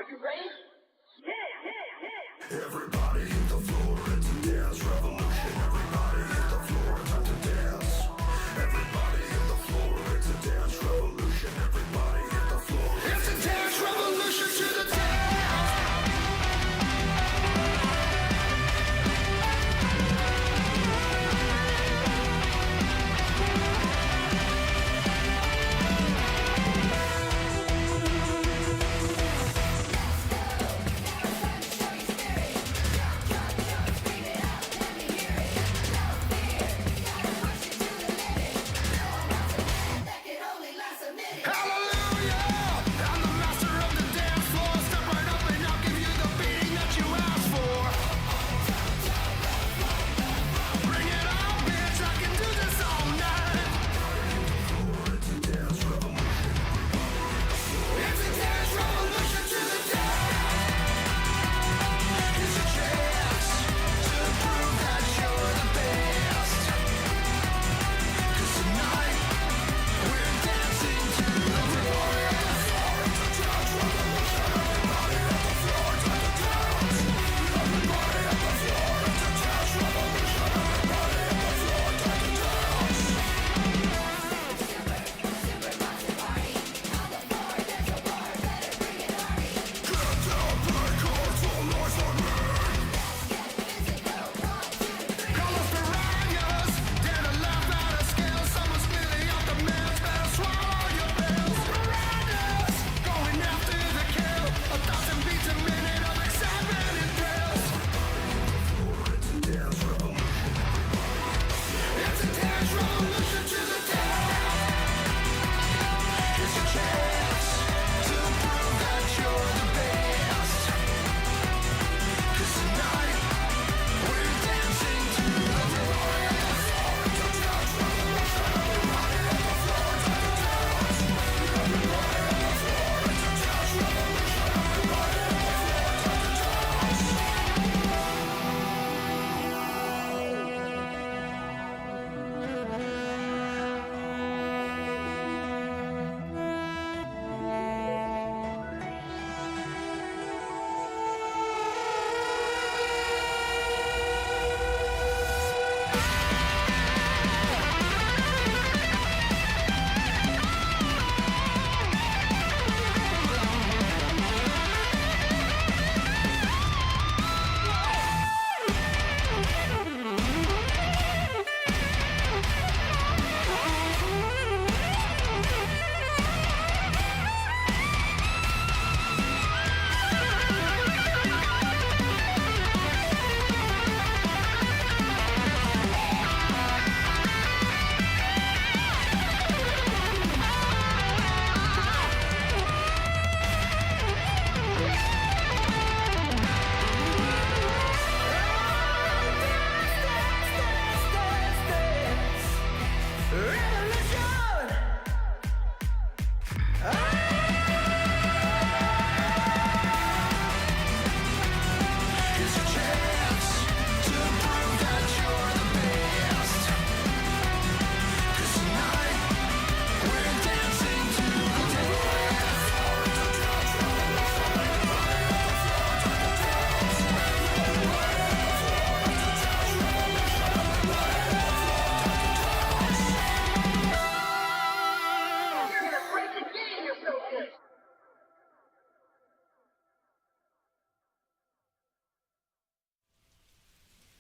Everybody hit the floor, it's a dance revolution. Everybody hit the floor, time to dance. Everybody hit the floor, it's a dance revolution. Everybody hit the floor, it's a dance revolution to the dance.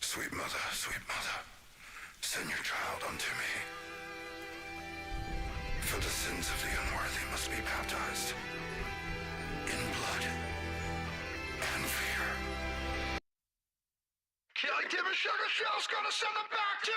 Sweet mother, send your child unto me. For the sins of the unworthy must be baptized in blood and fear. Killing Tim and Sugar Shell's gonna send them back to...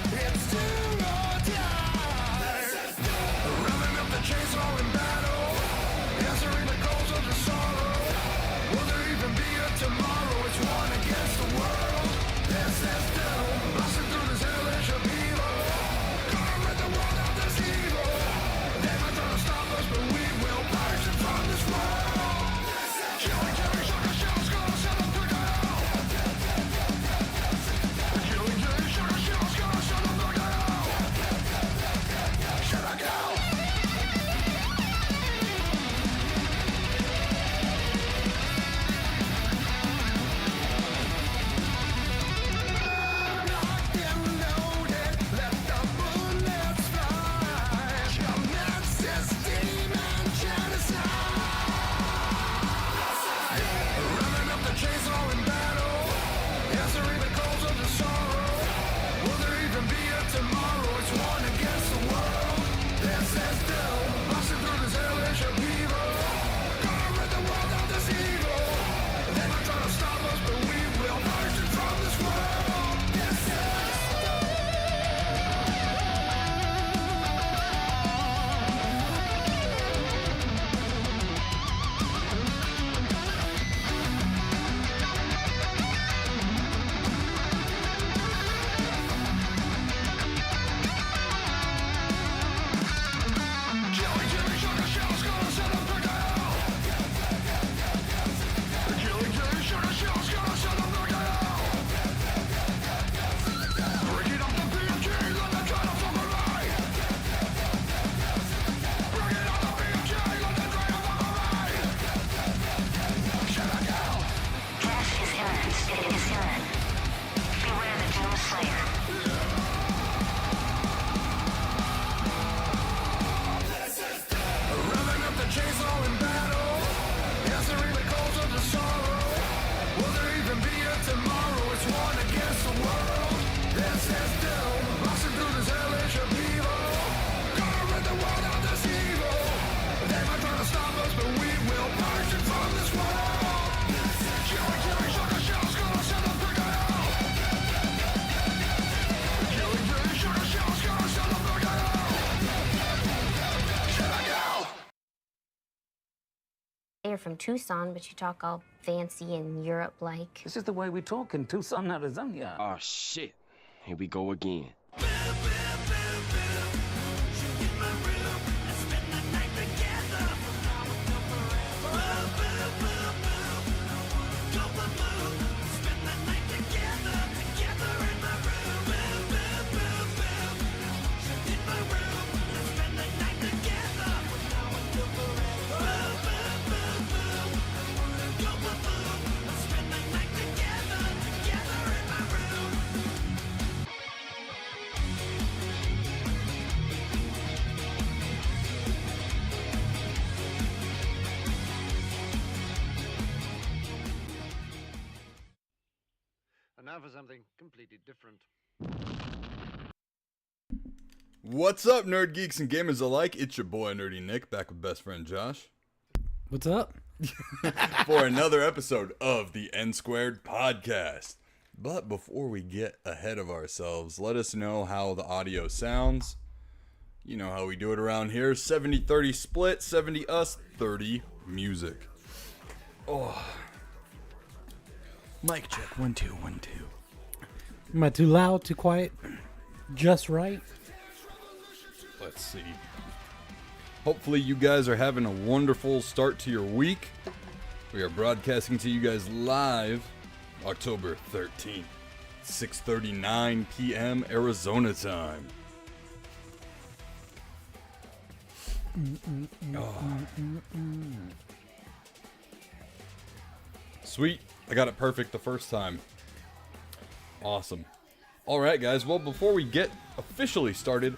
It's do or die. player. Revving up the chainsaw in battle. Answering the calls of the sorrow. Will there even be a tomorrow? It's one against the world. This is doom. Marching through this hellish upheaval. Gonna rid the world of this evil. They might try to stop us, but we will purge it from this world. Killing, sugar shells, gonna set the figure out. Killing, sugar shells, gonna set the figure out. Should I go? You're from Tucson, but you talk all fancy and Europe-like. This is the way we talk in Tucson, Arizona. Oh shit. Here we go again. And now for something completely different. What's up, nerd geeks and gamers alike? It's your boy Nerdy Nick, back with best friend Josh What's up? for another episode of the NSquared podcast. But before we get ahead of ourselves, let us know how the audio sounds. You know how we do it around here. 70-30 split, 70 us, 30 music. Oh. Mic check, 1 2 1 2. Am I too loud, too quiet? Just right? Let's see. Hopefully you guys are having a wonderful start to your week. We are broadcasting to you guys live October 13th, 6:39 p.m. Arizona time. Sweet. I got it perfect the first time. Awesome. Alright guys, well before we get officially started,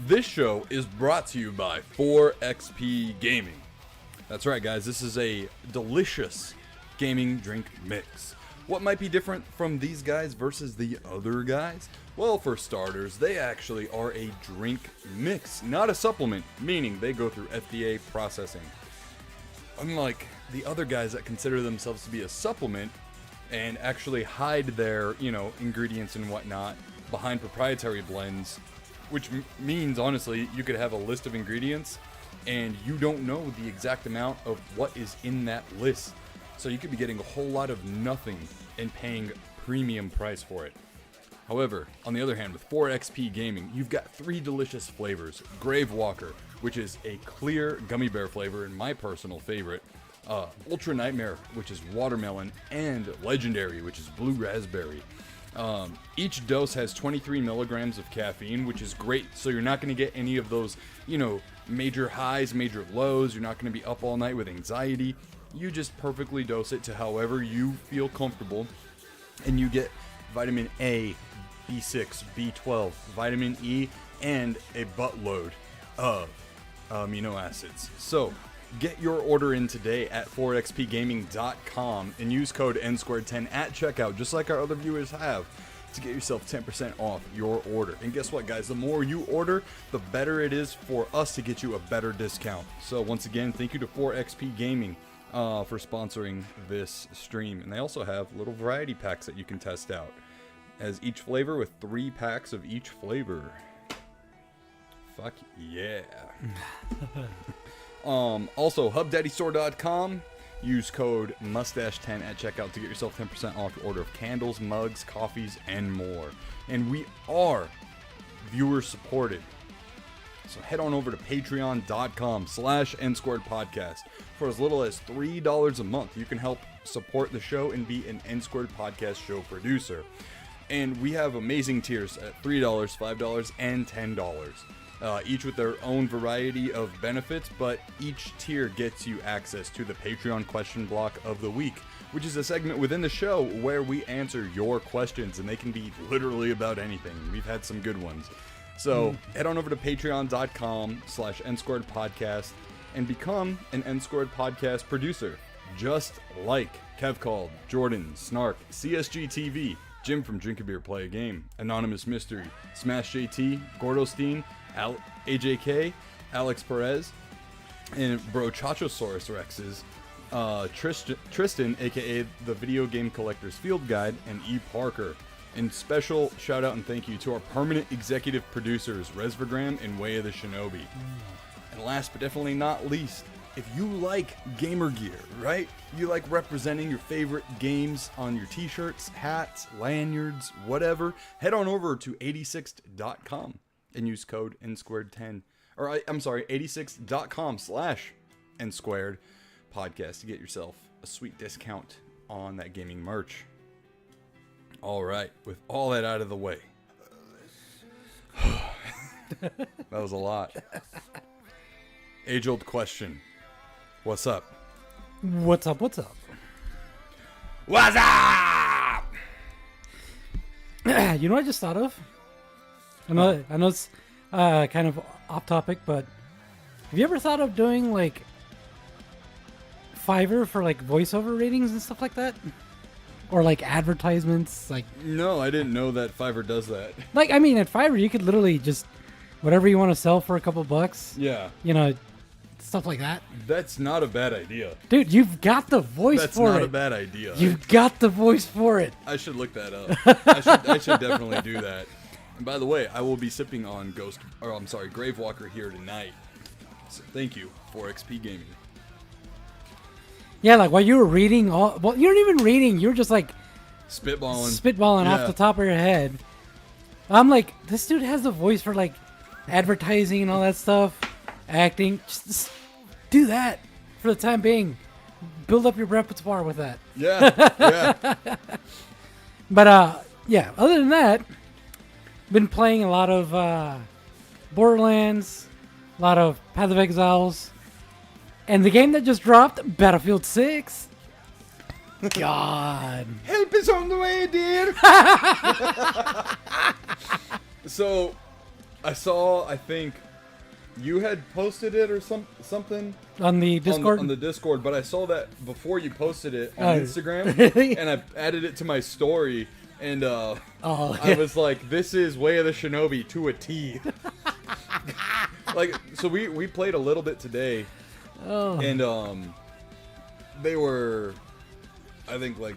this show is brought to you by 4XP Gaming. That's right guys, this is a delicious gaming drink mix. What might be different from these guys versus the other guys? Well, for starters, they actually are a drink mix, not a supplement, meaning they go through FDA processing. Unlike the other guys that consider themselves to be a supplement and actually hide their, ingredients and whatnot behind proprietary blends, which means, honestly, you could have a list of ingredients and you don't know the exact amount of what is in that list. So you could be getting a whole lot of nothing and paying premium price for it. However, on the other hand, with 4XP Gaming, you've got 3 delicious flavors. Grave Walker, which is a clear gummy bear flavor and my personal favorite. Ultra Nightmare, which is watermelon, and Legendary, which is blue raspberry. Each dose has 23 milligrams of caffeine, which is great, so you're not going to get any of those, major highs, major lows. You're not going to be up all night with anxiety. You just perfectly dose it to however you feel comfortable, and you get vitamin A, B6, B12, vitamin E, and a buttload of amino acids. So, get your order in today at 4xpgaming.com and use code NSquared10 at checkout, just like our other viewers have, to get yourself 10% off your order. And guess what, guys? The more you order, the better it is for us to get you a better discount. So once again, thank you to 4XP Gaming for sponsoring this stream. And they also have little variety packs that you can test out, as each flavor with 3 packs of each flavor. Fuck yeah. Also, hubdaddystore.com. Use code mustache10 at checkout to get yourself 10% off your order of candles, mugs, coffees, and more. And we are viewer supported. So head on over to patreon.com/NSquaredPodcast. For as little as $3 a month, you can help support the show and be an NSquared Podcast show producer. And we have amazing tiers at $3, $5, and $10. each with their own variety of benefits, but each tier gets you access to the Patreon question block of the week, which is a segment within the show where we answer your questions, and they can be literally about anything. We've had some good ones. So head on over to patreon.com/NSquared podcast and become an NSquared podcast producer, just like Kev Called, Jordan, Snark, CSG TV, Jim from Drink a Beer Play a Game, Anonymous Mystery, Smash JT, Gordosteen, AJK, Alex Perez, and Bro Chachosaurus Rexes, Tristan, aka the Video Game Collector's Field Guide, and E. Parker. And special shout out and thank you to our permanent executive producers, Resvergram and Way of the Shinobi. And last but definitely not least, if you like gamer gear, right? You like representing your favorite games on your t-shirts, hats, lanyards, whatever, head on over to 86th.com and use code NSquared10. Or I'm sorry, 86th.com/NSquared podcast to get yourself a sweet discount on that gaming merch. All right, with all that out of the way. That was a lot. Age-old question. What's up? What's up? What's up? What's up? You know what I just thought of? I know it's kind of off topic, but have you ever thought of doing like Fiverr for like voiceover ratings and stuff like that? Or like advertisements, like No, I didn't know that Fiverr does that. like I mean at Fiverr you could literally just whatever you want to sell for a couple bucks. Yeah. You know, stuff like that. That's not a bad idea. Dude, you've got the voice That's for not it. a bad idea. You've got the voice for it. I should look that up. I should definitely do that. And by the way, I will be sipping on Gravewalker here tonight. So thank you for XP Gaming. Yeah, like while you were reading you weren't even reading, you were just like Spitballing off the top of your head. I'm like, this dude has the voice for like advertising and all that stuff, acting. Just do that for the time being. Build up your repertoire with that. Yeah. But yeah, other than that, been playing a lot of Borderlands, a lot of Path of Exiles, and the game that just dropped, Battlefield 6. God. Help is on the way, dear. So, I think you had posted it or something On the Discord? on the Discord, but I saw that before you posted it on Instagram, and I added it to my story, and I was like, "This is Way of the Shinobi to a T." Like, so we played a little bit today, and they were, I think, like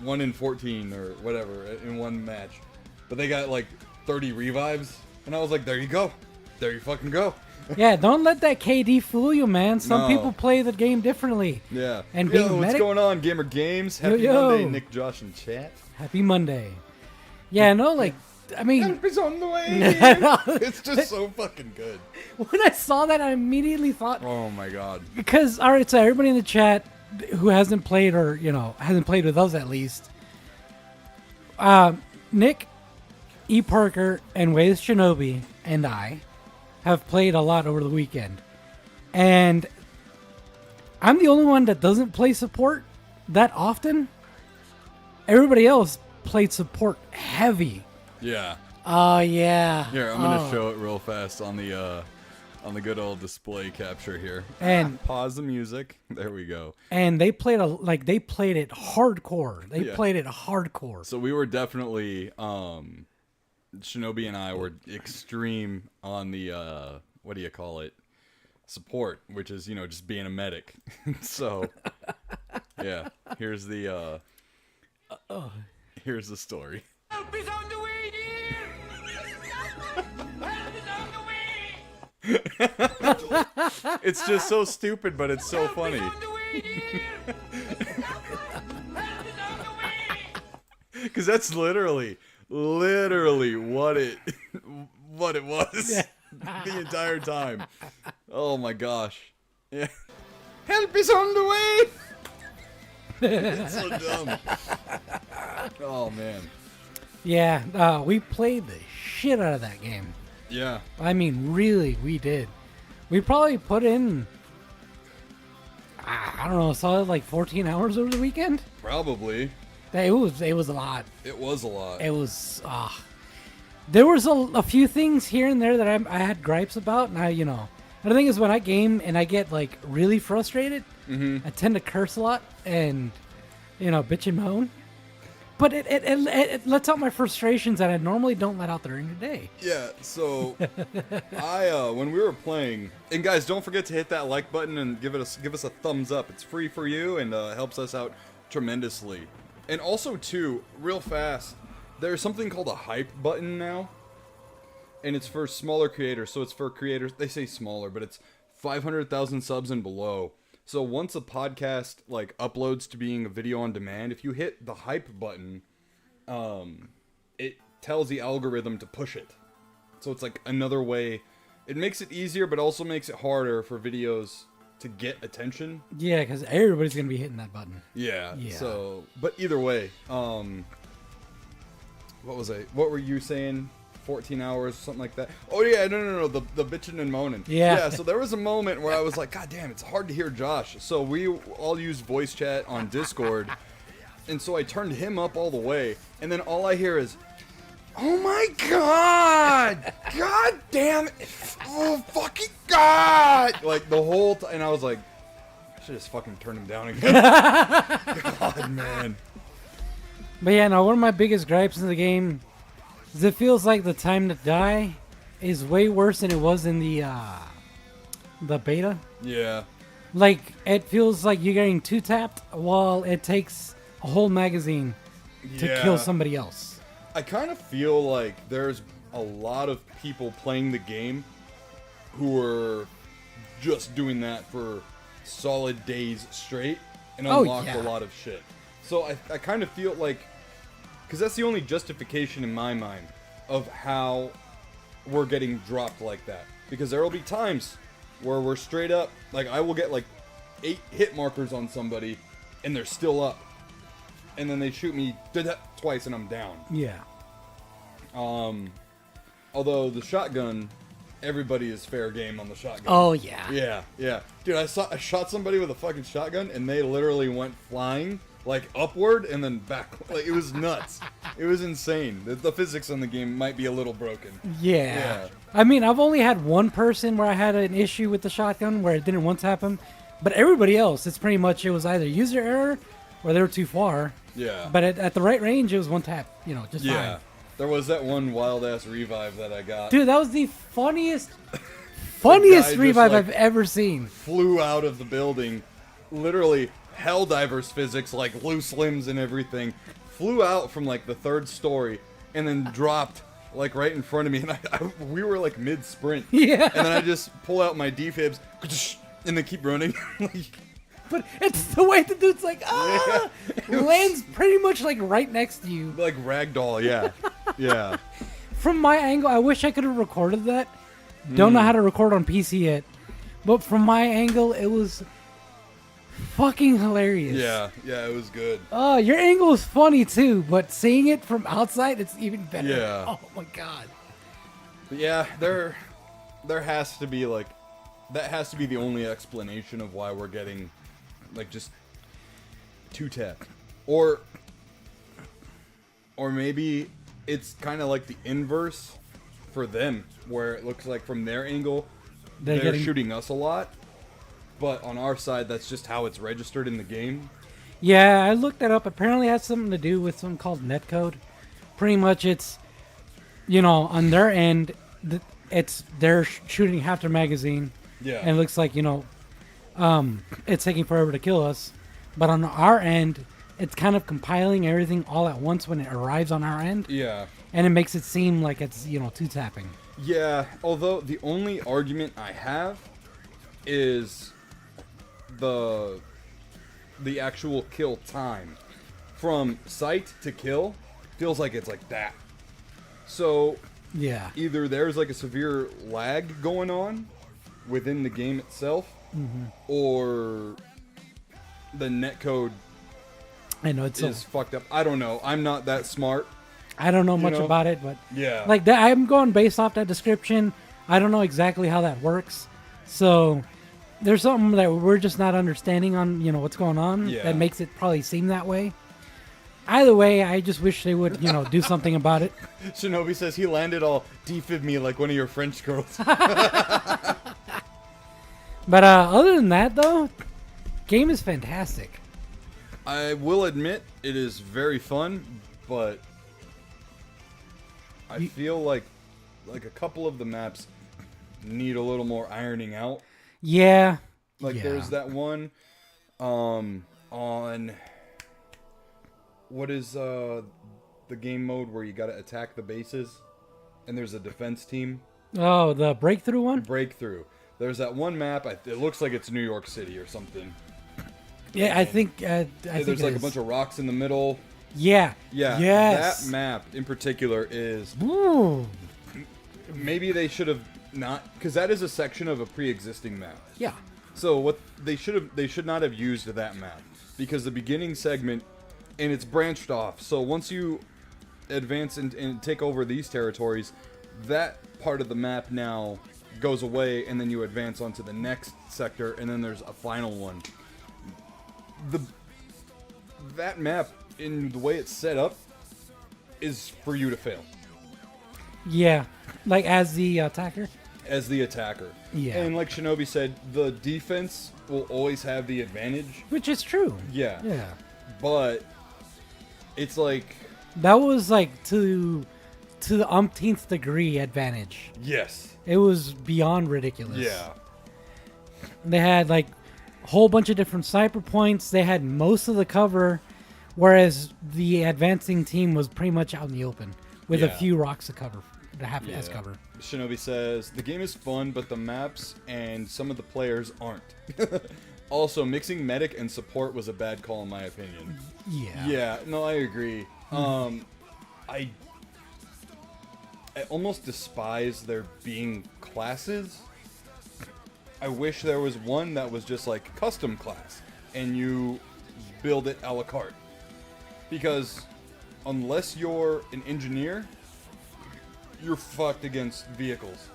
1 in 14 or whatever in one match, but they got like 30 revives, and I was like, "There you go, there you fucking go." Yeah, don't let that KD fool you, man. Some No. people play the game differently. Yeah. And Yo, being what's medic- going on, Gamer Games? Happy Yo. Monday, Nick, Josh, and chat. Happy Monday. Yeah, no, like, I mean, Help is on the way. It's just so fucking good. when I saw that, I immediately thought, Oh my god. because, all right, so everybody in the chat who hasn't played or, hasn't played with us at least, Nick, E. Parker, and Waze Shinobi, and I have played a lot over the weekend. And I'm the only one that doesn't play support that often. Everybody else played support heavy. Yeah. Oh, yeah. Here, I'm gonna show it real fast on the good old display capture here. And Pause the music. There we go. and they played they played it hardcore. They Yeah. played it hardcore. So we were definitely Shinobi and I were extreme on the what do you call it? Support, which is, just being a medic. So yeah, here's the story. Help is on the way, dear. Help is on the way. It's just so stupid, but it's so funny. On the way, dear. Help is on the way. Because that's literally what it was the entire time. Oh my gosh. Yeah. Help is on the way. It's so dumb. Oh man. Yeah, we played the shit out of that game. Yeah. I mean, really, we did. We probably put in, I don't know, solid like 14 hours over the weekend. Probably. It was a lot. It was a lot. It was, there was a few things here and there that I had gripes about. Now, the thing is when I game and I get like really frustrated, I tend to curse a lot and, bitch and moan. But it lets out my frustrations that I normally don't let out during the day. Yeah, so when we were playing, and guys, don't forget to hit that like button and give us a thumbs up. It's free for you and helps us out tremendously. And also too, real fast, there's something called a hype button now, and it's for smaller creators. So it's for creators. They say smaller, but it's 500,000 subs and below. So once a podcast like uploads to being a video on demand, if you hit the hype button, it tells the algorithm to push it. So it's like another way. It makes it easier, but also makes it harder for videos to get attention. Yeah, because everybody's gonna be hitting that button. Yeah. Yeah. So, but either way, what were you saying? 14 hours, something like that. Oh yeah, no, the bitching and moaning. Yeah. So there was a moment where I was like, God damn, it's hard to hear Josh. So we all use voice chat on Discord, and so I turned him up all the way, and then all I hear is, "Oh my God, God damn it, oh fucking God!" Like the whole time, and I was like, I should just fucking turn him down again. God, man. But yeah, no, one of my biggest gripes in the game is it feels like the time to die is way worse than it was in the beta. Yeah. Like, it feels like you're getting two-tapped while it takes a whole magazine to kill somebody else. I kind of feel like there's a lot of people playing the game who are just doing that for solid days straight and unlocked a lot of shit. So I kind of feel like, because that's the only justification in my mind of how we're getting dropped like that. Because there will be times where we're straight up, like I will get like 8 hit markers on somebody and they're still up. And then they shoot me twice and I'm down. Yeah. Although the shotgun, everybody is fair game on the shotgun. Oh, yeah. Yeah. Dude, I shot somebody with a fucking shotgun and they literally went flying like upward and then back. Like it was nuts. It was insane. The physics on the game might be a little broken. Yeah. I mean, I've only had one person where I had an issue with the shotgun where it didn't once happen, but everybody else, it's pretty much, it was either user error or they were too far. Yeah. But at the right range, it was one tap, just fine. There was that one wild ass revive that I got. Dude, that was the funniest just, revive like, I've ever seen. Flew out of the building, literally Helldivers physics, like loose limbs and everything, flew out from like the 3rd story and then dropped like right in front of me, and we were like mid sprint. Yeah. And then I just pull out my defibs and then keep running. But it's the way the dude's like, lands pretty much like right next to you. Like ragdoll, yeah. Yeah. From my angle, I wish I could have recorded that. Don't know how to record on PC yet. But from my angle, it was fucking hilarious. Yeah, it was good. Oh, your angle is funny too, but seeing it from outside, it's even better. Yeah. Oh my god. But yeah, there has to be like, that has to be the only explanation of why we're getting like just 2-tap. Or maybe it's kind of like the inverse for them, where it looks like from their angle, they're shooting us a lot. But on our side, that's just how it's registered in the game. Yeah, I looked that up. Apparently it has something to do with something called netcode. Pretty much it's, on their end, they're shooting half their magazine. Yeah. And it looks like, it's taking forever to kill us. But on our end, it's kind of compiling everything all at once when it arrives on our end. Yeah. And it makes it seem like it's, two-tapping. Yeah, although the only argument I have is the actual kill time. From sight to kill feels like it's like that. So yeah, either there's like a severe lag going on within the game itself, or the netcode I know it's is fucked up. I don't know. I'm not that smart. I don't know much know? about it, but Yeah. like that, I'm going based off that description. I don't know exactly how that works, so there's something that we're just not understanding on what's going on Yeah. that makes it probably seem that way. Either way, I just wish they would do something about it. Shinobi says he landed all defib me like one of your French girls. But other than that, though, game is fantastic. I will admit it is very fun, but I feel like a couple of the maps need a little more ironing out. Yeah. Like yeah. there's that one on what is the game mode where you got to attack the bases and there's a defense team. Oh, the breakthrough one? Breakthrough. There's that one map. It looks like it's New York City or something. Yeah, I think. There's like a bunch of rocks in the middle. Yeah. Yeah. Yes. That map in particular is. Ooh. Maybe they should have not, because that is a section of a pre-existing map. Yeah. So what they should not have used that map, because the beginning segment, and it's branched off. So once you advance and take over these territories, that part of the map now goes away, and then you advance onto the next sector, and then there's a final one. That map, in the way it's set up, is for you to fail. Yeah. Like as the attacker? As the attacker. Yeah. And like Shinobi said, the defense will always have the advantage. Which is true. Yeah. Yeah. But it's like... That was like to the umpteenth degree advantage. Yes. It was beyond ridiculous. Yeah. They had like a whole bunch of different sniper points. They had most of the cover, whereas the advancing team was pretty much out in the open with a Yeah. few rocks to cover, to have as cover. Shinobi says, the game is fun, but the maps and some of the players aren't. Also, mixing medic and support was a bad call in my opinion. Yeah. Yeah, no, I agree. I almost despise there being classes. I wish there was one that was just like custom class and you build it a la carte. Because unless you're an engineer, you're fucked against vehicles.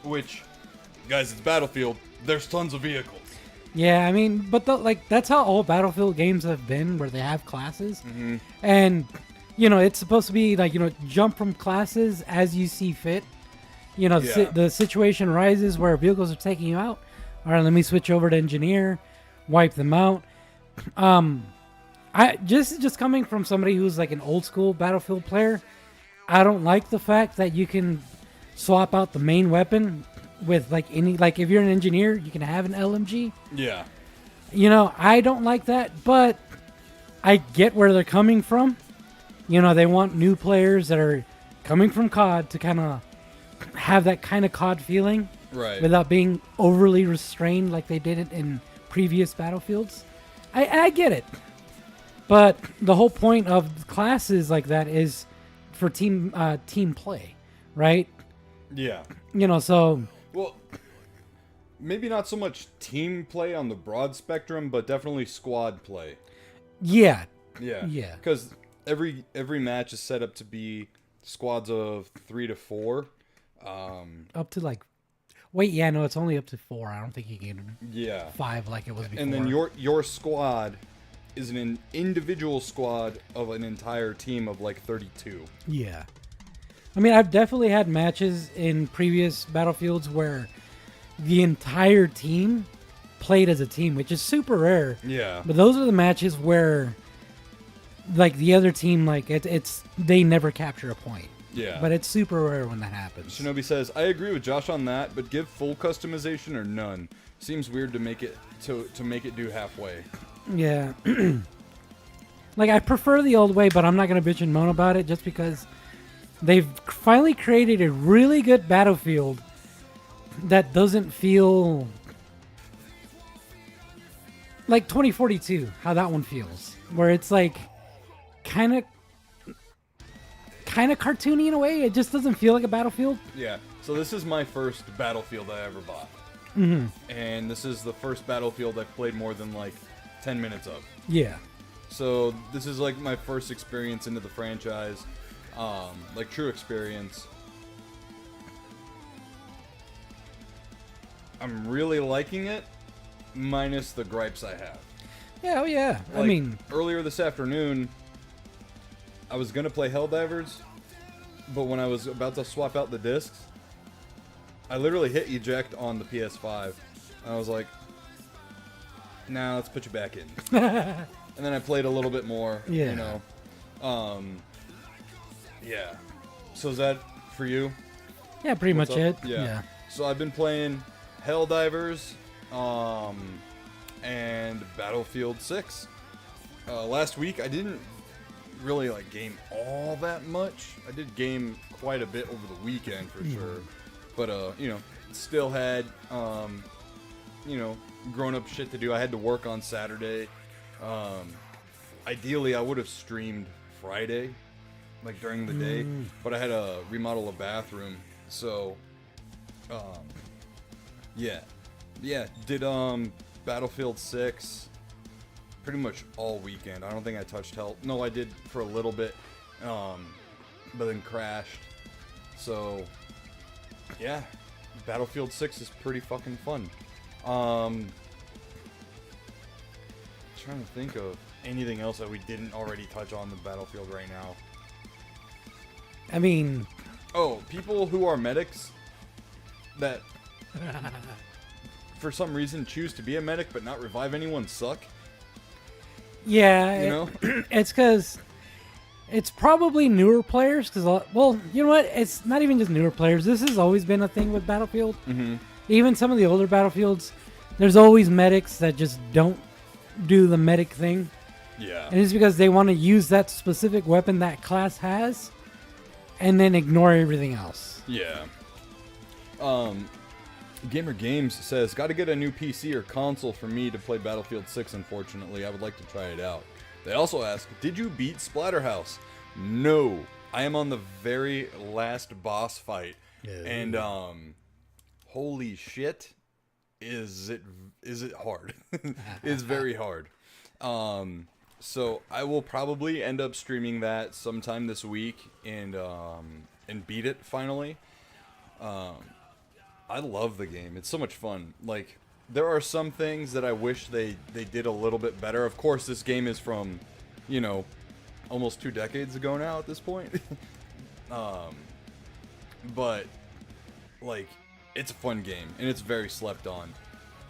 Which, guys, it's Battlefield. There's tons of vehicles. Yeah, I mean, but that's how all Battlefield games have been, where they have classes. Mm-hmm. And, it's supposed to be like, jump from classes as you see fit. Yeah. The situation arises where vehicles are taking you out. All right, let me switch over to engineer, wipe them out. Just coming from somebody who's like an old school Battlefield player, I don't like the fact that you can swap out the main weapon with like if you're an engineer, you can have an LMG. Yeah. I don't like that, but I get where they're coming from. They want new players that are coming from COD to kind of have that kind of COD feeling, Right. without being overly restrained like they did it in previous Battlefields. I get it, but the whole point of classes like that is for team play, right? Yeah. So Well, maybe not so much team play on the broad spectrum, but definitely squad play. yeah, Yeah. Yeah. Because every match is set up to be squads of 3 to 4. up to like, wait, yeah, no, it's only up to 4. I don't think you can Yeah. 5 like it was before. And then your squad is an individual squad of an entire team of like 32. Yeah. I mean, I've definitely had matches in previous Battlefields where the entire team played as a team, which is super rare. Yeah. But those are the matches where, like, the other team, like, they never capture a point. Yeah. But it's super rare when that happens. Shinobi says, I agree with Josh on that, but give full customization or none. Seems weird to make it to make it do halfway. Yeah. Like, I prefer the old way, but I'm not going to bitch and moan about it just because they've finally created a really good Battlefield that doesn't feel like 2042, how that one feels, where it's like kind of cartoony in a way. It just doesn't feel like a Battlefield. Yeah. So this is my first Battlefield I ever bought. And this is the first Battlefield I've played more than like 10 minutes of. Yeah. So this is like my first experience into the franchise, like true experience. I'm really liking it, minus the gripes I have. Yeah, oh yeah. I Like, mean, earlier this afternoon, I was gonna play Helldivers, but when I was about to swap out the discs, I literally hit eject on the PS5. I was like, nah, let's put you back in. And then I played a little bit more, Yeah. you know. Yeah. So is that for you? yeah, pretty What's much up? it. Yeah. So I've been playing Helldivers, and Battlefield 6. Last week I didn't really like game all that much. I did game quite a bit over the weekend for sure. But you know, still had you know, grown up shit to do. I had to work on Saturday. Ideally I would have streamed Friday, like during the day, but I had to remodel a bathroom. So yeah, did Battlefild 6 pretty much all weekend. I don't think I touched Hell. No, I did for a little bit, but then crashed. So yeah, Battlefield 6 is pretty fucking fun. Trying to think of anything else that we didn't already touch on the Battlefield right now. I mean, Oh, people who are medics that for some reason choose to be a medic but not revive anyone suck. yeah, You know? it's because it's probably newer players. Because, well, you know what? It's not even just newer players. This has always been a thing with Battlefield. Mm-hmm. Even some of the older Battlefields, there's always medics that just don't do the medic thing. Yeah. And it's because they want to use that specific weapon that class has and then ignore everything else. Yeah. Gamer Games says, got to get a new PC or console for me to play Battlefield 6, unfortunately. I would like to try it out. They also ask, did you beat Splatterhouse? No. I am on the very last boss fight. And, holy shit, is it hard. It's very hard. So I will probably end up streaming that sometime this week and beat it finally. I love the game. It's so much fun. Like, there are some things that I wish they did a little bit better. Of course, this game is from, you know, almost 2 decades ago now at this point. But, like, it's a fun game, and it's very slept on.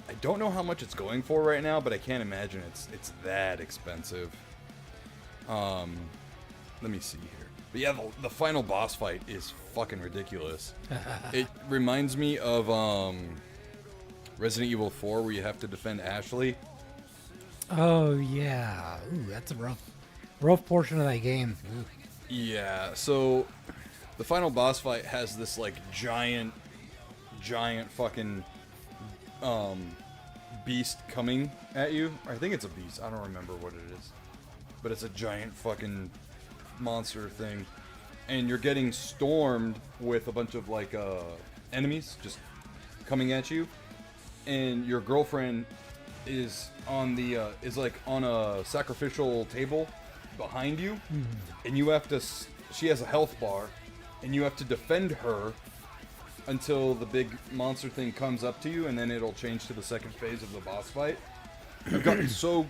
I don't know how much it's going for right now, but I can't imagine it's that expensive. Let me see here. But yeah, the final boss fight is fucking ridiculous. It reminds me of Resident Evil 4, where you have to defend Ashley. Oh, yeah. Ooh, that's a rough portion of that game. Ooh. Yeah, so the final boss fight has this, like, giant fucking beast coming at you. I think it's a beast. I don't remember what it is. But it's a giant fucking monster thing. And you're getting stormed with a bunch of, like, enemies just coming at you. And your girlfriend is on the, on a sacrificial table behind you. And you have to, she has a health bar. And you have to defend her until the big monster thing comes up to you, and then it'll change to the second phase of the boss fight. I've gotten so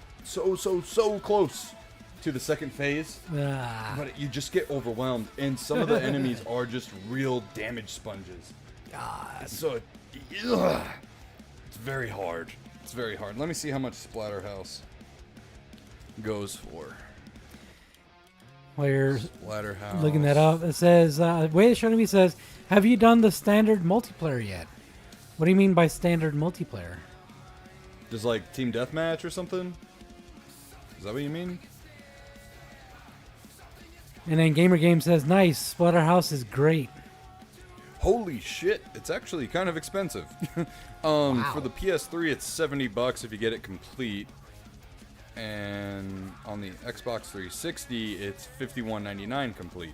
close to the second phase, but you just get overwhelmed, and some of the enemies are just real damage sponges. God. So, it's very hard. It's very hard. Let me see how much Splatterhouse goes for. While you're Splatterhouse. looking that up, it says, Way it's showing me says, have you done the standard multiplayer yet? What do you mean by standard multiplayer? Just like team deathmatch or something? Is that what you mean? And then Gamer Game says, nice, Splatterhouse is great. Holy shit, it's actually kind of expensive. For the PS3, it's $70 if you get it complete. And on the Xbox 360, it's $51.99 complete.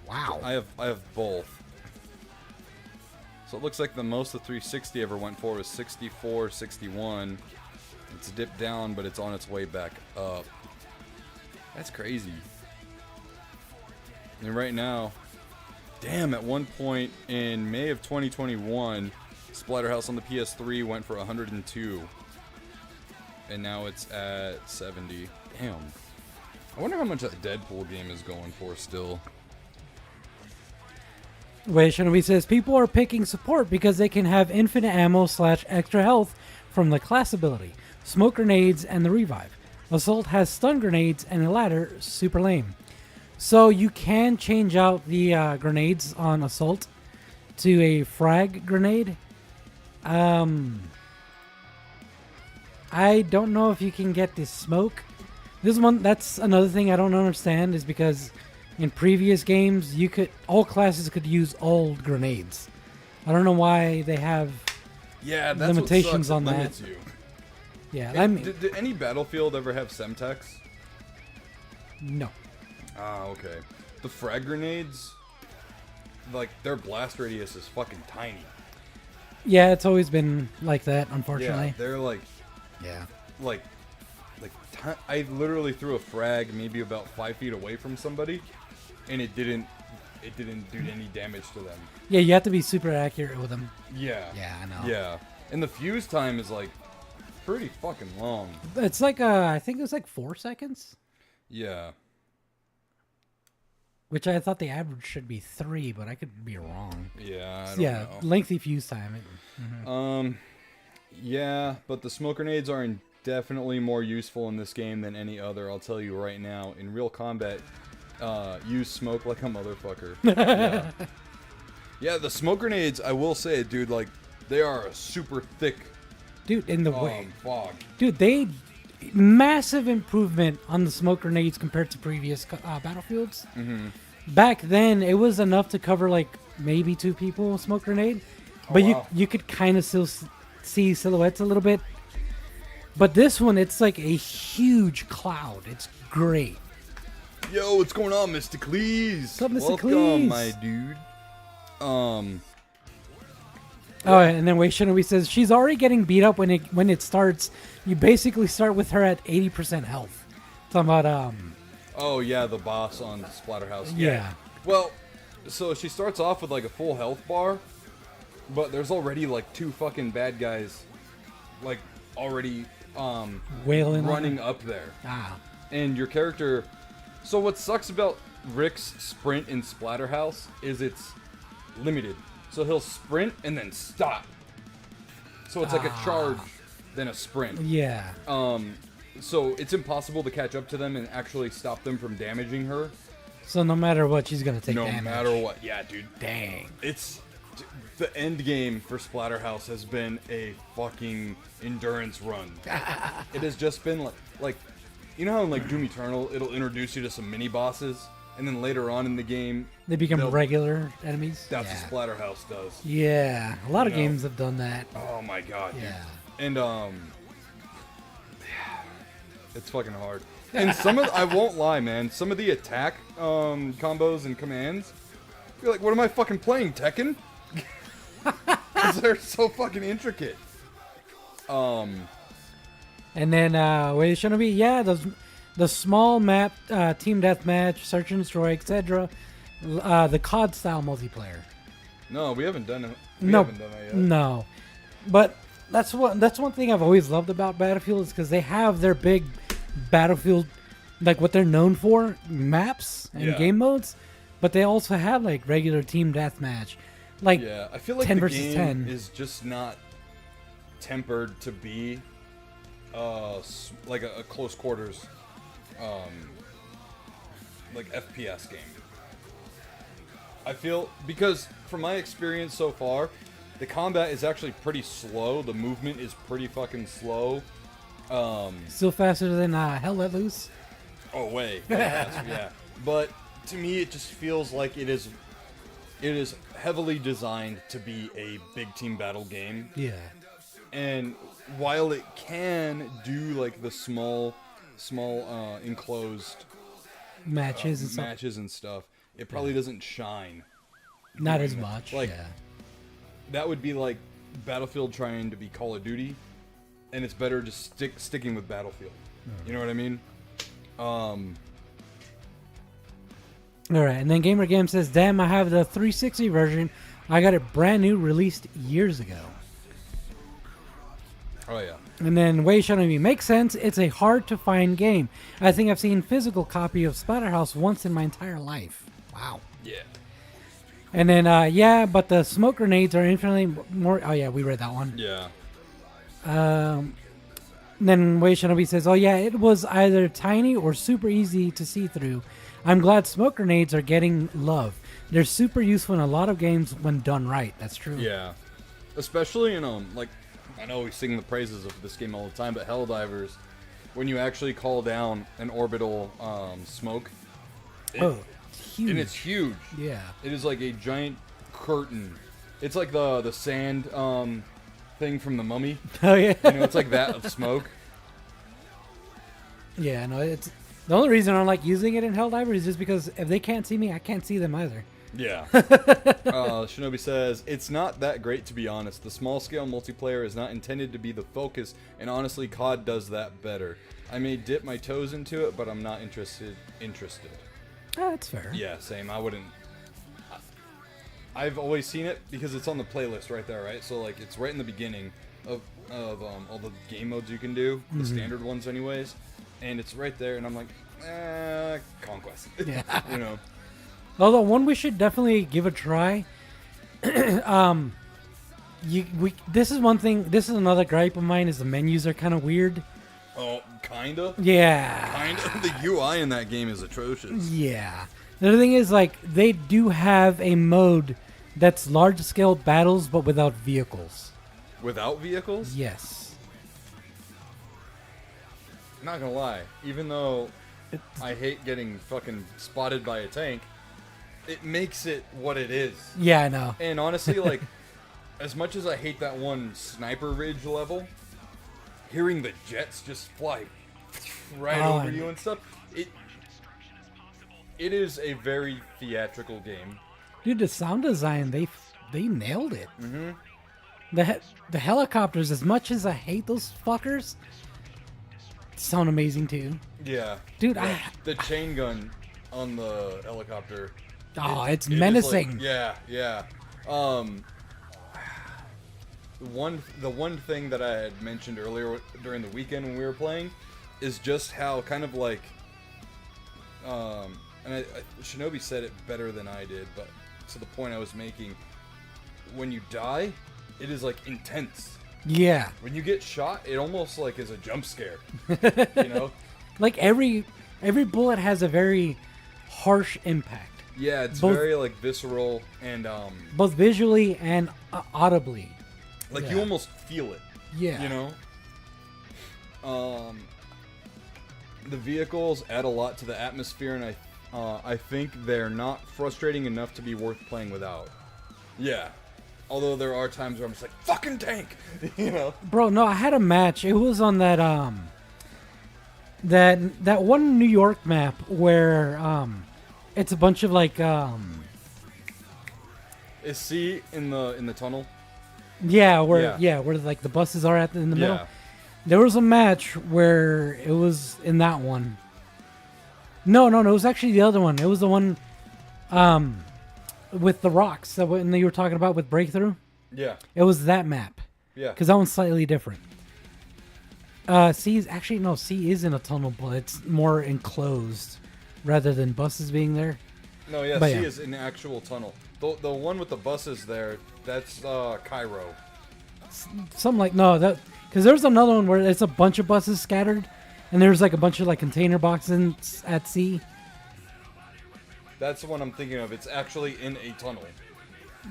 Wow. I have both. So it looks like the most the 360 ever went for was $64.61. It's dipped down, but it's on its way back up. That's crazy. And right now, damn, at one point in May of 2021, Splatterhouse on the PS3 went for 102. And now it's at 70. Damn. I wonder how much that Deadpool game is going for still. Wait, Shinobi says people are picking support because they can have infinite ammo / extra health from the class ability, smoke grenades, and the revive. Assault has stun grenades and a ladder, super lame. So you can change out the grenades on Assault to a frag grenade. I don't know if you can get the smoke. That's another thing I don't understand, is because in previous games all classes could use all grenades. I don't know why they have That's limitations on that. Limits you. Yeah, Hey, did any Battlefield ever have Semtex? no. Ah, okay. The frag grenades, like, their blast radius is fucking tiny. Yeah, it's always been like that, unfortunately. Yeah, they're like, Yeah. I literally threw a frag maybe about 5 feet away from somebody, and it didn't do any damage to them. Yeah, you have to be super accurate with them. Yeah. Yeah, I know. Yeah. And the fuse time is like pretty fucking long. It's like I think it was like 4 seconds, Yeah. which I thought the average should be 3, but I could be wrong. Yeah, I don't Yeah, know. lengthy fuse time. Yeah, but the smoke grenades are definitely more useful in this game than any other. I'll tell you right now. In real combat, use smoke like a motherfucker. Yeah. Yeah, the smoke grenades, I will say, dude, like, they are a super thick Dude, in the way. fog. Dude, massive improvement on the smoke grenades compared to previous Battlefields. Back then, it was enough to cover like maybe 2 people with smoke grenade, but wow. you could kind of still see silhouettes a little bit. But this one, it's like a huge cloud. It's great. Yo, what's going on, Mr. Cleese? What's up, Mr. Welcome, Cleese? my dude. Oh, and then Wei Shinobi says she's already getting beat up when it starts. You basically start with her at 80% health. Talking about Oh, yeah, the boss on Splatterhouse. Yeah. Well, so she starts off with like a full health bar, but there's already like 2 fucking bad guys, like already wailing on running her. up there. Ah, And your character. So what sucks about Rick's sprint in Splatterhouse is it's limited. So he'll sprint and then stop. So it's like a charge, then a sprint. yeah. So it's impossible to catch up to them and actually stop them from damaging her. So no matter what, she's gonna take No damage. matter what. Yeah, dude. Dang. It's the end game for Splatterhouse has been a fucking endurance run. It has just been like you know how in like Doom Eternal it'll introduce you to some mini bosses, and then later on in the game They become they'll- regular enemies. that's yeah. what Splatterhouse does. Yeah, a lot of You know? games have done that. Oh my god, dude. Yeah. And it's fucking hard. And some of I won't lie, man. Some of the attack combos and commands, you're like, what am I fucking playing, Tekken? Because they're so fucking intricate. And then Wei Shinobi, yeah, the small map, team deathmatch, search and destroy, etc. The COD style multiplayer. No, we haven't done it. We No, haven't done that yet. no, but that's one thing I've always loved about Battlefield, is because they have their big Battlefield, like what they're known for, maps and Yeah. game modes, but they also have like regular team deathmatch, like Yeah, I feel like 10 the versus game 10. is just not tempered to be like a close quarters like FPS game. I feel, because from my experience so far, the combat is actually pretty slow. The movement is pretty fucking slow. still faster than Hell Let Loose. Oh, way. Yeah. But to me, it just feels like it is heavily designed to be a big team battle game. Yeah, And while it can do like the small enclosed matches and stuff. matches and stuff, it probably doesn't shine. Not as much. Like- yeah. That would be like Battlefield trying to be Call of Duty, and it's better just sticking with Battlefield. You know what I mean? All right, and then Gamer Game says, "Damn, I have the 360 version. I got it brand new, released years ago." Oh yeah. And then Way showing me makes sense. It's a hard to find game. I think I've seen physical copy of Splatterhouse once in my entire life. Wow. Yeah. And then yeah, but the smoke grenades are infinitely more. Oh yeah, we read that one. Yeah. Then Way Shinobi says, "Oh yeah, it was either tiny or super easy to see through. I'm glad smoke grenades are getting love. They're super useful in a lot of games when done right." That's true. Yeah. Especially in like, I know we sing the praises of this game all the time, but Helldivers, when you actually call down an orbital smoke, It's huge. and it's huge. Yeah. It is like a giant curtain. It's like the sand thing from the Mummy. Oh yeah. You know, it's like that of smoke. Yeah. No, it's the only reason I don't like using it in Helldivers is just because if they can't see me, I can't see them either. Yeah. Shinobi says, "It's not that great, to be honest. The small-scale multiplayer is not intended to be the focus, and honestly, COD does that better. I may dip my toes into it, but I'm not interested. Oh, that's fair. Yeah, same. I wouldn't... I've always seen it because it's on the playlist right there, right? So, like, it's right in the beginning of all the game modes you can do, the standard ones anyways, and it's right there, and I'm like, Conquest. Yeah. You know? Although one we should definitely give a try. This is one thing. This is another gripe of mine. Is the menus are kind of weird. Oh, kinda? Yeah. Kinda. The UI in that game is atrocious. Yeah. The other thing is, like, they do have a mode that's large-scale battles, but without vehicles. Without vehicles? Yes. Not gonna lie, even though I hate getting fucking spotted by a tank, it makes it what it is. Yeah, I know. And honestly, like, as much as I hate that one sniper ridge level, hearing the jets just fly right Oh, over you and stuff, it is a very theatrical game. Dude, the sound design, they nailed it. Mm-hmm. The helicopters, as much as I hate those fuckers, sound amazing too. Yeah. Dude, yeah. The chain gun on the helicopter. Oh, it's it is menacing. like, yeah. The one thing that I had mentioned earlier during the weekend when we were playing is just how kind of like, and Shinobi said it better than I did, but to the point I was making, when you die, it is like intense. Yeah. When you get shot, it almost like is a jump scare. You know? Like every bullet has a very harsh impact. Yeah, it's Both- very like visceral and Both visually and audibly. like Yeah. you almost feel it. Yeah. You know? The vehicles add a lot to the atmosphere, and I think they're not frustrating enough to be worth playing without. Yeah. Although there are times where I'm just like, fucking tank! You know? Bro, no, I had a match. It was on that that one New York map where it's a bunch of like Is C in the tunnel? where like the buses are in the middle. Yeah. There was a match where it was in that one. No, it was actually the other one. It was the one with the rocks that you were talking about with Breakthrough. Yeah. It was that map. Yeah. Because that one's slightly different. C is in a tunnel, but it's more enclosed rather than buses being there. No, yeah, But C yeah. is in the actual tunnel. The one with the buses there, that's Cairo. Something like because there's another one where it's a bunch of buses scattered, and there's like a bunch of like container boxes at sea. That's the one I'm thinking of. It's actually in a tunnel.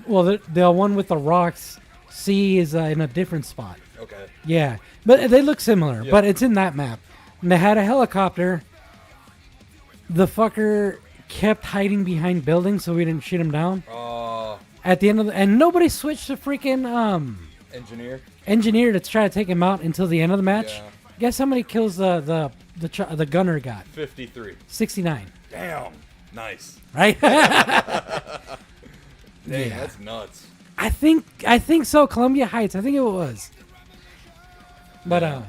Well, the one with the rocks, C is in a different spot. Okay. Yeah, but they look similar. Yeah. But it's in that map. And they had a helicopter. The fucker kept hiding behind buildings so we didn't shoot him down. At the end of and nobody switched to freaking engineer to try to take him out until the end of the match. Yeah. Guess how many kills the gunner got? 53. 69. Damn. Nice. Right? Dang, Yeah. that's nuts. I think so. Columbia Heights. I think it was. But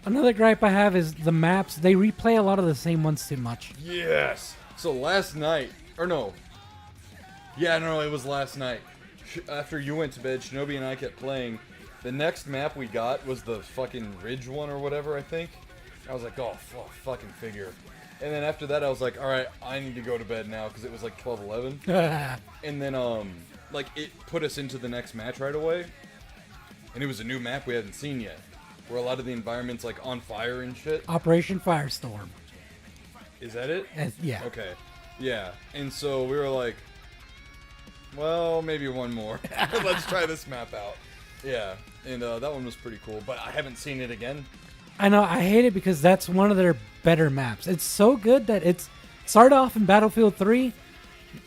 another gripe I have is the maps. They replay a lot of the same ones too much. Yes. So last night, Or no. Yeah, no, it was last night. After you went to bed, Shinobi and I kept playing. The next map we got was the fucking Ridge one or whatever, I think. I was like, oh, fucking figure. And then after that, I was like, alright, I need to go to bed now, because it was like 12:11. And then, like, it put us into the next match right away. And it was a new map we hadn't seen yet. Where a lot of the environment's, like, on fire and shit. Operation Firestorm. Is that it? Yeah. Okay. Yeah. And so we were like, well, maybe one more. Let's try this map out. Yeah. And that one was pretty cool. But I haven't seen it again. I know, I hate it because that's one of their better maps. It's so good that it's started off in Battlefield 3.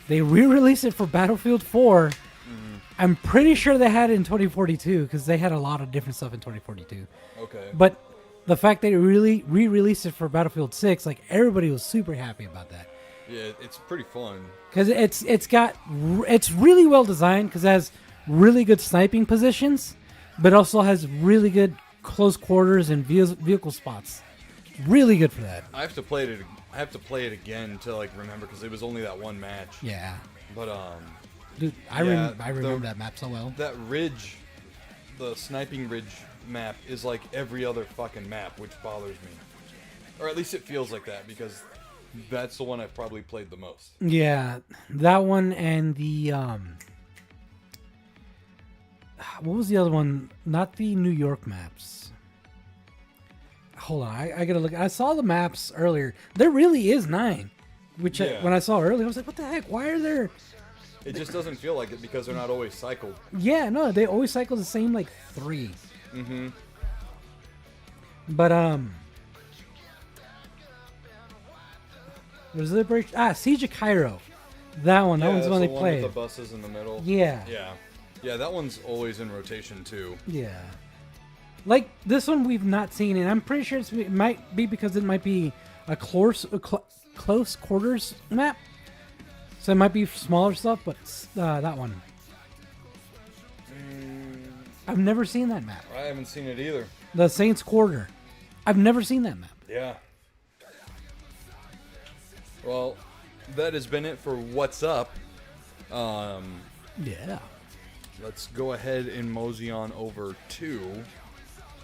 They re-released it for Battlefield 4. Mm-hmm. I'm pretty sure they had it in 2042 because they had a lot of different stuff in 2042. Okay. But the fact that it really re-released it for Battlefield 6, like everybody was super happy about that. Yeah, it's pretty fun. Because it's really well designed because it has really good sniping positions, but also has really good close quarters and vehicle spots. Really good for that. I have to play it again to like remember because it was only that one match. Yeah. But dude, I remember that map so well. That ridge, the sniping ridge map is like every other fucking map, which bothers me. Or at least it feels like that because that's the one I've probably played the most. Yeah, that one and the what was the other one? Not the New York maps. Hold on, I gotta look. I saw the maps earlier. There really is 9, which when I saw earlier, I was like, "What the heck? Why are there?" It just doesn't feel like it because they're not always cycled. Yeah, no, they always cycle the same like 3. Mm-hmm. But there's Siege of Cairo. That one. That one's the one they played. With the buses in the middle. Yeah. Yeah. Yeah, that one's always in rotation too. Yeah. Like this one we've not seen, and I'm pretty sure it might be because it might be a close quarters map. So it might be smaller stuff, but that one. I've never seen that map. I haven't seen it either. The Saints Quarter. I've never seen that map. Yeah. Well, that has been it for What's Up. Yeah. Let's go ahead and mosey on over to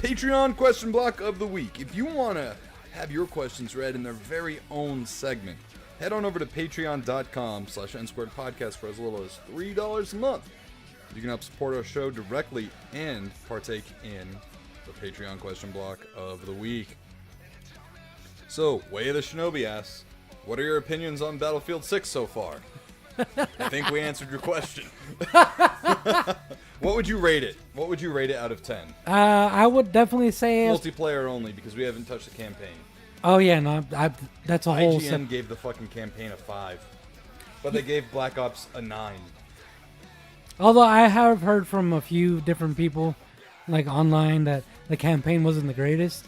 Patreon question block of the week. If you want to have your questions read in their very own segment, head on over to patreon.com/NSquared podcast for as little as $3 a month. You can help support our show directly and partake in the Patreon question block of the week. So, Way of the Shinobi asks, what are your opinions on Battlefield 6 so far? I think we answered your question. What would you rate it? What would you rate it out of 10? I would definitely say Multiplayer only, because we haven't touched the campaign. Oh yeah, no, that's a whole. IGN gave the fucking campaign a 5, but they gave Black Ops a 9. Although I have heard from a few different people, like online, that the campaign wasn't the greatest.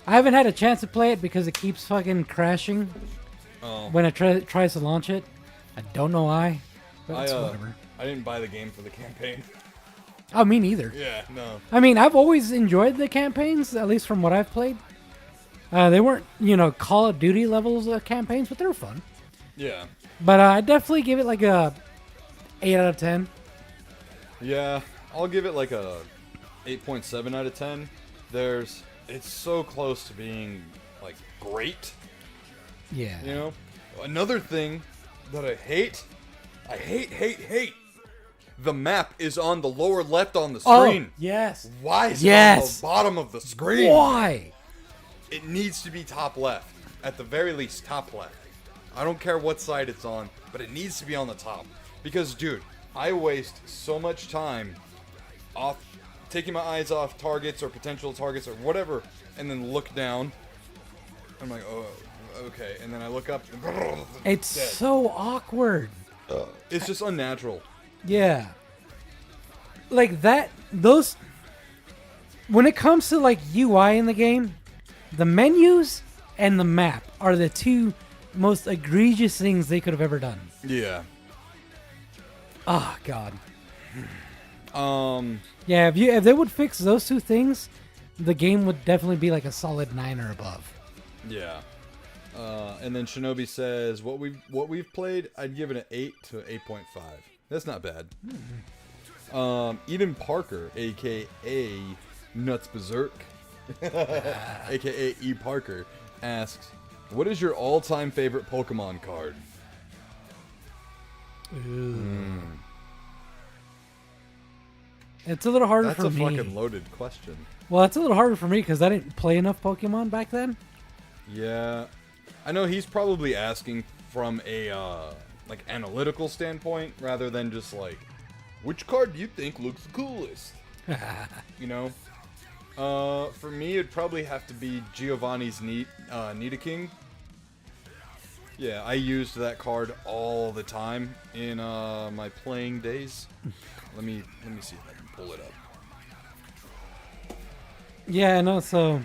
I haven't had a chance to play it because it keeps fucking crashing when it tries to launch it. I don't know why, but it's whatever. I didn't buy the game for the campaign. Oh, me neither. Yeah, no. I mean, I've always enjoyed the campaigns, at least from what I've played. They weren't, Call of Duty levels of campaigns, but they were fun. Yeah. But I definitely give it like a 8 out of 10. Yeah, I'll give it like a 8.7 out of 10. It's so close to being like great. Yeah. Another thing that I hate. The map is on the lower left on the screen. Oh, yes. Why is it on the bottom of the screen? Why? It needs to be top left. At the very least, top left. I don't care what side it's on, but it needs to be on the top. Because, dude, I waste so much time taking my eyes off targets or potential targets or whatever, and then look down. I'm like, oh, okay. And then I look up. And it's dead. So awkward. It's just unnatural. Yeah. Like those. When it comes to like UI in the game, the menus and the map are the two most egregious things they could have ever done. Yeah. Oh God. Um. Yeah, if they would fix those two things, the game would definitely be like a solid 9 or above. Yeah. And then Shinobi says, what we've played, I'd give it an 8 to 8.5. That's not bad. Eden Parker, aka Nuts Berserk, aka E Parker, asks, what is your all-time favorite Pokemon card? It's a little harder That's for a me. fucking loaded question. Well, it's a little harder for me because I didn't play enough Pokemon back then. Yeah, I know he's probably asking from a like analytical standpoint rather than just like, which card do you think looks the coolest? You know, for me it'd probably have to be Giovanni's Nidoking. Yeah, I used that card all the time in my playing days. Let me see if I can pull it up. Yeah, no, so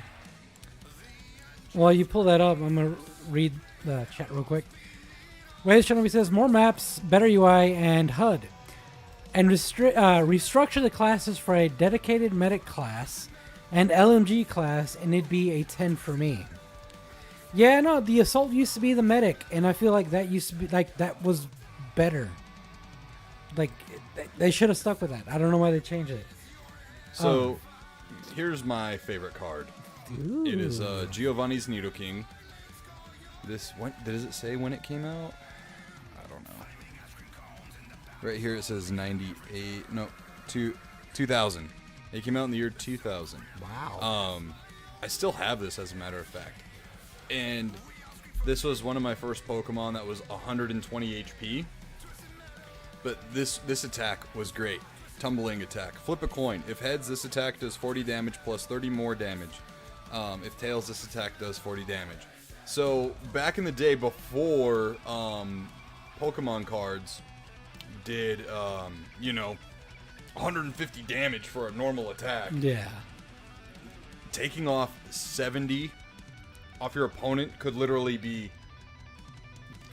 while you pull that up, I'm going to read the chat real quick. Waze Shinobi says, more maps, better UI, and HUD. And restructure the classes for a dedicated medic class and LMG class, and it'd be a 10 for me. Yeah, no, the assault used to be the medic, and I feel like that used to be, like, that was better. Like, they should have stuck with that. I don't know why they changed it. So, here's my favorite card. Ooh. It is Giovanni's Nidoking. Does it say when it came out? I don't know. Right here it says 2000. It came out in the year 2000. Wow. I still have this, as a matter of fact. And this was one of my first Pokemon that was 120 HP. But this attack was great. Tumbling attack. Flip a coin. If heads, this attack does 40 damage plus 30 more damage. If tails, this attack does 40 damage. So, back in the day before Pokemon cards did, 150 damage for a normal attack. Yeah. Taking off 70 off your opponent could literally be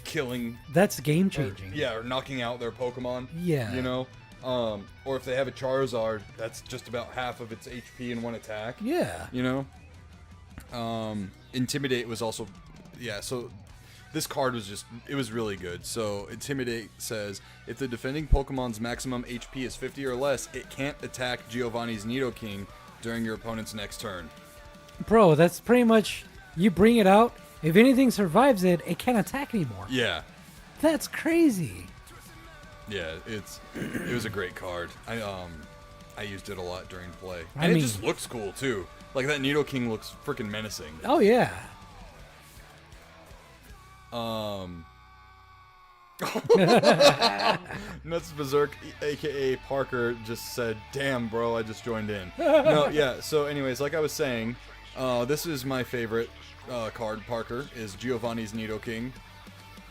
killing. That's game changing. Or knocking out their Pokemon. Yeah. You know? Or if they have a Charizard, that's just about half of its HP in one attack. Yeah. You know? Intimidate was also... Yeah, so this card was just... It was really good. So, Intimidate says, if the defending Pokemon's maximum HP is 50 or less, it can't attack Giovanni's Nidoking during your opponent's next turn. Bro, that's pretty much... You bring it out. If anything survives it, it can't attack anymore. Yeah. That's crazy. Yeah, it was a great card. I used it a lot during play. I And mean- it just looks cool, too. Like, that Nidoking looks freaking menacing. Oh, yeah. Nuts Berserk, aka Parker, just said, damn, bro, I just joined in. No, yeah, so anyways, like I was saying, this is my favorite card, Parker, is Giovanni's Nidoking.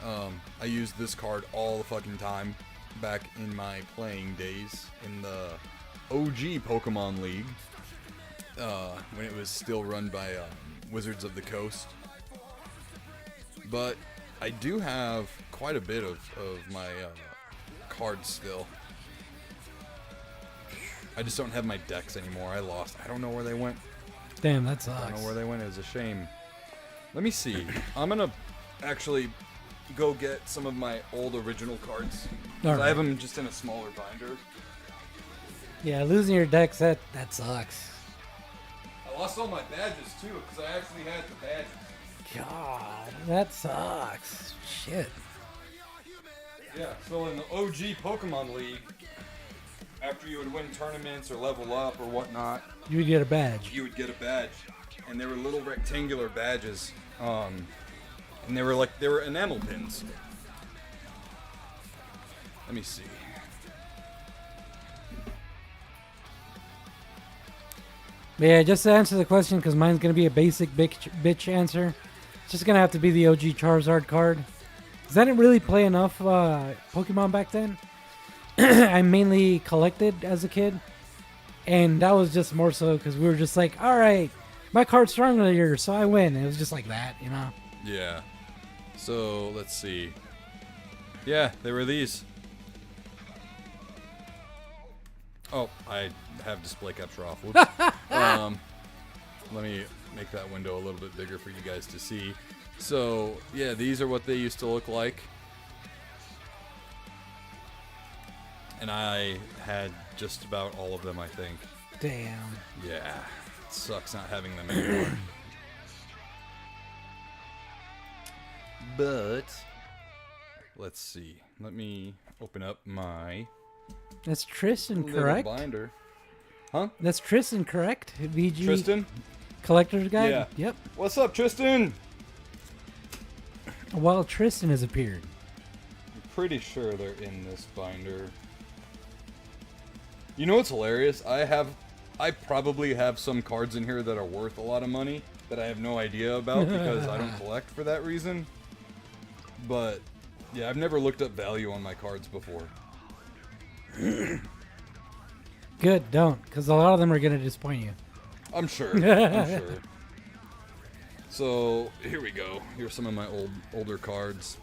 I used this card all the fucking time back in my playing days in the OG Pokemon League, when it was still run by Wizards of the Coast. But I do have quite a bit of my cards still. I just don't have my decks anymore. I lost. I don't know where they went. Damn, that I don't sucks. know where they went. It was a shame. Let me see. I'm going to actually go get some of my old original cards. 'Cause Alright. I have them just in a smaller binder. Yeah, losing your decks, that sucks. I lost all my badges too, because I actually had the badges. God, that sucks. Shit. Yeah, so in the OG Pokemon League, after you would win tournaments or level up or whatnot, You would get a badge. you would get a badge. And they were little rectangular badges. And they were enamel pins. Let me see. But yeah, just to answer the question, because mine's going to be a basic bitch answer. It's just going to have to be the OG Charizard card. Because I didn't really play enough Pokemon back then. I mainly collected as a kid. And that was just more so because we were just like, alright, my card's stronger here, so I win. It was just like that, you know? Yeah. So, let's see. Yeah, they were these. Oh, I have display capture off. Whoops. Let me make that window a little bit bigger for you guys to see. So, yeah, these are what they used to look like. And I had just about all of them, I think. Damn. Yeah, it sucks not having them anymore. But, let's see. Let me open up my That's Tristan, little correct? binder. Huh? That's Tristan, correct? VG Tristan? Collector's Guide? Yeah. Yep. What's up, Tristan? Well, Tristan has appeared. I'm pretty sure they're in this binder. You know what's hilarious? I probably have some cards in here that are worth a lot of money that I have no idea about because I don't collect for that reason. But, yeah, I've never looked up value on my cards before. Good, don't, because a lot of them are going to disappoint you. I'm sure. I'm sure. So, here we go. Here's some of my older cards.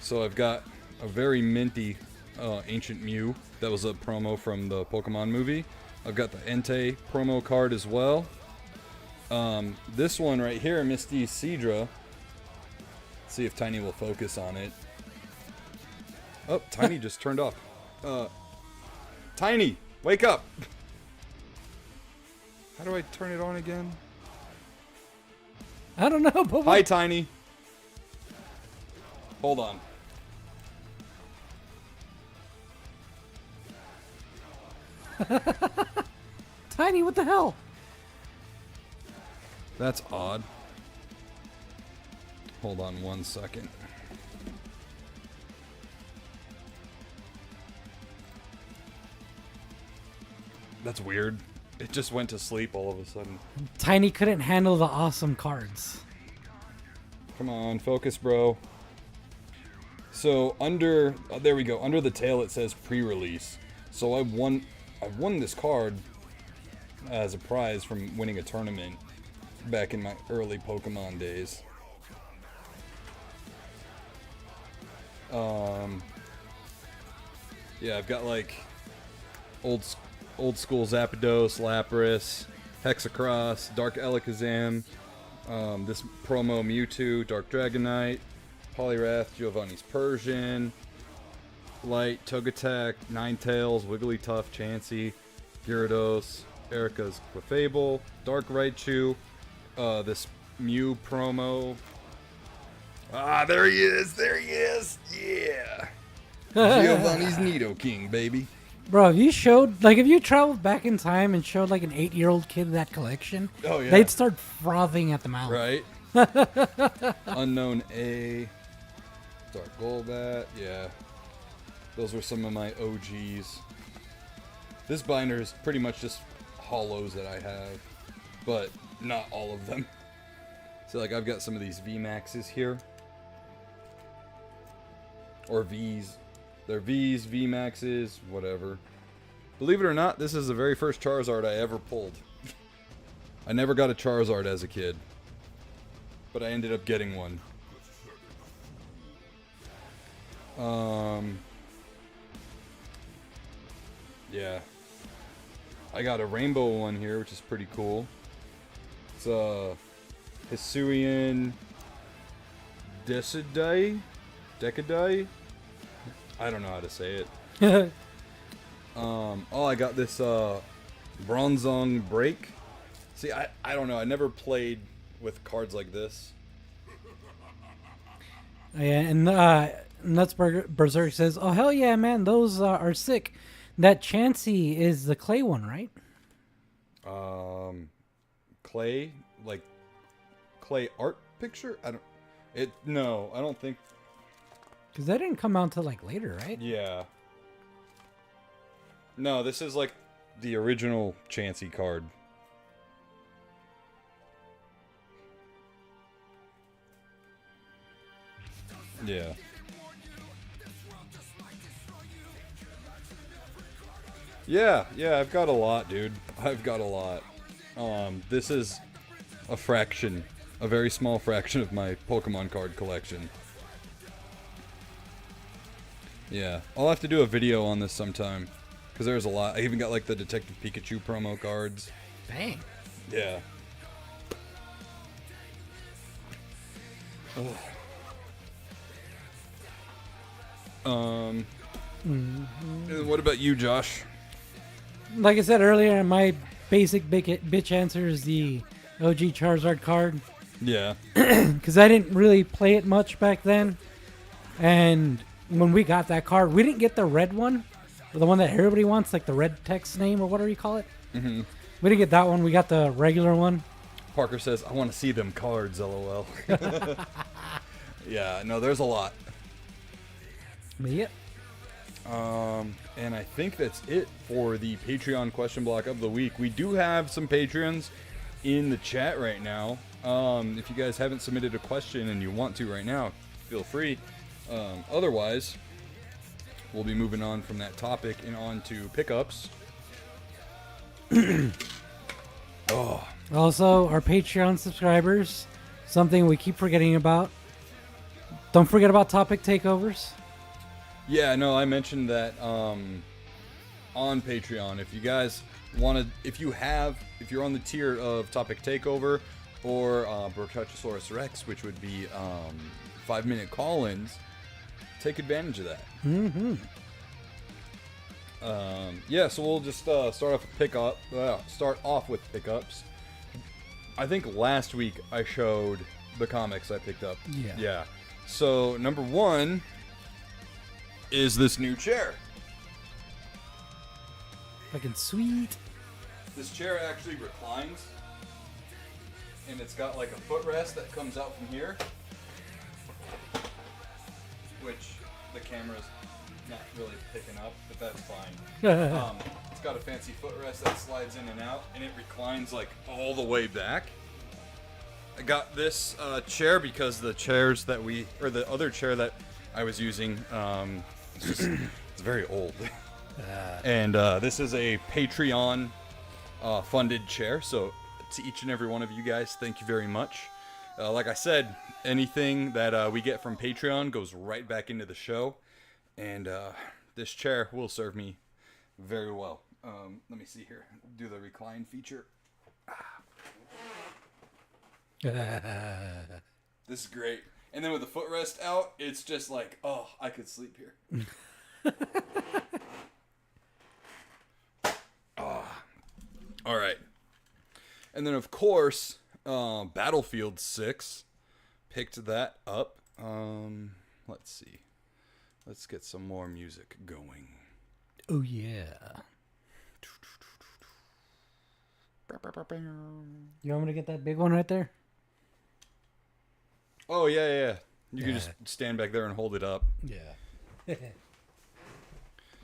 So, I've got a very minty Ancient Mew. That was a promo from the Pokemon movie. I've got the Entei promo card as well. This one right here, Misty Seadra. Let's see if Tiny will focus on it. Oh, Tiny just turned off. Tiny, wake up! How do I turn it on again? I don't know, but Hi, Tiny. Hold on. Tiny, what the hell? That's odd. Hold on 1 second. That's weird. It just went to sleep all of a sudden. Tiny couldn't handle the awesome cards. Come on, focus, bro. So under, there we go. Under the tail it says pre-release. So I won this card as a prize from winning a tournament back in my early Pokemon days. Yeah, I've got like old school Zapdos, Lapras, Hexacross, Dark Alakazam, this promo Mewtwo, Dark Dragonite, Poliwrath, Giovanni's Persian, Light, Togetic, Ninetales, Wigglytuff, Chansey, Gyarados, Erica's Clefable, Dark Raichu, this Mew promo. Ah, there he is! There he is! Yeah! Giovanni's Nidoking, baby. Bro, if you showed, like, if you traveled back in time and showed, like, an 8-year-old kid that collection, Oh, yeah. they'd start frothing at the mouth. Right? Unknown A, Dark Golbat, yeah. Those were some of my OGs. This binder is pretty much just hollows that I have, but not all of them. So, like, I've got some of these VMAXs here. Or Vs. They're Vs, VMAXs, whatever. Believe it or not, this is the very first Charizard I ever pulled. I never got a Charizard as a kid, but I ended up getting one. Yeah. I got a rainbow one here, which is pretty cool. It's a Hisuian Decidueye? I don't know how to say it. Oh, I got this Bronzong Break. See, I don't know. I never played with cards like this. Yeah, and Nuts Berserk says, "Oh hell yeah, man, those are sick." That Chansey is the clay one, right? Clay, like clay art picture. No, I don't think. Because that didn't come out till like later, right? Yeah. No, this is like the original Chansey card. Yeah. Yeah, I've got a lot, dude. I've got a lot. This is a fraction, a very small fraction of my Pokemon card collection. Yeah, I'll have to do a video on this sometime, because there's a lot. I even got like the Detective Pikachu promo cards. Dang. Yeah. And what about you, Josh? Like I said earlier, my basic bitch answer is the OG Charizard card. Yeah. Because I didn't really play it much back then. And when we got that card, we didn't get the red one. The one that everybody wants, like the red text name or whatever you call it. Mm-hmm. We didn't get that one. We got the regular one. Parker says, I want to see them cards, LOL. Yeah, no, there's a lot. But yeah. And I think that's it for the Patreon question block of the week. We do have some Patreons in the chat right now. If you guys haven't submitted a question and you want to right now, feel free. Otherwise, we'll be moving on from that topic and on to pickups. Also, our Patreon subscribers, something we keep forgetting about. Don't forget about topic takeovers. Yeah, no, I mentioned that on Patreon. If you guys want to, if you're on the tier of Topic Takeover or Brachiosaurus Rex, which would be 5-minute call-ins, take advantage of that. Mm-hmm. Yeah, so we'll just start off with pickups. I think last week I showed the comics I picked up. Yeah. So number one is this new chair. Fucking sweet. This chair actually reclines, and it's got like a footrest that comes out from here, which the camera's not really picking up, but that's fine. It's got a fancy footrest that slides in and out, and it reclines like all the way back. I got this chair because the other chair that I was using, it's very old. And this is a Patreon funded chair, so to each and every one of you guys, thank you very much. Like I said, anything that we get from Patreon goes right back into the show, and this chair will serve me very well. Let me see here. Do the recline feature. This is great. And then with the footrest out, it's just like, oh, I could sleep here. All right. And then, of course, Battlefield 6. Picked that up. Let's see. Let's get some more music going. Oh, yeah. You want me to get that big one right there? Oh, yeah. You can just stand back there and hold it up. Yeah.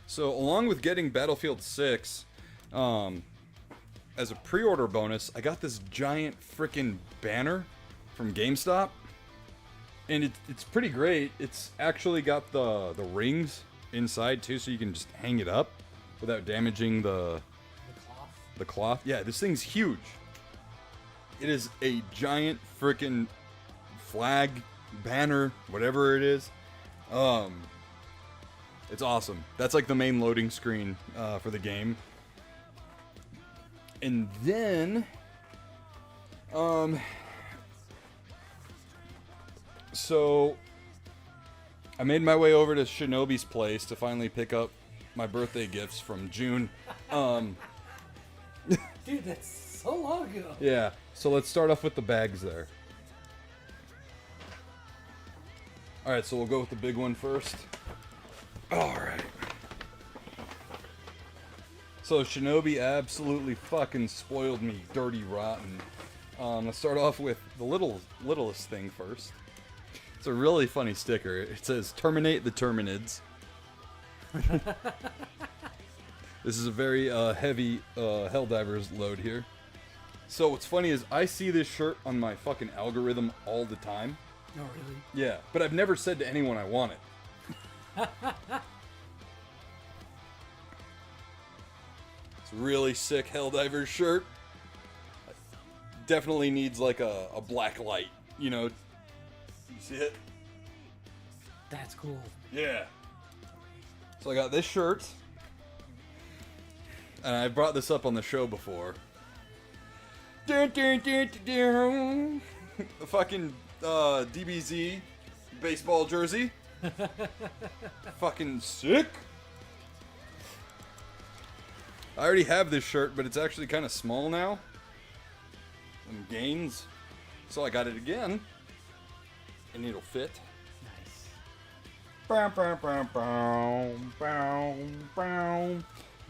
So, along with getting Battlefield 6, as a pre-order bonus, I got this giant freaking banner from GameStop. And it's pretty great. It's actually got the rings inside, too, so you can just hang it up without damaging the cloth. Yeah, this thing's huge. It is a giant freaking flag, banner, whatever it is. It's awesome. That's like the main loading screen for the game. And then, so I made my way over to Shinobi's place to finally pick up my birthday gifts from June. Dude, that's so long ago. Yeah, so let's start off with the bags there. Alright, so we'll go with the big one first. Alright. So Shinobi absolutely fucking spoiled me, dirty rotten. Let's start off with the littlest thing first. It's a really funny sticker. It says, "Terminate the Terminids." This is a very heavy Helldivers load here. So what's funny is I see this shirt on my fucking algorithm all the time. Oh, really? Yeah, but I've never said to anyone I want it. It's a really sick Helldivers shirt. Definitely needs like a black light, you know. You see it? That's cool. Yeah. So I got this shirt. And I brought this up on the show before. Dun, dun, dun, dun, dun. The fucking DBZ baseball jersey. Fucking sick. I already have this shirt, but it's actually kind of small now. Some gains. So I got it again. And it'll fit. Nice.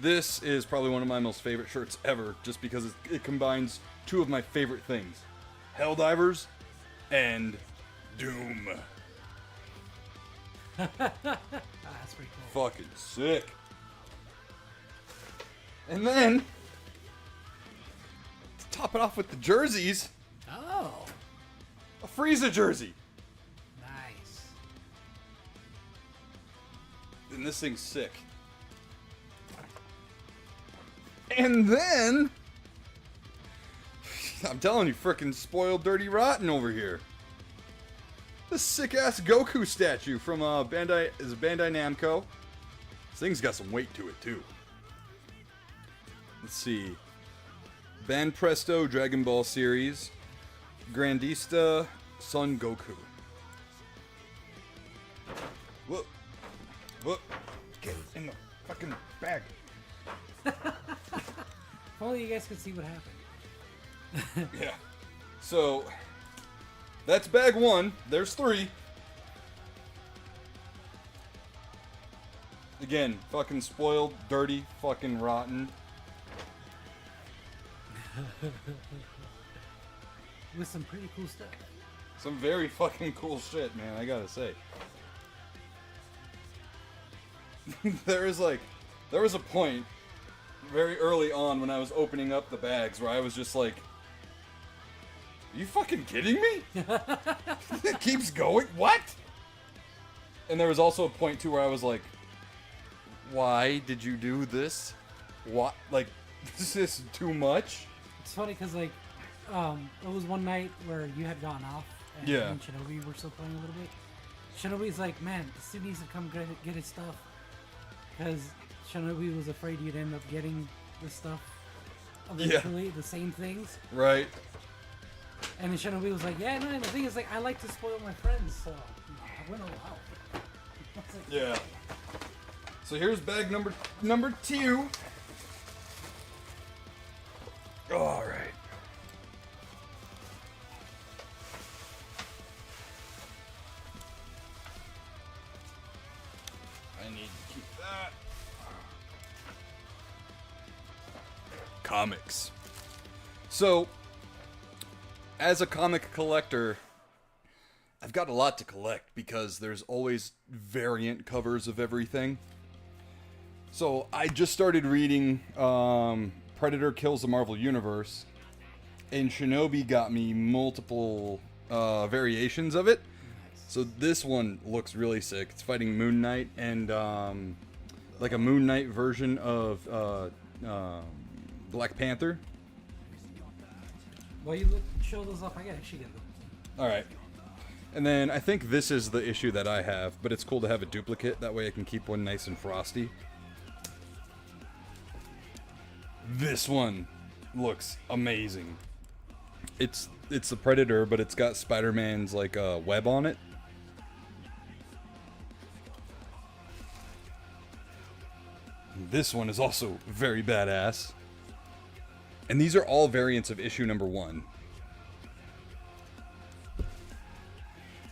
This is probably one of my most favorite shirts ever, just because it combines two of my favorite things. Helldivers and Doom. That's pretty cool. Fucking sick. And then, to top it off with the jerseys, Oh, a Frieza jersey. nice. And this thing's sick. And then, I'm telling you, frickin' spoiled, dirty, rotten over here. This sick-ass Goku statue from Bandai Namco. This thing's got some weight to it, too. Let's see. Banpresto Dragon Ball series. Grandista Son Goku. Whoop. Whoop. Get in the fucking bag. If only you guys could see what happened. Yeah. So, that's bag one. There's three. Again, fucking spoiled, dirty, fucking rotten. With some pretty cool stuff. Some very fucking cool shit, man, I gotta say. There was a point very early on when I was opening up the bags where I was just like, are you fucking kidding me? It keeps going? What? And there was also a point too where I was like, why did you do this? What? Like, this is too much? It's funny because like, it was one night where you had gotten off, and Yeah. me and Shinobi were still playing a little bit. Shinobi's like, man, this dude needs to come get his stuff, because Shinobi was afraid you'd end up getting the stuff eventually, the same things. Right. And then Shinobi was like, yeah, no, and the thing is, like, I like to spoil my friends, so I went all out. I was like, Yeah. So here's bag number two. All right. I need to keep that. Comics. So, as a comic collector, I've got a lot to collect because there's always variant covers of everything. So I just started reading Predator Kills the Marvel Universe, and Shinobi got me multiple variations of it. So this one looks really sick. It's fighting Moon Knight and like a Moon Knight version of Black Panther. while you show those off, I gotta actually get them. All right. And then I think this is the issue that I have, but it's cool to have a duplicate. That way I can keep one nice and frosty. This one looks amazing. It's the Predator, but it's got Spider-Man's like web on it. This one is also very badass. And these are all variants of issue number 1.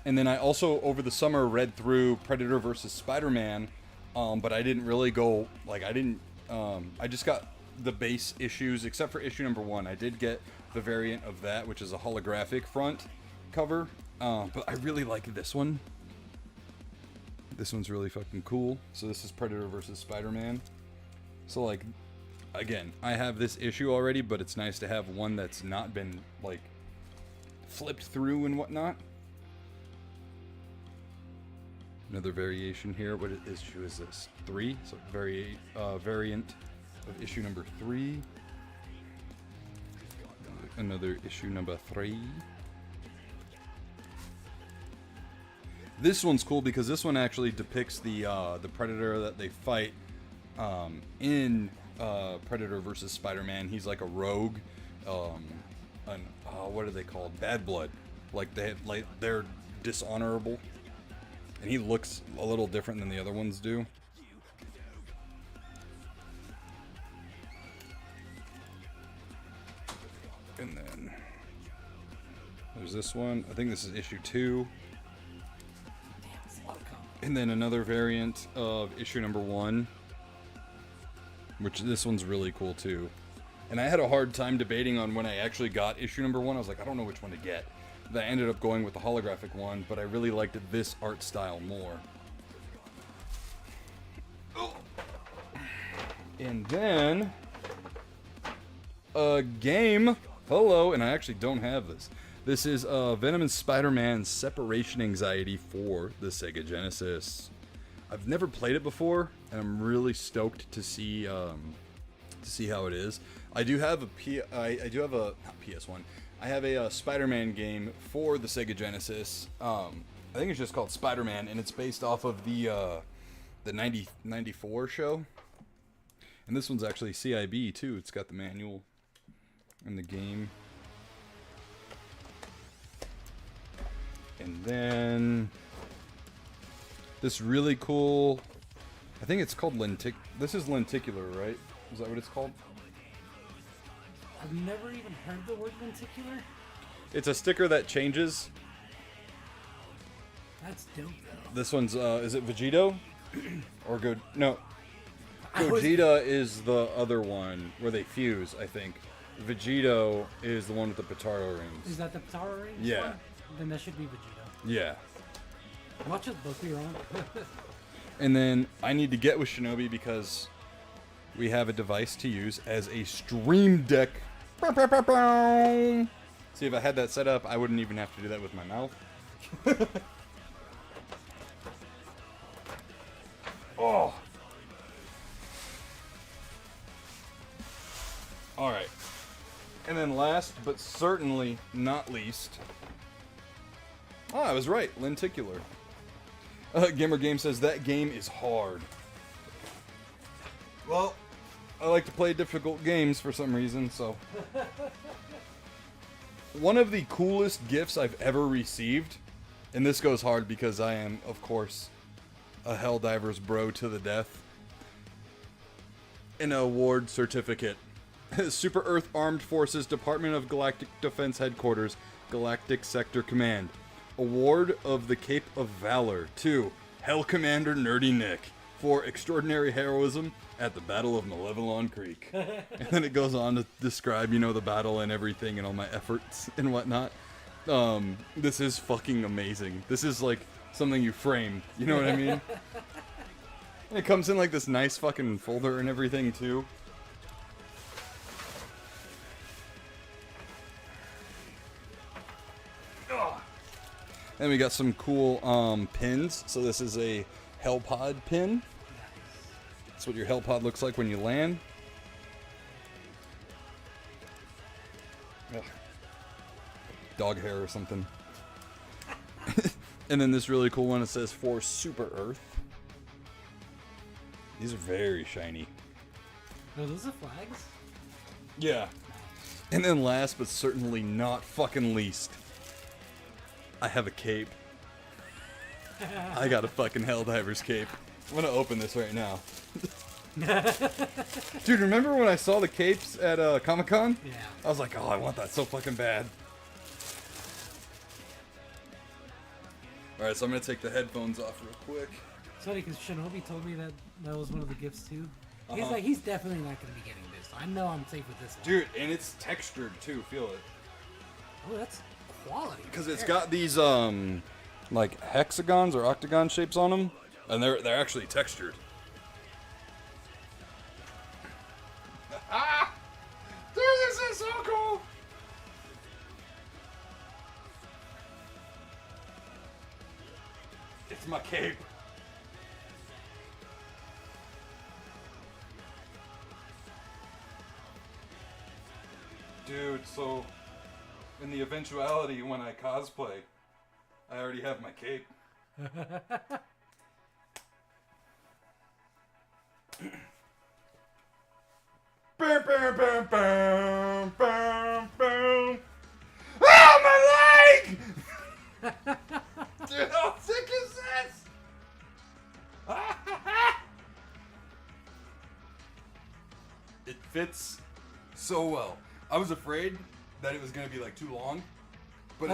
And then I also, over the summer, read through Predator vs. Spider-Man, but I didn't really go, like, I just got the base issues, except for issue number 1. I did get the variant of that, which is a holographic front cover, but I really like this one. This one's really fucking cool. So this is Predator vs. Spider-Man. So, like, again, I have this issue already, but it's nice to have one that's not been, like, flipped through and whatnot. Another variation here. What issue is this? 3? So variant of issue number 3. Another issue number 3. This one's cool because this one actually depicts the Predator that they fight in Predator versus Spider-Man. He's like a rogue. What are they called? Bad Blood. Like they're dishonorable. And he looks a little different than the other ones do. And then there's this one. I think this is issue 2. And then another variant of issue number 1. Which this one's really cool too. And I had a hard time debating on when I actually got issue number 1. I was like, I don't know which one to get. I ended up going with the holographic one, but I really liked this art style more. And then a game. Hello, and I actually don't have this. This is Venom and Spider-Man Separation Anxiety for the Sega Genesis. I've never played it before, and I'm really stoked to see how it is. I do have not PS1. I have a Spider-Man game for the Sega Genesis. I think it's just called Spider-Man, and it's based off of the 94 show. And this one's actually CIB too. It's got the manual and the game. And then this really cool, I think it's called this is lenticular, right? Is that what it's called? I've never even heard the word lenticular. It's a sticker that changes. That's dope, though. This one's, is it Vegito? Or good? No. Gogeta is the other one where they fuse, I think. Vegito is the one with the Potaro rings. Is that the Potaro rings? Yeah. One? Then that should be Vegito. Yeah. Watch us both be wrong. And then I need to get with Shinobi because we have a device to use as a stream deck. See, if I had that set up, I wouldn't even have to do that with my mouth. Oh. Alright. And then last, but certainly not least. Ah, I was right. Lenticular. Gamer Game says that game is hard. Well, I like to play difficult games for some reason, so. One of the coolest gifts I've ever received, and this goes hard because I am, of course, a Helldivers bro to the death. An award certificate. Super Earth Armed Forces Department of Galactic Defense Headquarters, Galactic Sector Command. Award of the Cape of Valor to Hell Commander Nerdy Nick for extraordinary heroism at the Battle of Malevelon Creek. And then it goes on to describe, the battle and everything and all my efforts and whatnot. This is fucking amazing. This is like something you frame, you know what I mean? And it comes in like this nice fucking folder and everything too. Then we got some cool pins. So this is a Hellpod pin. That's what your Hellpod looks like when you land. Ugh. Dog hair or something. And then this really cool one that says for Super Earth. These are very shiny. Are those the flags? Yeah. And then last but certainly not fucking least, I have a cape. I got a fucking Helldiver's cape. I'm gonna open this right now. Dude, remember when I saw the capes at Comic-Con? Yeah. I was like, oh, I want that so fucking bad. Alright, so I'm gonna take the headphones off real quick. It's funny because Shinobi told me that was one of the gifts too. He's like, he's definitely not going to be getting this. I know I'm safe with this one. Dude, and it's textured too, feel it. Oh, that's quality. Because it's got these like hexagons or octagon shapes on them, and they're actually textured. Ah! Dude, this is so cool! It's my cape. Dude, so in the eventuality when I cosplay, I already have my cape. Bam, bam, bam, bam, bam, bam. Oh, my leg! fits so well. I was afraid that it was gonna be like too long, but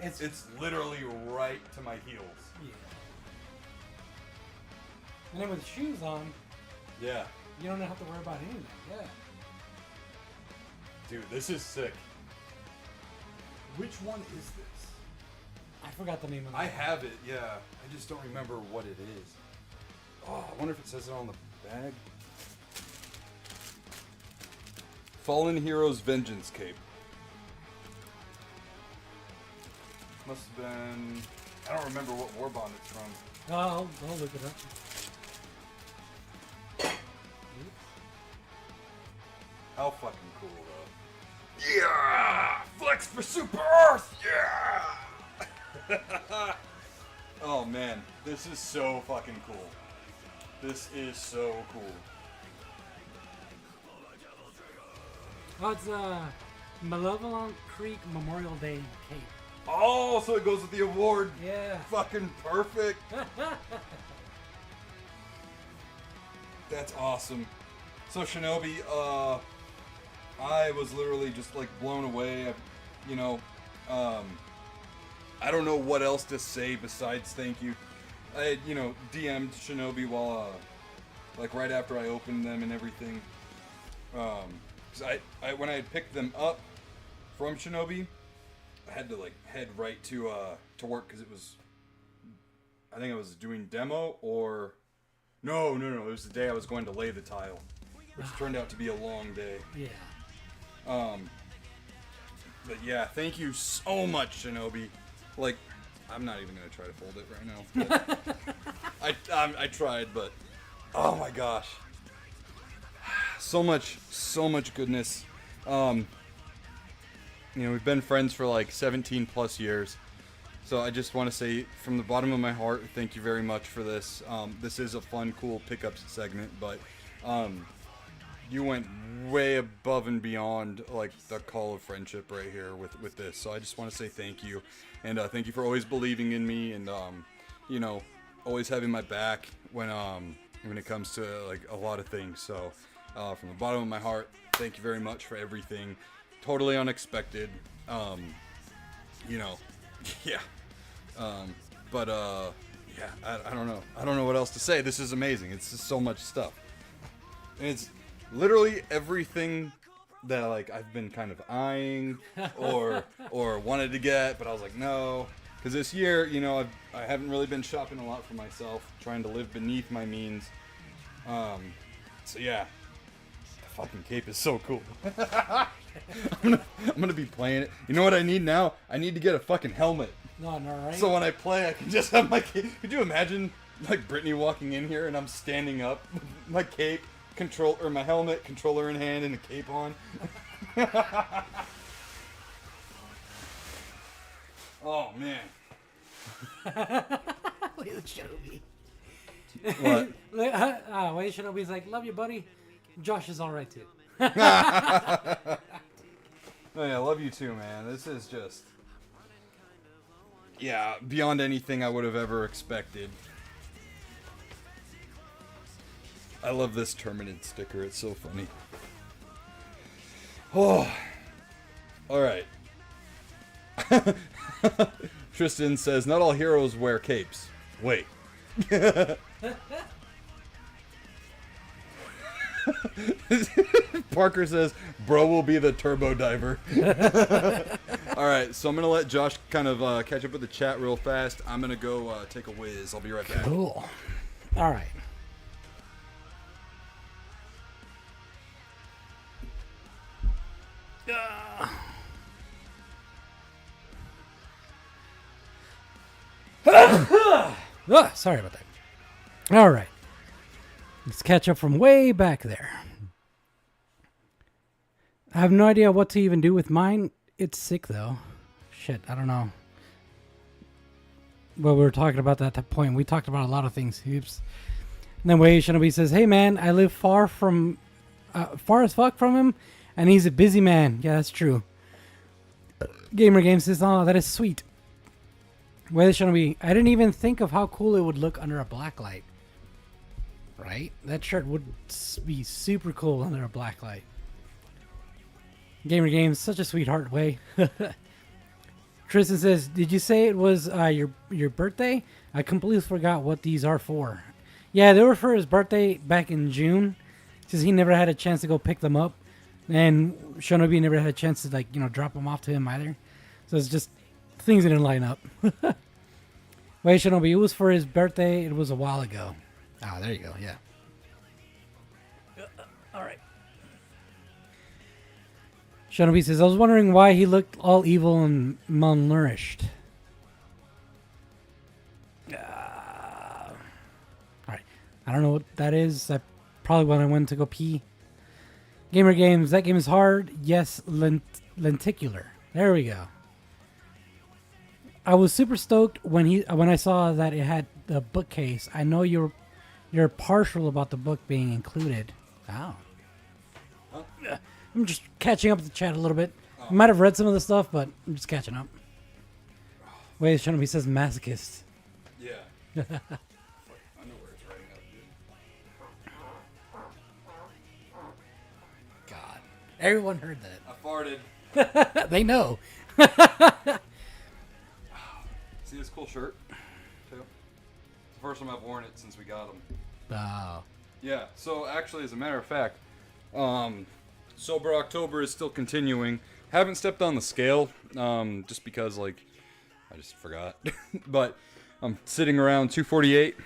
it's literally right to my heels. Yeah. And then with shoes on, Yeah. you don't have to worry about anything. Yeah. Dude, this is sick. Which one is this? I forgot the name of it. I have it, yeah. I just don't remember what it is. Oh, I wonder if it says it on the bag. Fallen Heroes Vengeance Cape. Must have been... I don't remember what Warbond it's from. I'll look it up. How fucking cool, though. Yeah! Flex for Super Earth! Yeah! Oh, man. This is so fucking cool. This is so cool. Oh, it's Malevolent Creek Memorial Day Cape. Oh, so it goes with the award. Yeah. Fucking perfect. That's awesome. So Shinobi, I was literally just like blown away. I don't know what else to say besides thank you. I had, DM'd Shinobi while, like right after I opened them and everything. 'Cause I when I had picked them up from Shinobi, I had to like head right to work because it was, I think I was doing demo or, no, it was the day I was going to lay the tile, which turned out to be a long day. Yeah. But yeah, thank you so much, Shinobi. Like, I'm not even gonna try to fold it right now. I tried, but oh my gosh, so much goodness. We've been friends for like 17 plus years, so I just want to say from the bottom of my heart, thank you very much for this. This is a fun, cool pickups segment, but you went way above and beyond like the call of friendship right here with this. So I just want to say thank you, and thank you for always believing in me, and always having my back when it comes to like a lot of things. So from the bottom of my heart, thank you very much for everything. Totally unexpected. Yeah. But yeah, I don't know. I don't know what else to say. This is amazing. It's just so much stuff. And it's literally everything that like I've been kind of eyeing or wanted to get, but I was like, no. Because this year, I haven't really been shopping a lot for myself, trying to live beneath my means. So yeah, the fucking cape is so cool. I'm gonna be playing it. You know what I need now? I need to get a fucking helmet. No, right? So when I play, I can just have my cape. Could you imagine, like, Brittany walking in here and I'm standing up, my cape, my helmet, controller in hand, and a cape on? Oh, man. Look at Shinobi. What? Wait, Shinobi's like, love you, buddy. Josh is alright, too. Oh, yeah, I love you too, man. This is just... yeah, beyond anything I would have ever expected. I love this Terminid sticker. It's so funny. Oh. Alright. Tristan says, not all heroes wear capes. Wait. Parker says, bro will be the turbo diver. Alright, so I'm going to let Josh kind of catch up with the chat real fast. I'm going to go take a whiz. I'll be right back. Cool. Alright. Sorry about that. Alright. Let's catch up from way back there. I have no idea what to even do with mine. It's sick, though. Shit, I don't know. Well, we were talking about that at that point. We talked about a lot of things. Oops. And then Wei Shinobi says, hey, man, I live far as fuck from him, and he's a busy man. Yeah, that's true. Gamer Game says, oh, that is sweet. Wei Shinobi, I didn't even think of how cool it would look under a black light. Right? That shirt would be super cool under a black light. Gamer Games, such a sweetheart way. Tristan says, "Did you say it was your birthday? I completely forgot what these are for." Yeah, they were for his birthday back in June, since he never had a chance to go pick them up, and Shinobi never had a chance to drop them off to him either. So it's just things didn't line up. Wait, Shinobi, it was for his birthday. It was a while ago. Oh, there you go. Yeah. All right. Shinobi says, I was wondering why he looked all evil and malnourished. All right. I don't know what that is. That probably when I went to go pee. Gamer Games, that game is hard. Yes, lenticular. There we go. I was super stoked when I saw that it had the bookcase. I know you're partial about the book being included. Oh. I'm just catching up with the chat a little bit. I might have read some of the stuff, but I'm just catching up. Wait, Shinobi says masochist. Yeah. I know where it's writing up, dude. God. Everyone heard I farted. that. They know. See this cool shirt? Too? It's the first time I've worn it since we got them. Oh. Yeah, so actually, as a matter of fact, Sober October is still continuing. Haven't stepped on the scale, just because, I just forgot. But I'm sitting around 248,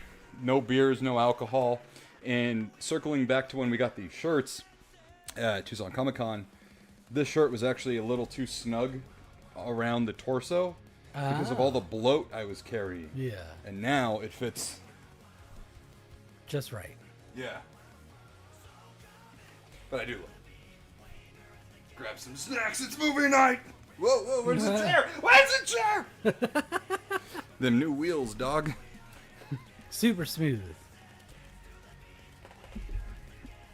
no beers, no alcohol. And circling back to when we got these shirts at Tucson Comic Con, this shirt was actually a little too snug around the torso because of all the bloat I was carrying. Yeah. And now it fits. Just right. Yeah. But I do look. Grab some snacks, it's movie night! Whoa, where's the chair? Where's the chair? Them new wheels, dog. Super smooth.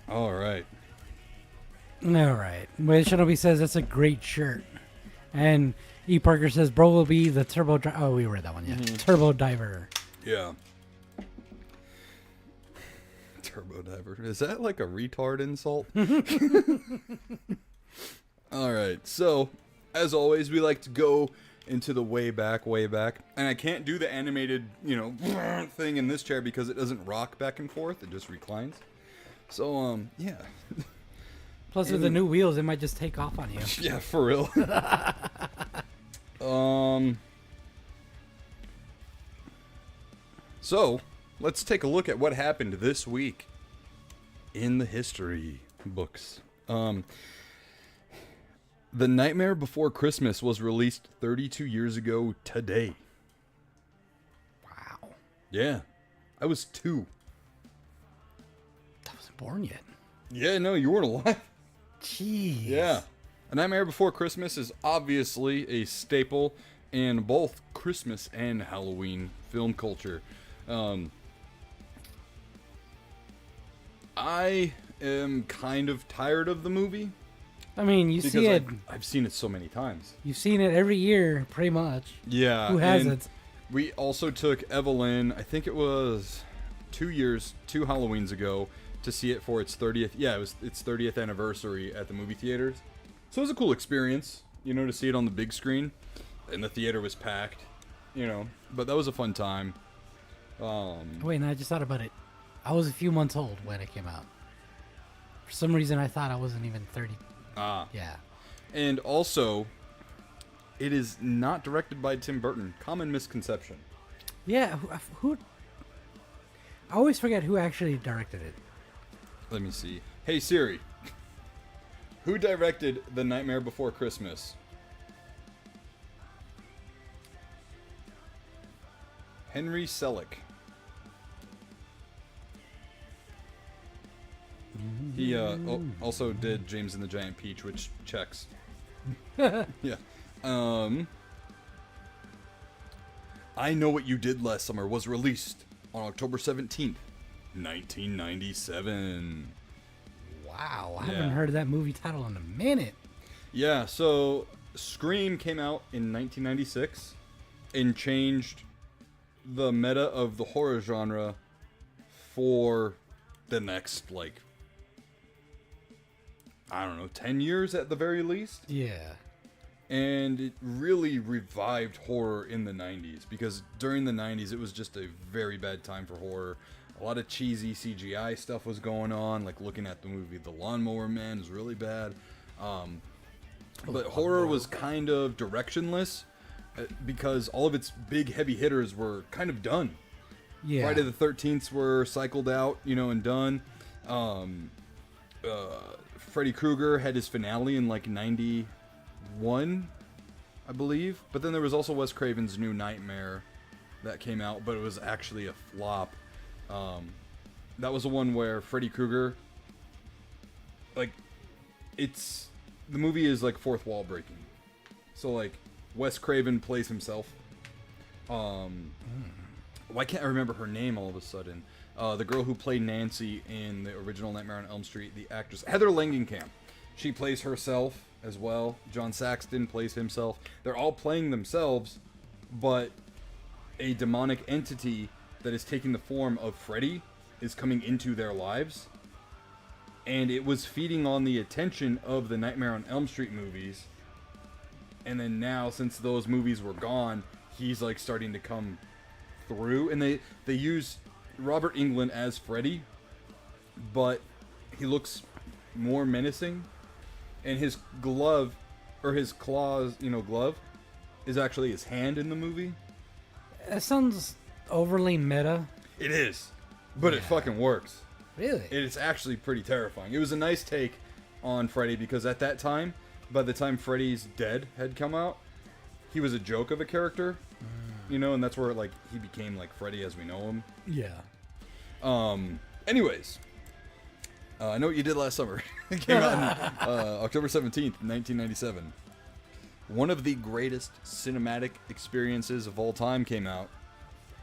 Alright. All right. Well, Shinobi says that's a great shirt. And E. Parker says, bro will be the turbo driver. Oh, we read that one, yeah. Turbo diver. Yeah. Turbo diver. Is that like a retard insult? Alright, so, as always, we like to go into the way back. And I can't do the animated, thing in this chair because it doesn't rock back and forth. It just reclines. So, yeah. Plus, with the new wheels, it might just take off on you. Yeah, for real. So, let's take a look at what happened this week in the history books. The Nightmare Before Christmas was released 32 years ago today. Wow. Yeah. I was 2. I wasn't born yet. Yeah, no, you weren't alive. Jeez. Yeah. A Nightmare Before Christmas is obviously a staple in both Christmas and Halloween film culture. I am kind of tired of the movie. I mean, you see it. I've seen it so many times. You've seen it every year, pretty much. Yeah. Who hasn't? We also took Evelyn, I think it was 2 Halloweens ago, to see it for its 30th. Yeah, it was its 30th anniversary at the movie theaters. So it was a cool experience, to see it on the big screen. And the theater was packed, But that was a fun time. Wait, and I just thought about it. I was a few months old when it came out. For some reason, I thought I wasn't even 30. Yeah. And also, it is not directed by Tim Burton. Common misconception. Yeah, who? I always forget who actually directed it. Let me see. Hey Siri, who directed The Nightmare Before Christmas? Henry Selick. He also did James and the Giant Peach, which checks. Yeah. I Know What You Did Last Summer was released on October 17th, 1997. Wow, I haven't heard that movie title in a minute. Yeah, so Scream came out in 1996 and changed the meta of the horror genre for the next, I don't know, 10 years at the very least. Yeah. And it really revived horror in the 90s, because during the 90s it was just a very bad time for horror. A lot of cheesy CGI stuff was going on, like looking at the movie The Lawnmower Man is really bad. But horror was kind of directionless, because all of its big heavy hitters were kind of done. Yeah. Friday the 13th were cycled out, and done. Freddy Krueger had his finale in like 91, I believe. But then there was also Wes Craven's New Nightmare that came out, but it was actually a flop. That was the one where Freddy Krueger, like, the movie is like fourth wall breaking. So like, Wes Craven plays himself. Why can't I remember her name all of a sudden? The girl who played Nancy in the original Nightmare on Elm Street, the actress Heather Langenkamp. She plays herself as well. John Saxton plays himself. They're all playing themselves, but a demonic entity that is taking the form of Freddy is coming into their lives. And it was feeding on the attention of the Nightmare on Elm Street movies. And then now, since those movies were gone, he's like starting to come through. And they use Robert Englund as Freddy, but he looks more menacing. And his glove, or his claws, glove, is actually his hand in the movie. That sounds overly meta. It is, but it fucking works. Really? It's actually pretty terrifying. It was a nice take on Freddy, because at that time, by the time Freddy's Dead had come out, he was a joke of a character, and that's where like he became like Freddy as we know him. Yeah. Anyways, I Know What You Did Last Summer. It came out on October 17th, 1997. One of the greatest cinematic experiences of all time came out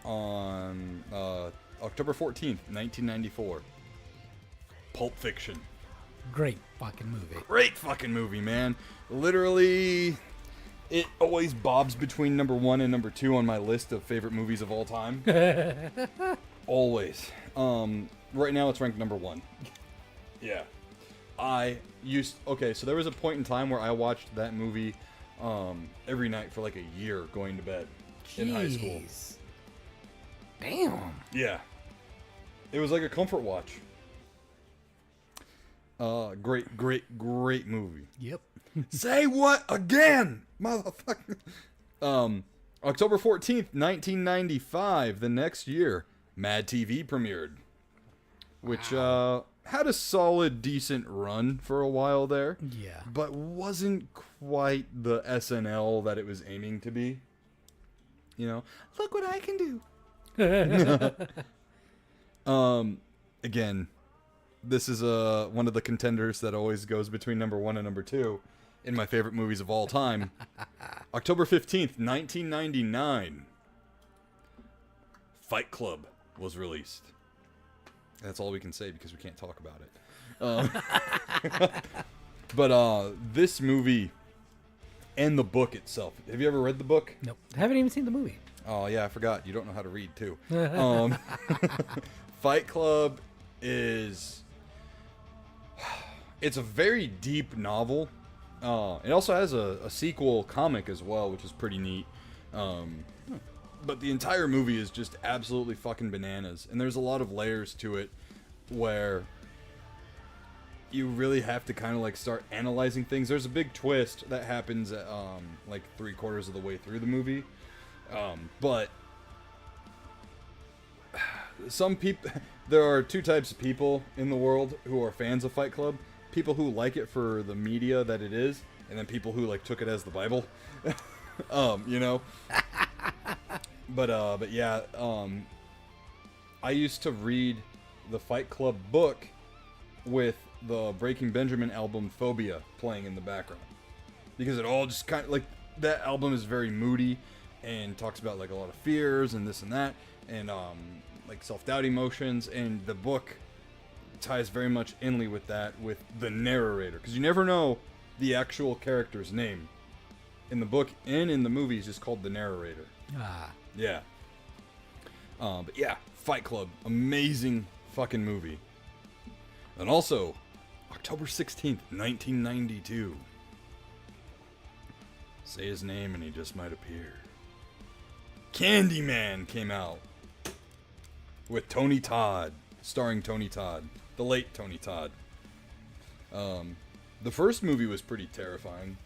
on October 14th, 1994. Pulp Fiction. Great fucking movie. Great fucking movie, man. Literally, it always bobs between number 1 and number 2 on my list of favorite movies of all time. Always. Right now it's ranked number 1. Yeah. Okay, so there was a point in time where I watched that movie every night for like a year going to bed in high school. Jeez. Damn. Yeah. It was like a comfort watch. Great movie. Yep. Say what again, motherfucker? October 14th, 1995, the next year, Mad TV premiered, which had a solid, decent run for a while there. Yeah. But wasn't quite the SNL that it was aiming to be. Look what I can do. Again, this is one of the contenders that always goes between number 1 and number 2 in my favorite movies of all time. October 15th, 1999, Fight Club was released. That's all we can say because we can't talk about it. But this movie and the book itself. Have you ever read the book? Nope. Haven't even seen the movie. Oh, yeah, I forgot. You don't know how to read, too. Fight Club is... It's a very deep novel. It also has a sequel comic as well, which is pretty neat. But the entire movie is just absolutely fucking bananas. And there's a lot of layers to it where you really have to kind of like start analyzing things. There's a big twist that happens at like 3/4 of the way through the movie. But some people, there are two types of people in the world who are fans of Fight Club. People who like it for the media that it is, and then people who like took it as the Bible. But yeah, I used to read the Fight Club book with the Breaking Benjamin album Phobia playing in the background, because it all just kind of like, that album is very moody and talks about like a lot of fears and this and that, and like self-doubt emotions, and the book ties very much inly with that, with the narrator, because you never know the actual character's name in the book and in the movie. Is just called the narrator. Yeah. But yeah, Fight Club, amazing fucking movie. And also, October 16th, 1992. Say his name and he just might appear. Candyman came out with Tony Todd, starring Tony Todd, the late Tony Todd. The first movie was pretty terrifying.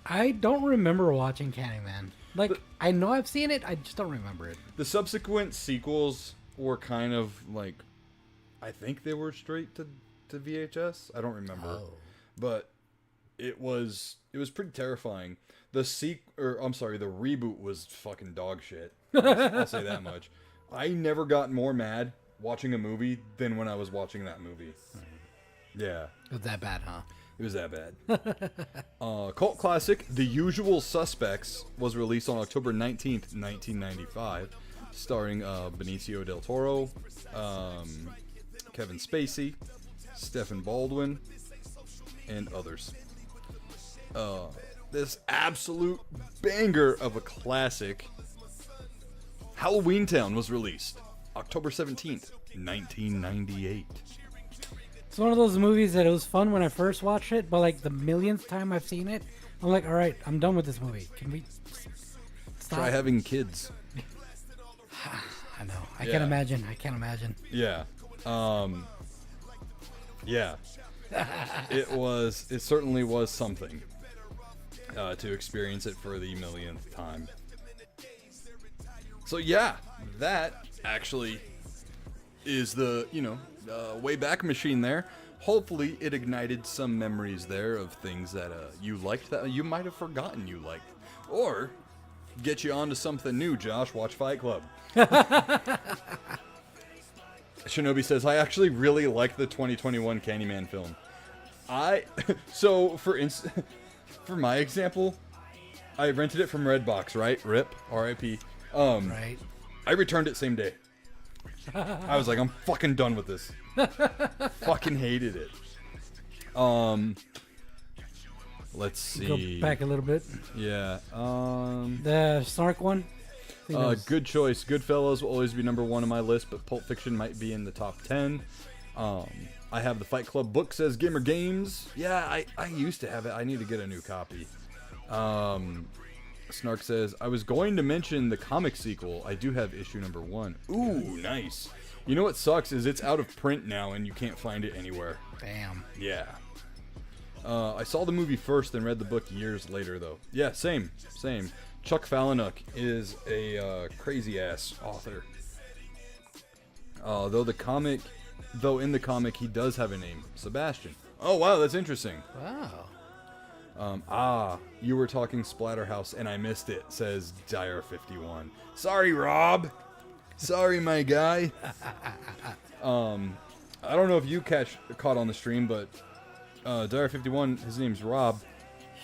I don't remember watching Candyman. Like, I know I've seen it, I just don't remember it. The subsequent sequels were kind of like, I think they were straight to VHS. I don't remember, but it was pretty terrifying. The reboot was fucking dog shit. I'll say that much. I never got more mad watching a movie than when I was watching that movie. Yeah. It was that bad, huh? It was that bad. Cult classic The Usual Suspects was released on October 19th, 1995, starring Benicio del Toro, Kevin Spacey, Stephen Baldwin, and others. This absolute banger of a classic, Halloween Town, was released October 17th, 1998. It's one of those movies that it was fun when I first watched it, but like the millionth time I've seen it, I'm like, all right, I'm done with this movie. Can we stop? Try having kids. I know. I can't imagine. Yeah. Yeah. It certainly was something to experience it for the millionth time. So yeah, that actually is the, Wayback Machine there. Hopefully it ignited some memories there of things that you liked that you might have forgotten you liked. Or get you onto something new, Josh. Watch Fight Club. Shinobi says, I actually really like the 2021 Candyman film. For my example, I rented it from Redbox, right? RIP, R.I.P. Right. I returned it same day. I was like, I'm fucking done with this. Fucking hated it. Let's see. Go back a little bit. Yeah. The Snark one. Good choice. Goodfellas will always be number 1 on my list, but Pulp Fiction might be in the top 10. I have the Fight Club book, says Gamer Games. Yeah, I used to have it. I need to get a new copy. Snark says, I was going to mention the comic sequel. I do have issue number 1. Ooh, nice. You know what sucks is it's out of print now and you can't find it anywhere. Damn. Yeah. I saw the movie first and read the book years later, though. Yeah, same. Chuck Palahniuk is a crazy-ass author. Though in the comic he does have a name, Sebastian. Oh, wow, that's interesting. Wow. You were talking Splatterhouse and I missed it, says Dire51. Sorry, Rob. Sorry, my guy. I don't know if you caught on the stream, but Dire51, his name's Rob.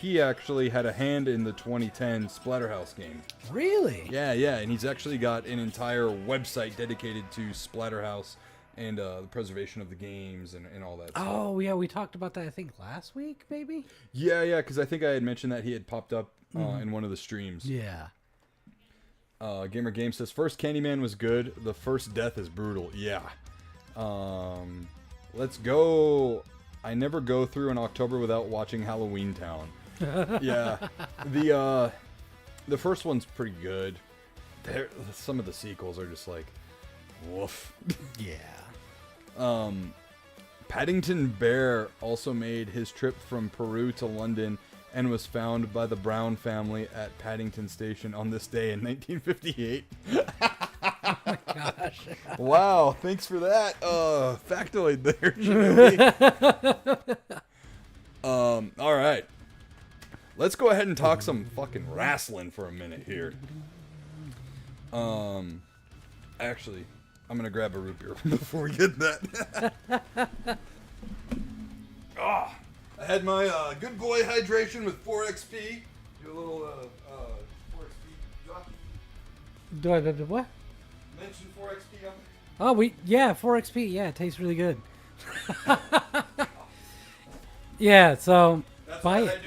He actually had a hand in the 2010 Splatterhouse game. Really? Yeah, and he's actually got an entire website dedicated to Splatterhouse and the preservation of the games and all that stuff. Oh, yeah, we talked about that, I think, last week, maybe? Yeah, because I think I had mentioned that he had popped up in one of the streams. Yeah. Gamer Game says, first Candyman was good. The first death is brutal. Yeah. Let's go. I never go through an October without watching Halloween Town. Yeah. The first one's pretty good. Some of the sequels are just like, woof. Yeah. Paddington Bear also made his trip from Peru to London and was found by the Brown family at Paddington Station on this day in 1958. Oh my gosh. Wow, thanks for that factoid there, Shinobi. All right. Let's go ahead and talk some fucking wrestling for a minute here. Actually, I'm gonna grab a root beer before we get that. I had my good boy hydration with 4XP. Do a little 4XP drop. Do I do what? Mention 4XP on Oh, 4XP. Yeah, it tastes really good. Yeah, so That's buy why it.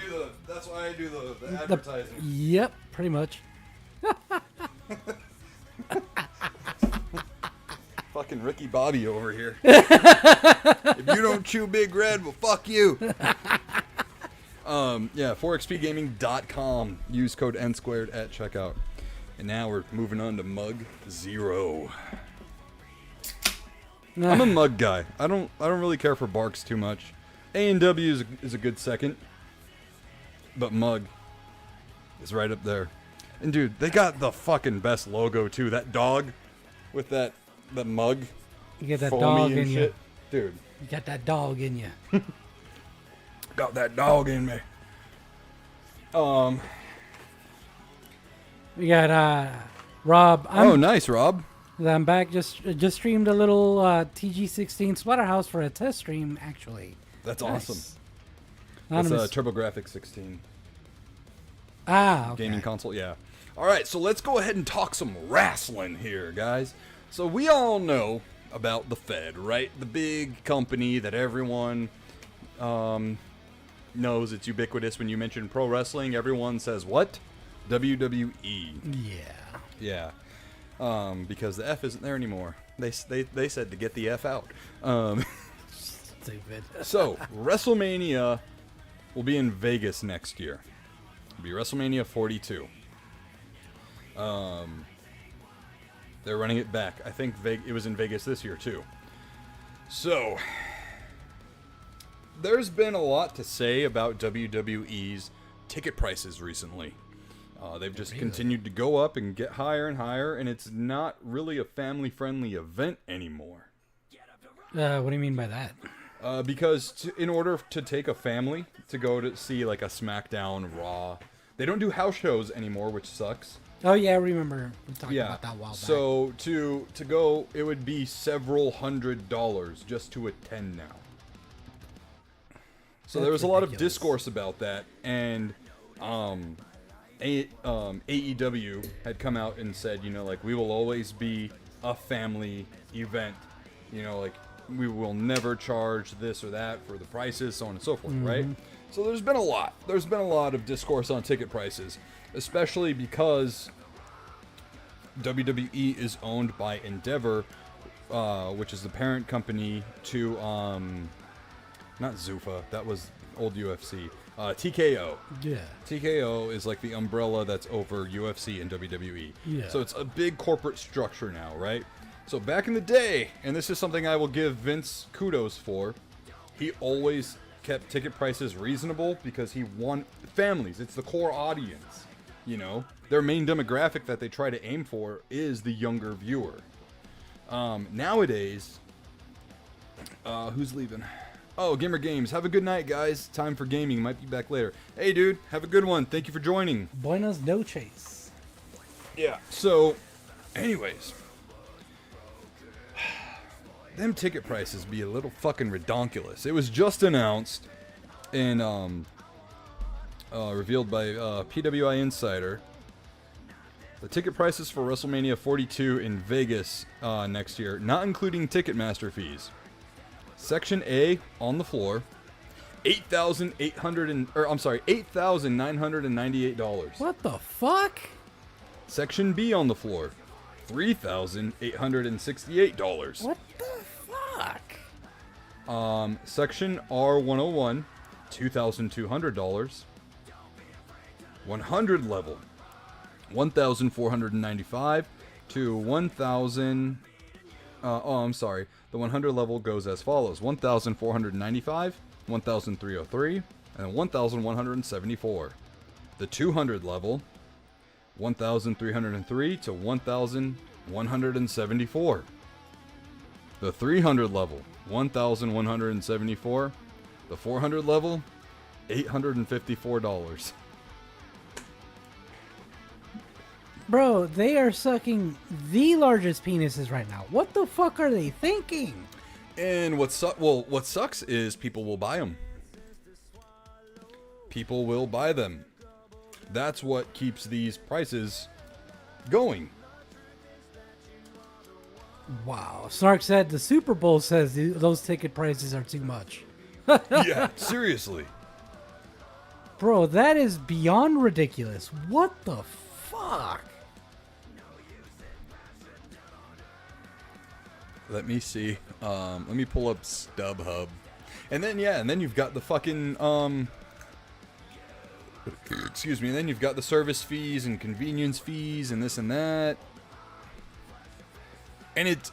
That's why I do the advertising. Yep, pretty much. Fucking Ricky Bobby over here. If you don't chew Big Red, well, fuck you. Yeah, 4xpgaming.com. Use code NSquared at checkout. And now we're moving on to Mug Zero. I'm a Mug guy. I don't really care for Barks too much. A&W is a good second. But Mug is right up there. And dude, they got the fucking best logo too. That dog with that mug. You get that foamy dog and in you. shit. Dude. You got that dog in you. Got that dog in me. We got Rob. Oh, nice, Rob. I'm back. Just streamed a little TG16 Splatterhouse for a test stream. Actually, That's Nice. awesome. Anonymous. That's TurboGrafx 16 okay. gaming console. Yeah. All right, so let's go ahead and talk some wrestling here, guys. So we all know about the Fed, right? The big company that everyone knows. It's ubiquitous. When you mention pro wrestling, everyone says what? WWE. Yeah. Yeah. Because the F isn't there anymore. They said to get the F out. Stupid. So, WrestleMania will be in Vegas next year. It'll be WrestleMania 42. They're running it back. I think it was in Vegas this year, too. So, there's been a lot to say about WWE's ticket prices recently. They've just continued to go up and get higher and higher, and it's not really a family-friendly event anymore. What do you mean by that? Because in order to take a family to go to see like a SmackDown, Raw, they don't do house shows anymore, which sucks. Oh yeah, I remember we talked about that a while back. So to go, it would be several $100s just to attend now. So there was a lot of ridiculous. discourse about that, and AEW had come out and said, you know, like, we will always be a family event, you know, like, we will never charge this or that for the prices, so on and so forth, right? So there's been a lot of discourse on ticket prices, especially because WWE is owned by Endeavor, which is the parent company to not Zuffa, that was old UFC, TKO. Yeah. TKO is like the umbrella that's over UFC and WWE. Yeah. So it's a big corporate structure now, right? So back in the day, and this is something I will give Vince kudos for, he always kept ticket prices reasonable because he won families. It's the core audience, you know? Their main demographic that they try to aim for is the younger viewer. Nowadays, who's leaving? Oh, Gamer Games. Have a good night, guys. Time for gaming. Might be back later. Hey, dude. Have a good one. Thank you for joining. Buenos noches. Yeah. So, anyways. Them ticket prices be a little fucking redonkulous. It was just announced and revealed by PWI Insider. The ticket prices for WrestleMania 42 in Vegas next year, not including Ticketmaster fees. Section A on the floor, $8,998. What the fuck? Section B on the floor, $3,868. What the fuck? Section R101, $2,200. 100 level, $1,495 to $1,000. I'm sorry. The 100 level goes as follows: $1,495, $1,303, and $1,174. The 200 level, $1,303 to $1,174. The 300 level, $1,174. The 400 level, $854. Bro, they are sucking the largest penises right now. What the fuck are they thinking? And what sucks is people will buy them. People will buy them. That's what keeps these prices going. Wow. Snark said the Super Bowl says those ticket prices are too much. Yeah, seriously. Bro, that is beyond ridiculous. What the fuck? Let me see. Let me pull up StubHub. And then you've got the fucking excuse me, and then you've got the service fees and convenience fees and this and that. And it's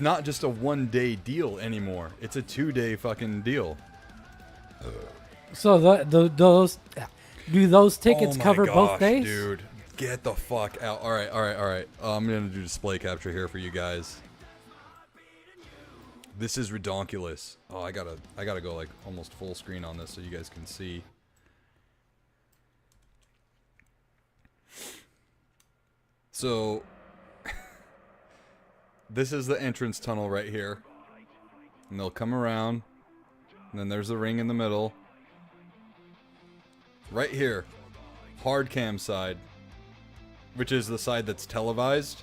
not just a 1-day deal anymore. It's a 2-day fucking deal. So those tickets Oh my cover both gosh, days? dude. Get the fuck out. All right. I'm going to do display capture here for you guys. This is redonkulous. Oh, I gotta go like almost full screen on this so you guys can see. So, this is the entrance tunnel right here. And they'll come around. And then there's the ring in the middle. Right here. Hard cam side. Which is the side that's televised.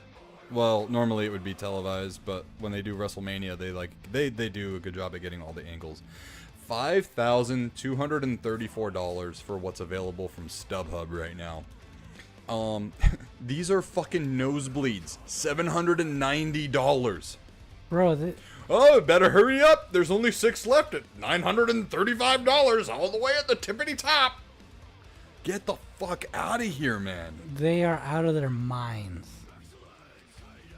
Well, normally it would be televised, but when they do WrestleMania, they do a good job at getting all the angles. $5,234 for what's available from StubHub right now. These are fucking nosebleeds. $790. Bro, Oh, better hurry up. There's only 6 left at $935 all the way at the tippity top. Get the fuck out of here, man. they are out of their minds.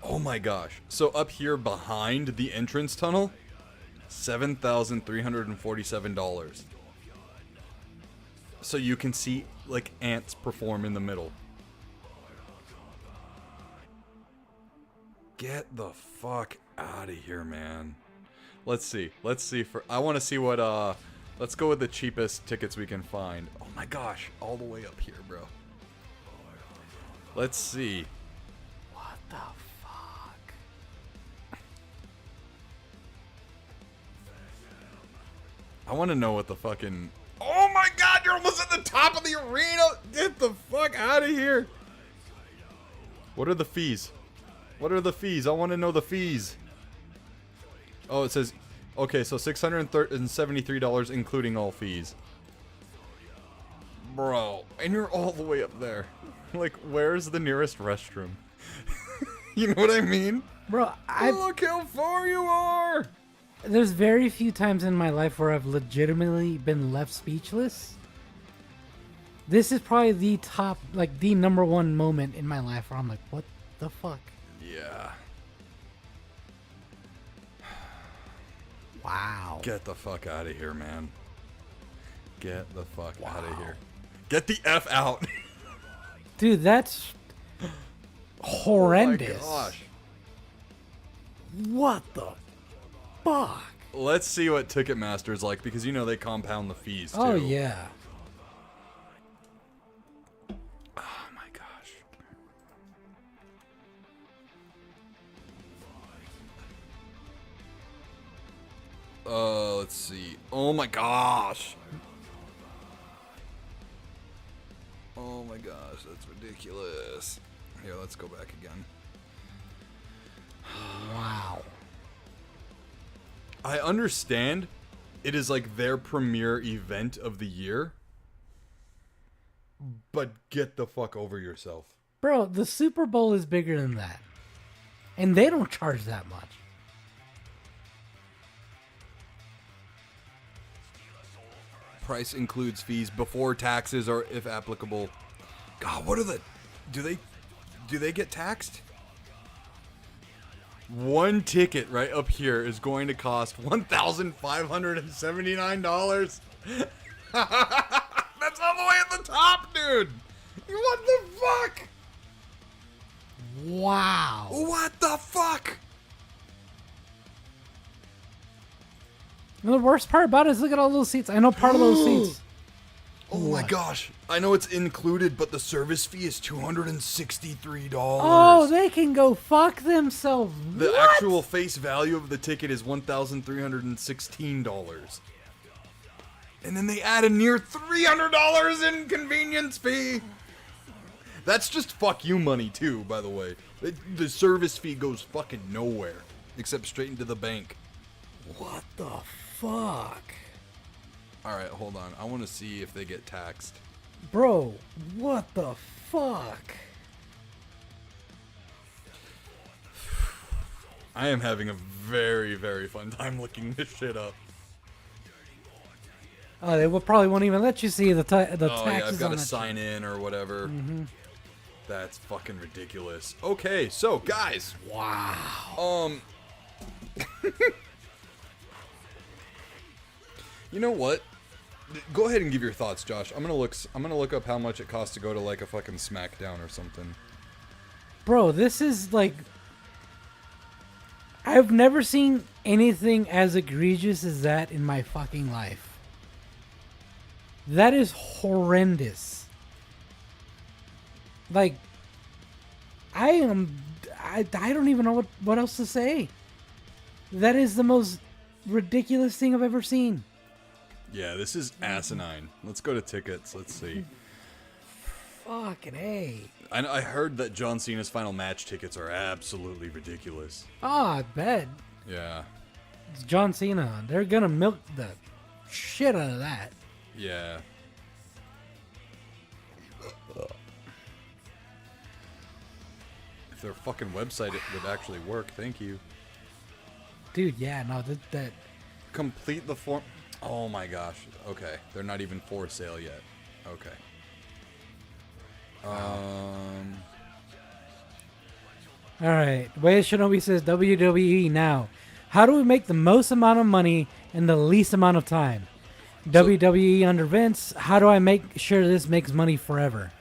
Oh my gosh. So up here behind the entrance tunnel, $7,347. So you can see like ants perform in the middle. Get the fuck out of here, man. Let's see. I want to see what let's go with the cheapest tickets we can find. Oh my gosh, all the way up here, bro. Let's see. What the fuck? I want to know what the fucking... Oh my god, you're almost at the top of the arena! Get the fuck out of here! What are the fees? What are the fees? I want to know the fees. Oh, it says... Okay, so $673 including all fees. Bro, and you're all the way up there. Like, where's the nearest restroom? You know what I mean? Bro, Look how far you are! there's very few times in my life where I've legitimately been left speechless. This is probably the top, like the number one moment in my life where I'm like, what the fuck? Yeah. Wow. Get the fuck out of here, man. Get the fuck out of here. Get the F out. Dude, that's horrendous. Oh my gosh. What the fuck? Let's see what Ticketmaster's like, because you know they compound the fees too. Oh, yeah. Oh my gosh. Let's see. Oh my gosh. Oh my gosh, that's ridiculous. Here, let's go back again. Wow. I understand it is like their premier event of the year, but get the fuck over yourself. Bro, the Super Bowl is bigger than that. And they don't charge that much. Price includes fees before taxes or if applicable. God, what are the... Do they get taxed? One ticket right up here is going to cost $1,579. That's all the way at the top, dude. What the fuck? Wow. What the fuck? And the worst part about it is look at all those seats. I know part of those seats. Oh my gosh. I know it's included, but the service fee is $263. Oh, they can go fuck themselves. The What? actual face value of the ticket is $1,316. And then they add a near $300 in convenience fee. That's just fuck you money too, by the way. The service fee goes fucking nowhere, except straight into the bank. What the fuck? Alright, hold on. I want to see if they get taxed. Bro, what the fuck? I am having a very, very fun time looking this shit up. Oh, they will probably won't even let you see the taxes Yeah, I've got on to that sign shit. in or whatever. That's fucking ridiculous. Okay, so guys, Wow. You know what? Go ahead and give your thoughts, Josh. I'm gonna look up how much it costs to go to like a fucking SmackDown or something. Bro, this is like... I've never seen anything as egregious as that in my fucking life. That is horrendous. Like, I don't even know what else to say. That is the most ridiculous thing I've ever seen. Yeah, this is asinine. Let's go to tickets. Let's see. Fucking A. I heard that John Cena's final match tickets are absolutely ridiculous. Oh, I bet. Yeah. It's John Cena. They're gonna milk the shit out of that. Yeah. If their fucking website would actually work, thank you. Dude, yeah, no, that Complete the form. Oh my gosh. Okay. They're not even for sale yet. Okay. All right. Wade Shinobi says WWE now. How do we make the most amount of money in the least amount of time? WWE under Vince. How do I make sure this makes money forever?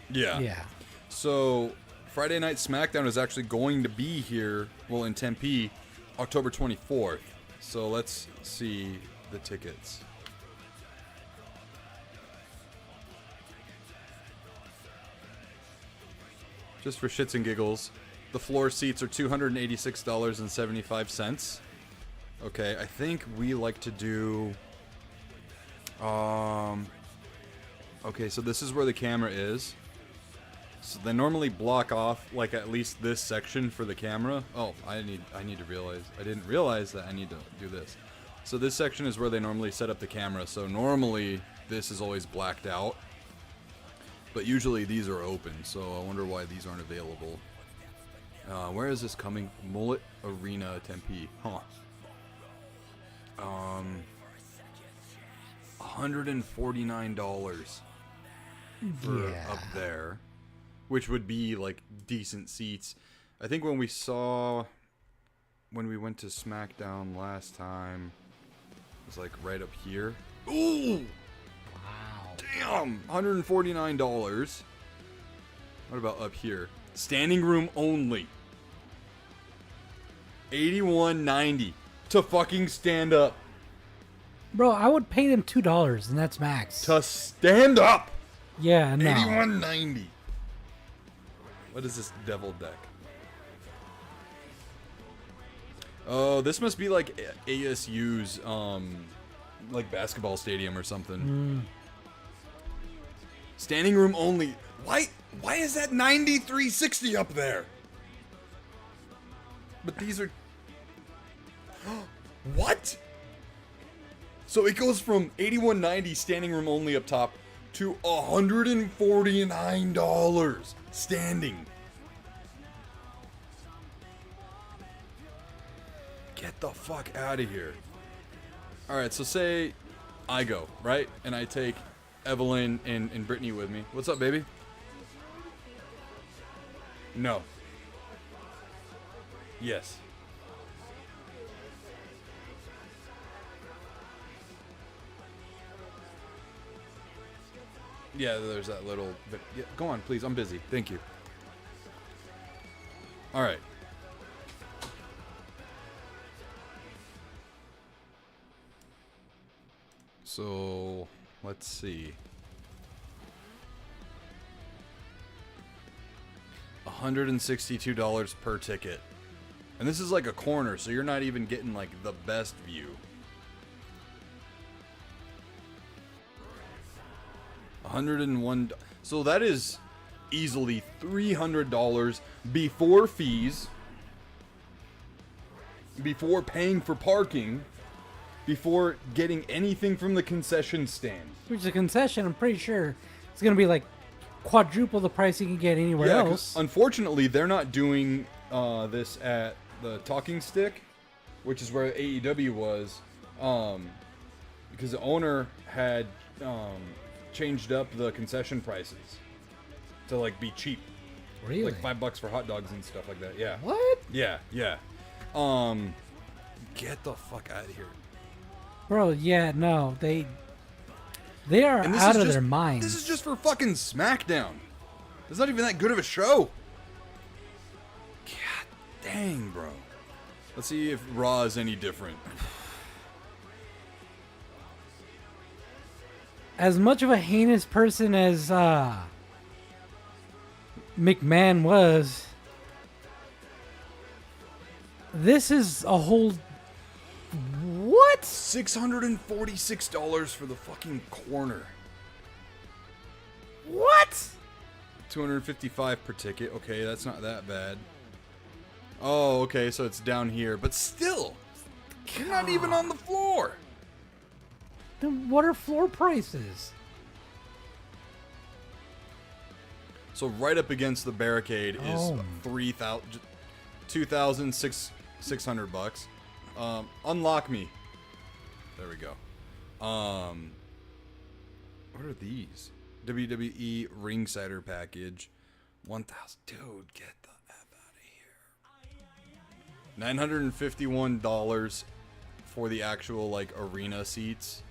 Yeah. Yeah. So Friday Night SmackDown is actually going to be here, well, in Tempe, October 24th. So let's see the tickets. Just for shits and giggles, the floor seats are $286.75. Okay, I think we like to do... Okay, so this is where the camera is. So they normally block off like at least this section for the camera. Oh, I need to realize. I didn't realize that I need to do this. So this section is where they normally set up the camera. So normally this is always blacked out. But usually these are open, so I wonder why these aren't available. Where is this coming? Mullet Arena, Tempe. Huh. $149 for up there, which would be like decent seats. I think when we went to SmackDown last time, it was like right up here. Ooh! Damn! $149. What about up here? Standing room only. $81.90 to fucking stand up. Bro, I would pay them $2 and that's max. To stand up. Yeah, no. $81.90. What is this devil deck? Oh, this must be like ASU's like basketball stadium or something. Standing room only. Why is that 93.60 up there? But these are... What? So it goes from $81.90 standing room only up top to $149 standing. Get the fuck out of here. Alright, so say I go, right? And I take Evelyn and Brittany with me. What's up, baby? No. Yes. Yeah, there's that little bit. Yeah, go on, please. I'm busy. Thank you. All right. So, let's see. $162 per ticket. And this is like a corner, so you're not even getting like the best view. $101. So that is easily $300 before fees, before paying for parking, before getting anything from the concession stand. Which is a concession, I'm pretty sure it's going to be like quadruple the price you can get anywhere else. Unfortunately, they're not doing this at the talking stick, which is where AEW was, because the owner had changed up the concession prices to like be cheap, Really? like $5 for hot dogs and stuff like that. Yeah. What? Yeah. Get the fuck out of here. Bro, yeah, no, they are And this out is of just- their minds. This is just for fucking SmackDown. It's not even that good of a show. God dang, bro. Let's see if Raw is any different. As much of a heinous person as McMahon was, this is a whole... What? $646 for the fucking corner. What? $255 per ticket. Okay, that's not that bad. Oh, okay, so it's down here, but still, you're not even on the floor. Then what are floor prices? So right up against the barricade is Oh. $2,600. Unlock me. There we go. What are these? WWE Ringsider package. 1,000. Dude, get the F out of here. $951 for the actual like arena seats.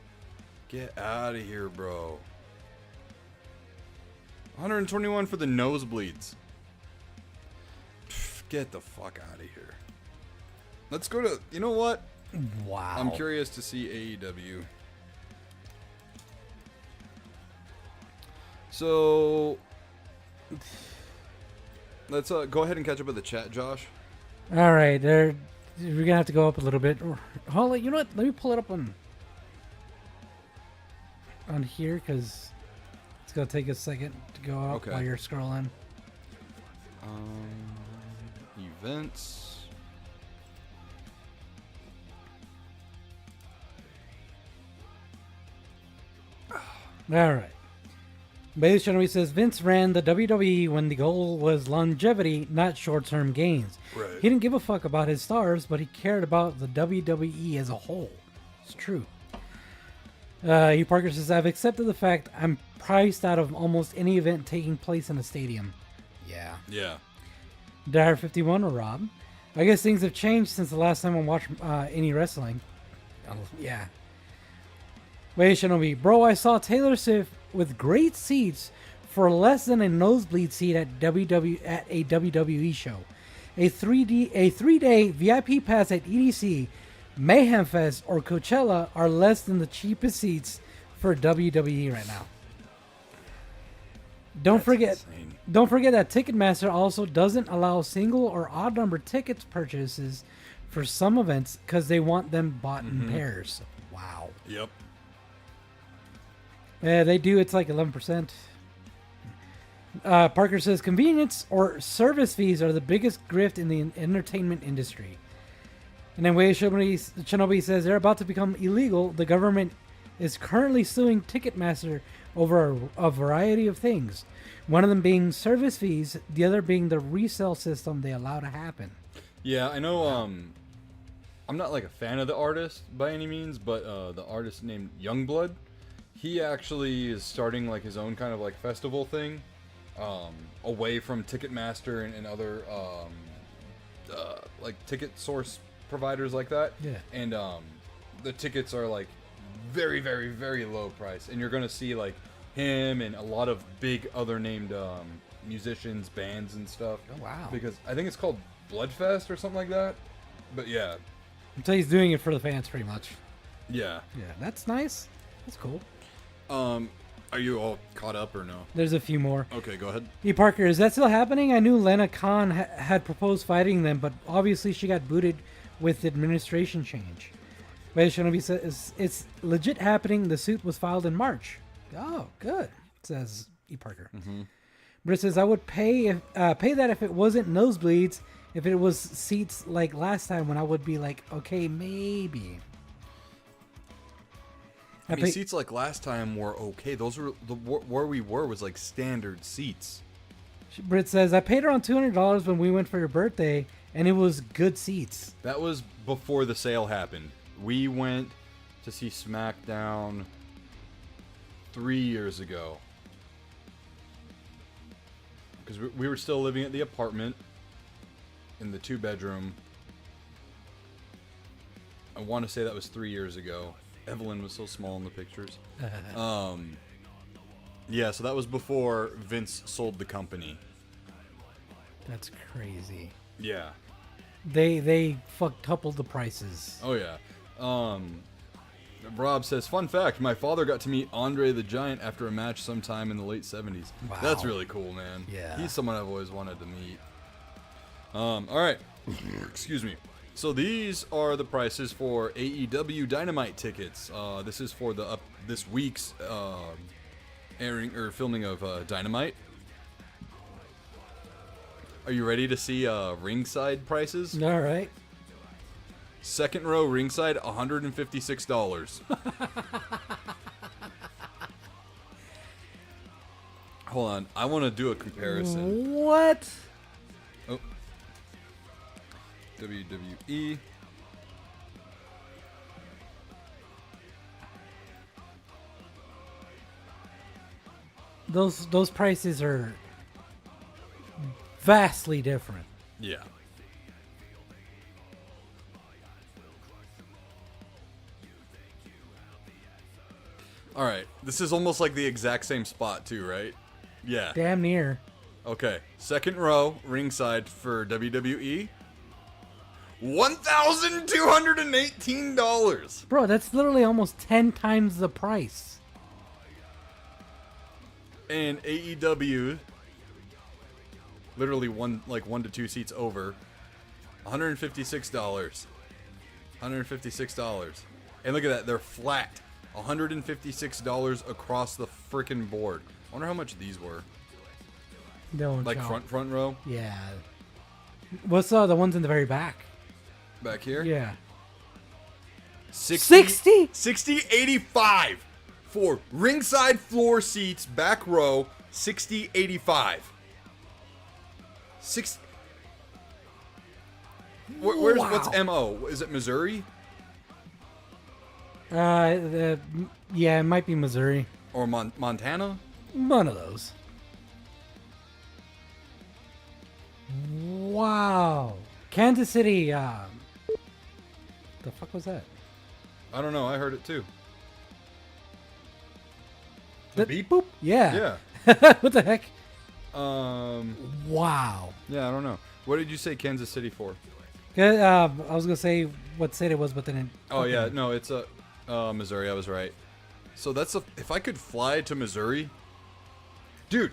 Get out of here, bro. $121 for the nosebleeds. Pff, get the fuck out of here. Let's go to, you know what? Wow. I'm curious to see AEW. So let's go ahead and catch up with the chat, Josh. All right, we're gonna have to go up a little bit. Hold on, you know what? Let me pull it up on here because it's gonna take a second to go up Okay. while you're scrolling. Events. All right. Bailey Shinobi says Vince ran the WWE when the goal was longevity, not short-term gains. Right. He didn't give a fuck about his stars, but he cared about the WWE as a whole. It's true. Hugh Parker says, I've accepted the fact I'm priced out of almost any event taking place in a stadium. Yeah. Yeah. Dire 51 or Rob. I guess things have changed since the last time I watched any wrestling. Oh, yeah. Wait, Shinobi. Bro, I saw Taylor Swift with great seats for less than a nosebleed seat at a WWE show. A 3-day VIP pass at EDC, Mayhem Fest, or Coachella are less than the cheapest seats for WWE right now. Don't forget that Ticketmaster also doesn't allow single or odd number tickets purchases for some events because they want them bought in pairs. Wow. Yep. Yeah, they do. It's like 11%. Parker says convenience or service fees are the biggest grift in the entertainment industry. And then Wei Shinobi says they're about to become illegal. The government is currently suing Ticketmaster over a variety of things. One of them being service fees, the other being the resale system they allow to happen. Yeah, I know. I'm not like a fan of the artist by any means, but the artist named Youngblood, he actually is starting like his own kind of like festival thing, away from Ticketmaster and other like ticket source providers like that. Yeah. And the tickets are like very, very, very low price, and you're gonna see like him and a lot of big other named musicians, bands, and stuff. Oh, wow. Because I think it's called Bloodfest or something like that. But yeah, So he's doing it for the fans pretty much. yeah. Yeah, that's nice. That's cool. Are you all caught up or no? There's a few more. Okay, go ahead. Hey Parker, is that still happening? I knew Lena Khan had proposed fighting them, but obviously she got booted with the administration change. Wait, Shinobi says it's legit happening. The suit was filed in March. Oh, good, says E. Parker. But it says I would pay that if it wasn't nosebleeds. If it was seats like last time, when I would be like, okay, maybe. I mean, seats like last time were okay. Those were where we were was like standard seats. Britt says, I paid around $200 when we went for your birthday, and it was good seats. That was before the sale happened. We went to see SmackDown 3 years ago. Because we were still living at the apartment in the 2-bedroom. I want to say that was 3 years ago. Evelyn was so small in the pictures. Yeah, so that was before Vince sold the company. That's crazy. Yeah. They quadrupled the prices. Oh, yeah. Rob says, fun fact, my father got to meet Andre the Giant after a match sometime in the late 70s. Wow. That's really cool, man. Yeah. He's someone I've always wanted to meet. All right. Excuse me. So these are the prices for AEW Dynamite tickets. This is for this week's airing or filming of Dynamite. Are you ready to see ringside prices? All right. Second row ringside, $156. Hold on, I want to do a comparison. What? Oh. WWE. Those prices are vastly different. Yeah. All right, this is almost like the exact same spot too, right? Yeah. Damn near. Okay, second row ringside for WWE. $1,218. Bro, that's literally almost 10 times the price. And AEW, literally one to two seats over, $156. $156. And look at that, they're flat. $156 across the freaking board. I wonder how much these were. Don't Like count. front row? Yeah. What's the ones in the very back? Back here? Yeah. 60? 85 for ringside floor seats, back row, 85. 6. Where's Wow. what's MO? Is it Missouri Yeah, it might be Missouri. or Montana? One of those. Wow. Kansas City. The fuck was that? I don't know. I heard it too. The beep? boop. Yeah. Yeah. What the heck? Yeah, Wow. I don't know. What did you say Kansas City for? I was gonna say what state it was, but then it, Oh yeah, no, it's Missouri. I was right. So that's if I could fly to Missouri, dude,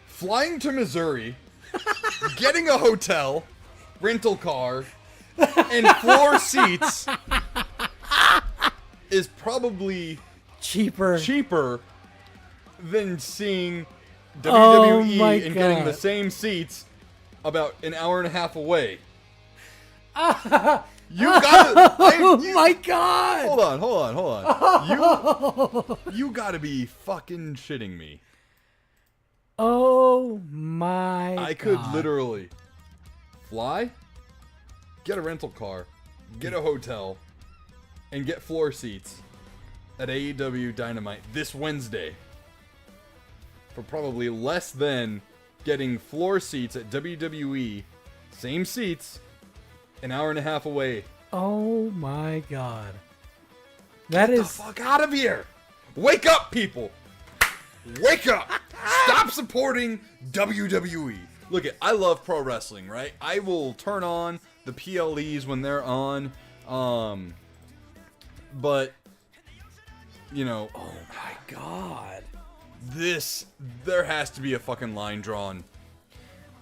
flying to Missouri, getting a hotel, rental car, and floor seats is probably cheaper. than seeing Oh WWE my and getting God. the same seats about an hour and a half away. You gotta. Oh my god! Hold on. You gotta be fucking shitting me. Oh my I could God. literally fly, get a rental car, get a hotel, and get floor seats at AEW Dynamite this Wednesday for probably less than getting floor seats at WWE, same seats, an hour and a half away. Oh my god. That Get the is fuck out of here! Wake up, people! Wake up! Stop supporting WWE. Look, I love pro wrestling, right? I will turn on the PLEs when they're on, but you know, oh my god. there has to be a fucking line drawn.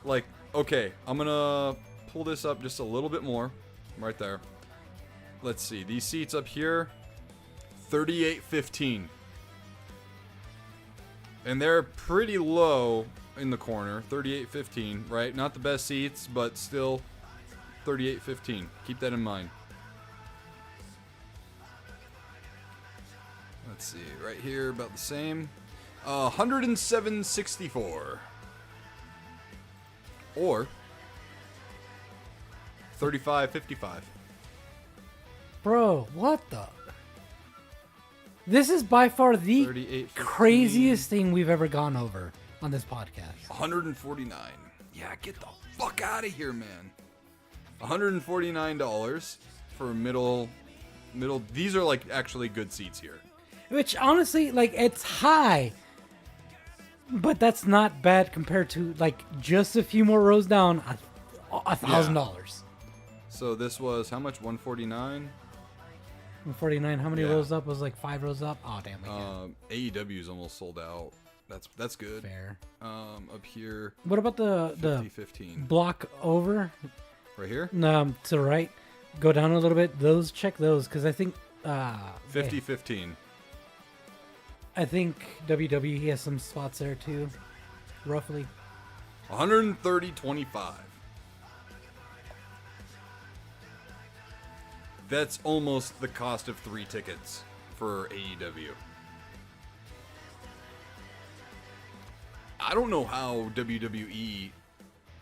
Like, okay, I'm gonna pull this up just a little bit more, right there. Let's see, these seats up here, $38.15. And they're pretty low in the corner, $38.15, right? Not the best seats, but still $38.15. Keep that in mind. Let's see, right here, about the same. $107.64. or $35.55. Bro, what the? This is by far the $38.15. craziest thing we've ever gone over on this podcast. $149. Yeah, get the fuck out of here, man. $149 for middle. These are like actually good seats here. Which honestly, like, it's high, but that's not bad compared to like just a few more rows down, $1,000. So this was how much? $149. 149. How many Yeah. rows up? Was like 5 rows up. Oh damn! AEW is almost sold out. That's good. Fair. Up here, What about the 50-15. block over? Right here, To the right. Go down a little bit. Check those because I think 50-15. I think WWE has some spots there too, roughly. $130.25. That's almost the cost of 3 tickets for AEW. I don't know how WWE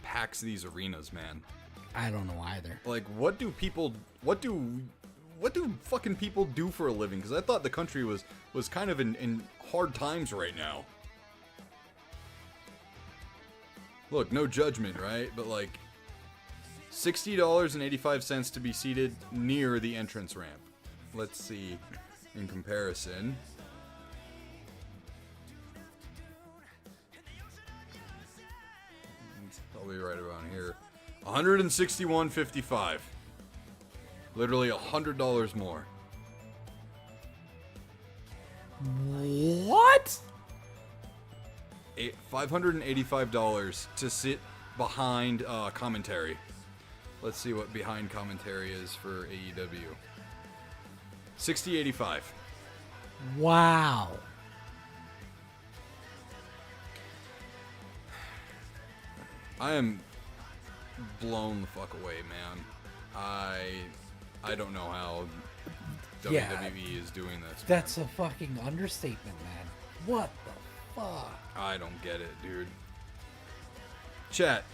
packs these arenas, man. I don't know either. Like, what do fucking people do for a living? Because I thought the country was kind of in hard times right now. Look, no judgment, right? But like, $60.85 to be seated near the entrance ramp. Let's see in comparison. It's probably right around here. $161.55. Literally $100 more. What? $585 to sit behind commentary. Let's see what behind commentary is for AEW. $60.85. Wow. I am blown the fuck away, man. I don't know how Yeah. WWE is doing this. That's a fucking understatement, man. What the fuck? I don't get it, dude. Chat.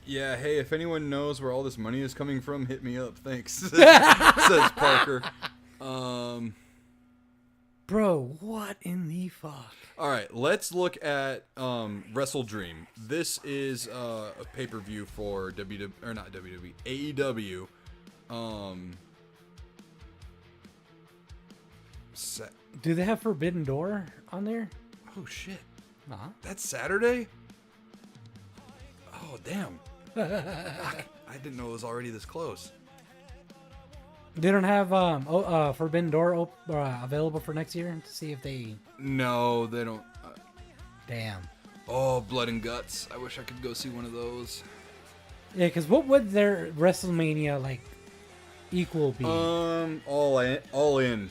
Yeah, hey, if anyone knows where all this money is coming from, hit me up. Thanks. Says Parker. Bro, what in the fuck? All right, let's look at Wrestle Dream. This is a pay-per-view for AEW. Do they have Forbidden Door on there? Oh shit, Uh-huh. that's Saturday. Oh damn. Fuck. I didn't know it was already this close. They don't have Forbidden Door available for next year to see if they. No, they don't. Damn. Oh, Blood and Guts. I wish I could go see one of those. Yeah, because what would their WrestleMania like equal be? All in.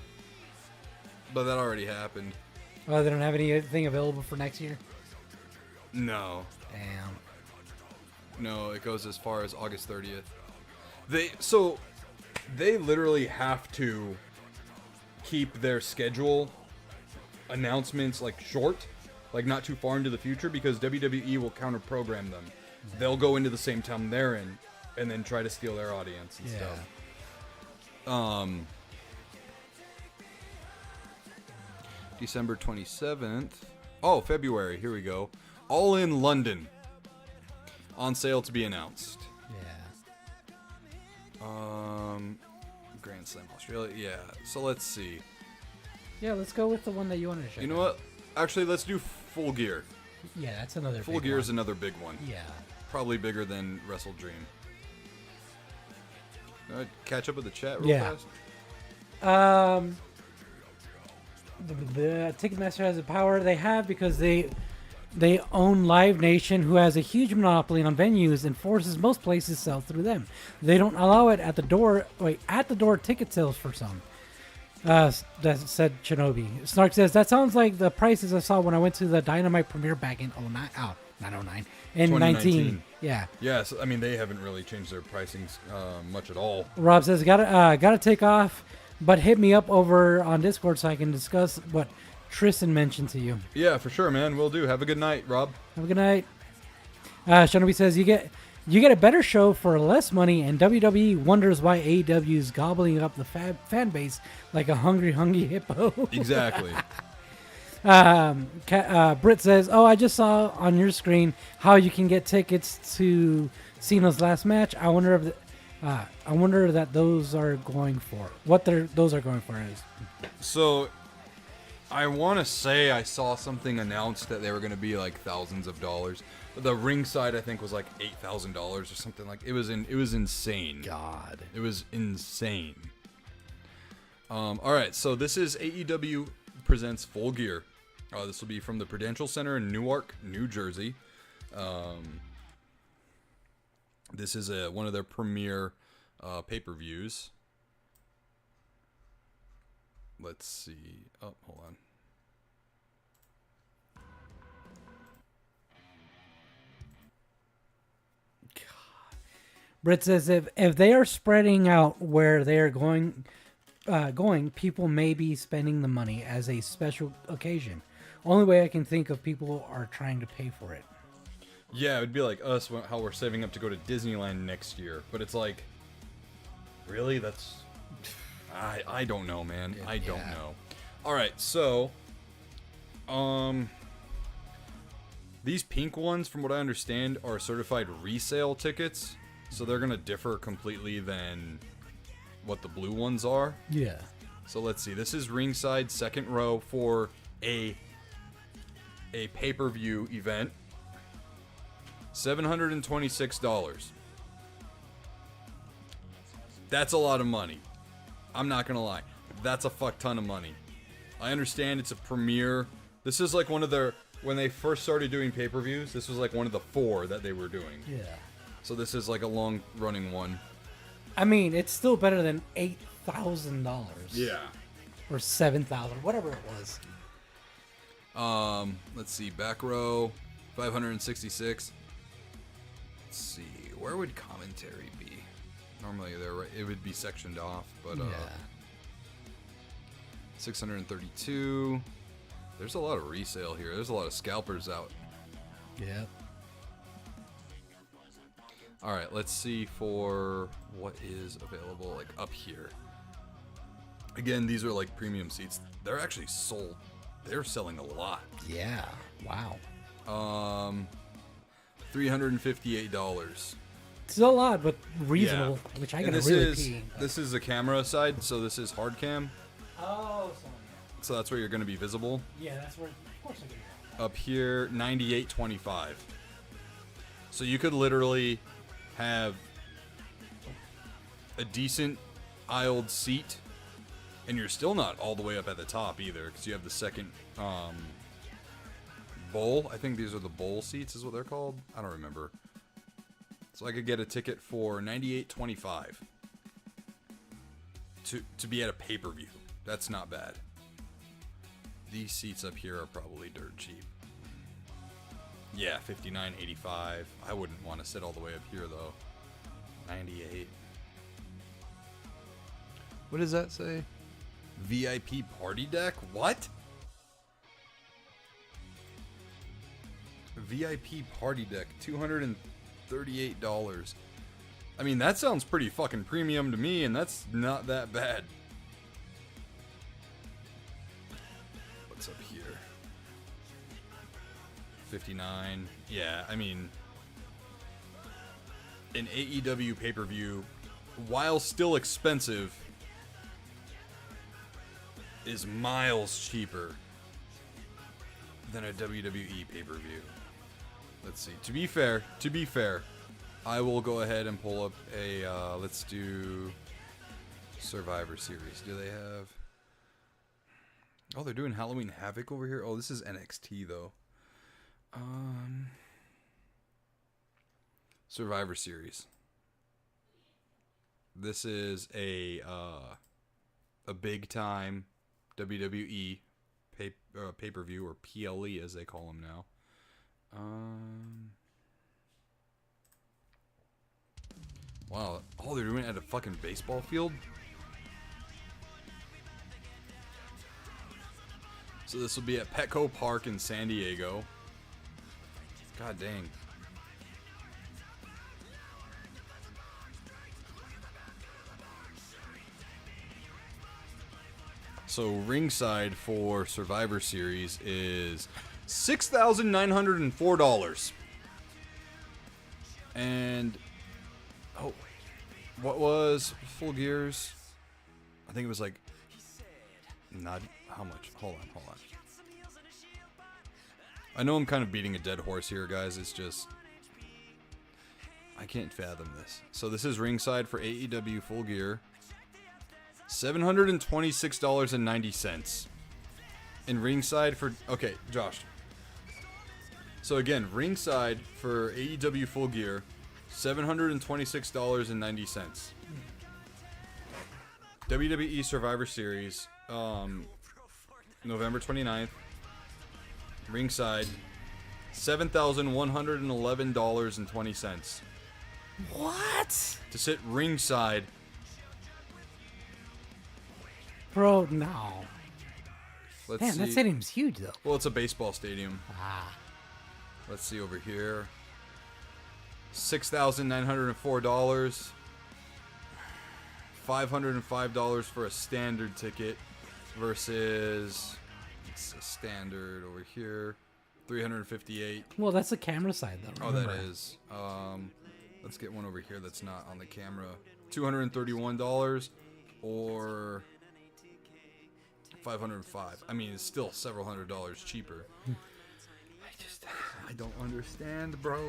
But that already happened. Oh, they don't have anything available for next year. No. Damn. No, it goes as far as August 30th. They literally have to keep their schedule announcements like short, like not too far into the future, because WWE will counter program them. They'll go into the same town they're in and then try to steal their audience and stuff. December 27th. Oh, February. Here we go. All in London. On sale to be announced. Yeah. Grand Slam Australia. Yeah. So let's see. Yeah, let's go with the one that you wanted to check. You know what? Actually, let's do Full Gear. Yeah, that's another. Full big Gear one. is another big one. Yeah. Probably bigger than Wrestle Dream. Catch up with the chat real Yeah. fast. The Ticketmaster has the power they have because they own Live Nation, who has a huge monopoly on venues and forces most places to sell through them. They don't allow it at the door. At the door ticket sales for some. That said Shinobi. Snark says that sounds like the prices I saw when I went to the Dynamite premiere back in 09. Oh, not 09. In 19. Yeah. Yeah. So, I mean, they haven't really changed their pricings much at all. Rob says gotta take off, but hit me up over on Discord so I can discuss what Tristan mentioned to you. Yeah, for sure, man. Will do. Have a good night, Rob. Have a good night. Shinobi says you get a better show for less money, and WWE wonders why AEW is gobbling up the fan base like a hungry hippo. Exactly. Britt says, "Oh, I just saw on your screen how you can get tickets to Cena's last match. I wonder that those are going for those are going for is." So, I want to say I saw something announced that they were going to be like thousands of dollars. The ringside, I think, was like $8,000 or something like. It was insane. God, it was insane. All right, so this is AEW presents Full Gear. This will be from the Prudential Center in Newark, New Jersey. This is one of their premier pay-per-views. Let's see. Oh, hold on. Britt says if they are spreading out where they are going, people may be spending the money as a special occasion. Only way I can think of people are trying to pay for it. Yeah, it would be like us, how we're saving up to go to Disneyland next year. But it's like, really? That's... I don't know, man. I don't know. All right, so... these pink ones, from what I understand, are certified resale tickets. So they're going to differ completely than what the blue ones are. Yeah. So let's see. This is ringside, second row for a pay-per-view event. $726. That's a lot of money. I'm not gonna lie. That's a fuck ton of money. I understand it's a premiere. This is like one of their... When they first started doing pay-per-views, this was like one of the 4 that they were doing. Yeah. So this is like a long-running one. I mean, it's still better than $8,000. Yeah. Or $7,000, whatever it was. Let's see. Back row, 566. Let's see. Where would commentary be? Normally it would be sectioned off, but yeah. 632. There's a lot of resale here. There's a lot of scalpers out. Yeah. All right, let's see for what is available like up here. Again, these are like premium seats. They're actually sold. They're selling a lot. yeah, wow. $358. It's a lot, but reasonable, Yeah. which I And gotta this really is pee. this is the camera side, so this is hard cam. Oh, So that's where you're going to be visible. yeah, that's where, of course I get it. Up here, 98.25. So you could literally have a decent aisled seat, and you're still not all the way up at the top either, because you have the second bowl. I think these are the bowl seats, is what they're called. I don't remember. So I could get a ticket for $98.25 to be at a pay-per-view. That's not bad. These seats up here are probably dirt cheap. Yeah, $59.85. I wouldn't want to sit all the way up here though. $98. What does that say? VIP party deck? What? VIP party deck, $238. I mean, that sounds pretty fucking premium to me, and that's not that bad. What's up here? 59. Yeah, I mean, an AEW pay-per-view, while still expensive, is miles cheaper than a WWE pay-per-view. Let's see. To be fair, I will go ahead and pull up a, let's do Survivor Series. Do they have... Oh, they're doing Halloween Havoc over here? Oh, this is NXT, though. Survivor Series. This is a big-time WWE pay-per-view, or PLE as they call them now. Wow. Oh, they're doing it at a fucking baseball field? So this will be at Petco Park in San Diego. God dang. So ringside for Survivor Series is $6,904. And oh, what was Full Gear's? I think it was like not how much. Hold on. I know I'm kind of beating a dead horse here, guys. It's just I can't fathom this. So this is ringside for AEW Full Gear. $726.90. And ringside for... Okay, Josh. So again, ringside for AEW Full Gear, $726.90. WWE Survivor Series, November 29th. Ringside, $7,111.20. What? To sit ringside... Bro, no. Let's Man, see. that stadium's huge, though. Well, it's a baseball stadium. Ah. Let's see over here. $6,904. $505 for a standard ticket versus it's a standard over here. $358. Well, that's the camera side, though. Oh, Remember. that is. Let's get one over here that's not on the camera. $231 or $505. I mean, it's still several $100s cheaper. I don't understand, bro.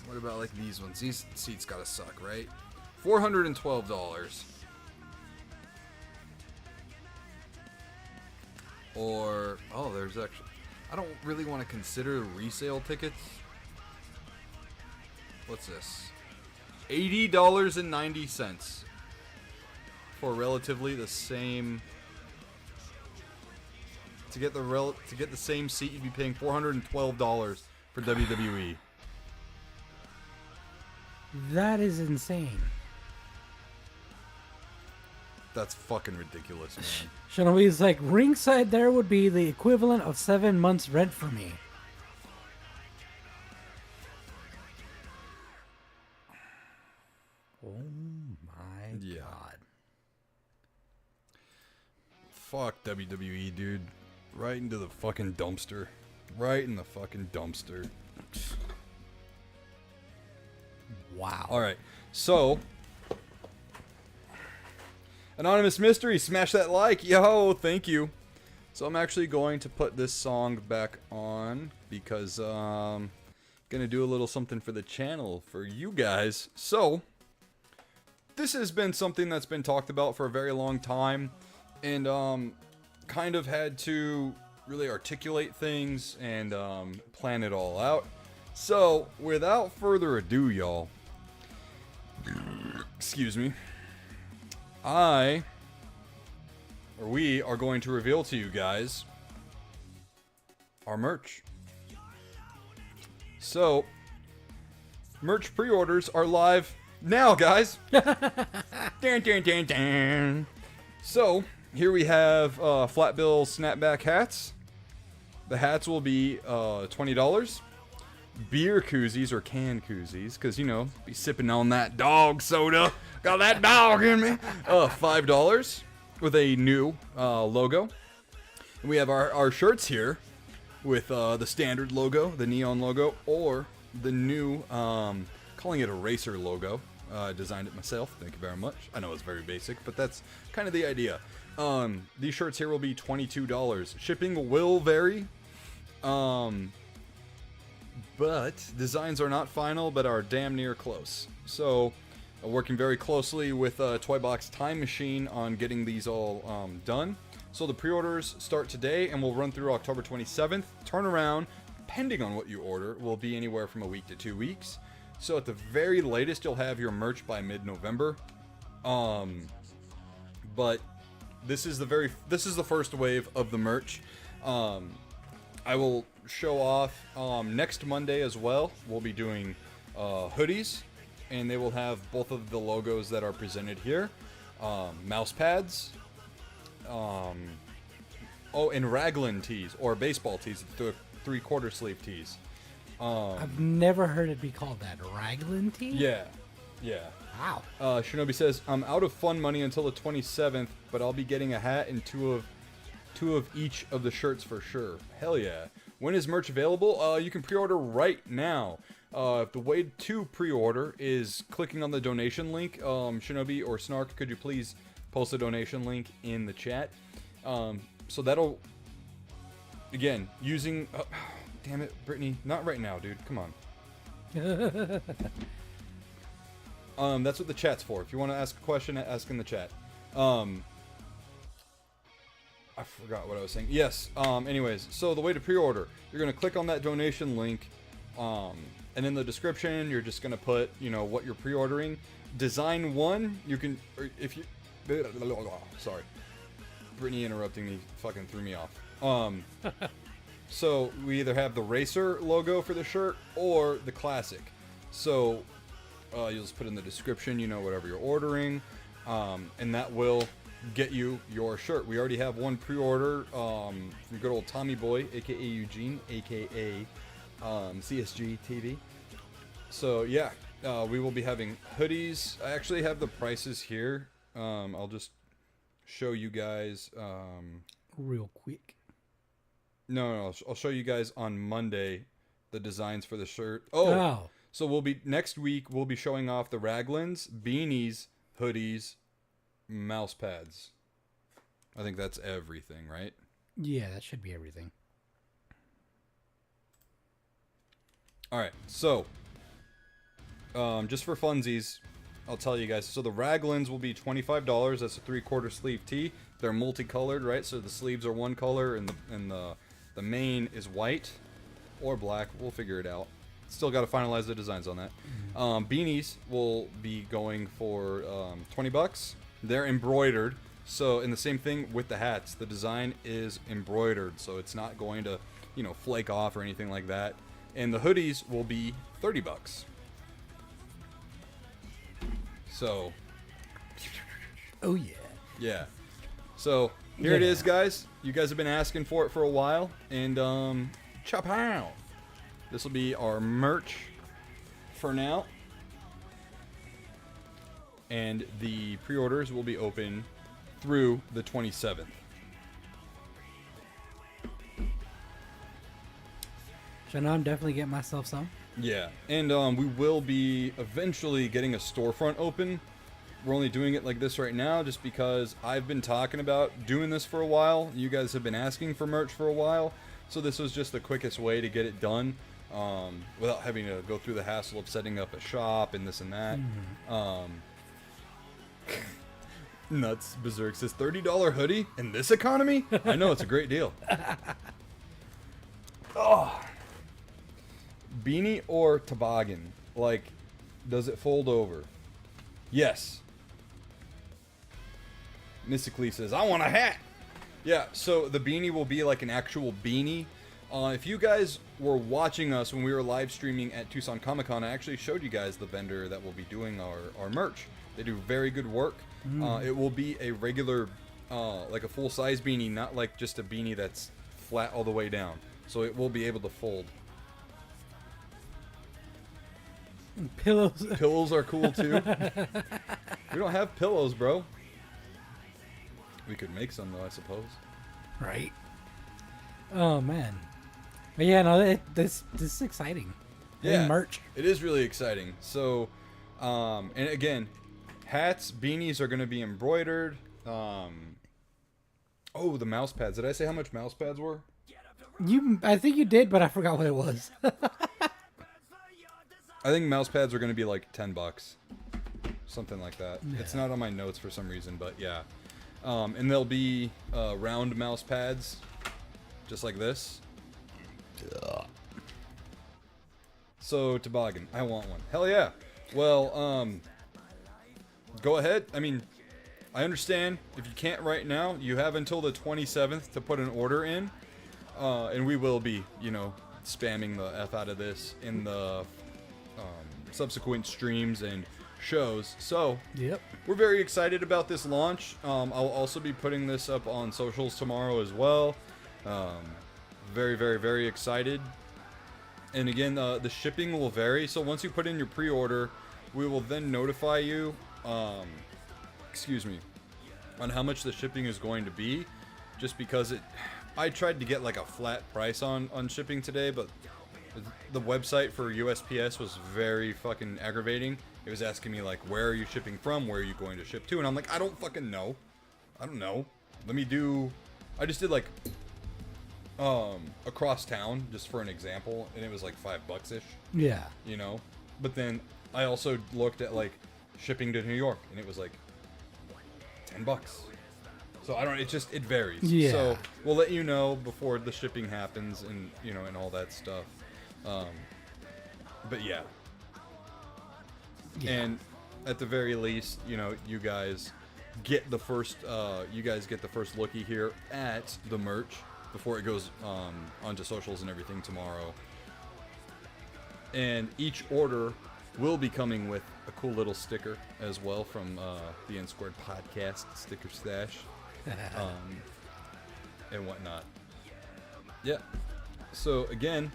What about like these ones? These seats gotta suck, right? $412. Or, oh, there's actually, I don't really want to consider resale tickets. What's this? $80.90 for relatively the same. To get the same seat, you'd be paying $412 for WWE. That is insane. That's fucking ridiculous, man. Shinobi's like, ringside there would be the equivalent of 7 months' rent for me. Oh my god. Fuck WWE, dude. Right into the fucking dumpster. Right in the fucking dumpster. Wow. Alright, so... Anonymous Mystery, smash that like. Yo, thank you. So I'm actually going to put this song back on because gonna do a little something for the channel for you guys. So this has been something that's been talked about for a very long time, and kind of had to really articulate things and plan it all out. So without further ado, y'all, excuse me, we are going to reveal to you guys our merch. So, merch pre-orders are live now, guys. Dun, dun, dun, dun. So, here we have flat bill snapback hats. The hats will be $20. Beer koozies or can koozies, because, you know, be sipping on that dog soda. Got that dog in me. $5 with a new logo. And we have our shirts here with the standard logo, the neon logo, or the new, calling it a racer logo. Designed it myself. Thank you very much. I know it's very basic, but that's kind of the idea. These shirts here will be $22. Shipping will vary. But designs are not final, but are damn near close. So, working very closely with Toy Box Time Machine on getting these all done. So the pre-orders start today and will run through October 27th. Turnaround, depending on what you order, will be anywhere from a week to 2 weeks. So at the very latest, you'll have your merch by mid-November. But this is the first wave of the merch. I will show off next Monday as well. We'll be doing hoodies, and they will have both of the logos that are presented here. Mouse pads, Oh, and raglan tees or baseball tees, the 3/4 sleeve tees. I've never heard it be called that. Raglan tee? Yeah. Wow. Shinobi says, I'm out of fun money until the 27th, but I'll be getting a hat and two of each of the shirts for sure. Hell yeah. When is merch available? You can pre-order right now. The way to pre-order is clicking on the donation link. Shinobi or Snark, could you please post a donation link in the chat? So that'll, again, using... damn it, Brittany. Not right now, dude. Come on. That's what the chat's for. If you want to ask a question, ask in the chat. I forgot what I was saying. Yes. Anyways, so the way to pre-order, you're going to click on that donation link. And in the description, you're just going to put, what you're pre-ordering. Design 1, you can... Or if you... Sorry. Brittany interrupting me fucking threw me off. So we either have the racer logo for the shirt or the classic. So you'll just put in the description, whatever you're ordering, and that will get you your shirt. We already have one pre-order from good old Tommy Boy, aka Eugene, aka CSG TV. So yeah, we will be having hoodies. I actually have the prices here. I'll just show you guys real quick. No, I'll show you guys on Monday the designs for the shirt. Oh. So next week we'll be showing off the raglans, beanies, hoodies, mouse pads. I think that's everything, right? Yeah, that should be everything. All right. So just for funsies, I'll tell you guys. So the raglans will be $25. That's a 3/4 sleeve tee. They're multicolored, right? So the sleeves are one color and the mane is white or black. We'll figure it out. Still got to finalize the designs on that. Beanies will be going for $20. They're embroidered. So, and the same thing with the hats. The design is embroidered, so it's not going to, flake off or anything like that. And the hoodies will be $30. So. Oh yeah. Yeah. So here it is, guys. You guys have been asking for it for a while, and chapow. This will be our merch for now, and the pre-orders will be open through the 27th. So now I'm definitely getting myself some. Yeah, and we will be eventually getting a storefront open. We're only doing it like this right now just because I've been talking about doing this for a while. You guys have been asking for merch for a while, so this was just the quickest way to get it done without having to go through the hassle of setting up a shop and this and that. Nuts Berserk says $30 hoodie in this economy? I know, it's a great deal. Oh. Beanie or toboggan? Like, does it fold over? Yes. Mystically says, I want a hat. Yeah, so the beanie will be like an actual beanie. If you guys were watching us when we were live streaming at Tucson Comic Con, I actually showed you guys the vendor that will be doing our merch. They do very good work. It will be a regular, like a full-size beanie, not like just a beanie that's flat all the way down. So it will be able to fold. Pillows. Pillows are cool too. We don't have pillows, bro. We could make some though, I suppose. Right. Oh man. But yeah, no, this is exciting. Yeah, merch. It is really exciting. So, and again, hats, beanies are going to be embroidered. Oh, the mouse pads. Did I say how much mouse pads were? I think you did, but I forgot what it was. I think mouse pads are going to be like $10, something like that. Yeah. It's not on my notes for some reason, but yeah. And they'll be round mouse pads, just like this. So toboggan, I want one. Hell yeah. Well, go ahead. I mean, I understand if you can't right now, you have until the 27th to put an order in, and we will be, spamming the F out of this in the subsequent streams and shows. So Yep. we're very excited about this launch. I'll also be putting this up on socials tomorrow as well. Very, very, very excited. And again, the shipping will vary. So once you put in your pre-order, we will then notify you, on how much the shipping is going to be. Just because I tried to get like a flat price on shipping today, but the website for USPS was very fucking aggravating. It was asking me like, where are you shipping from? Where are you going to ship to? And I'm like, I don't fucking know. I don't know. I just did like across town just for an example, and it was like $5-ish. Yeah. You know? But then I also looked at like shipping to New York, and it was like $10. So it varies. Yeah. So we'll let you know before the shipping happens, and and all that stuff. But yeah. And at the very least, you guys get the first looky here at the merch before it goes onto socials and everything tomorrow. And each order will be coming with a cool little sticker as well from the NSquared podcast sticker stash, and whatnot. Yeah. So again,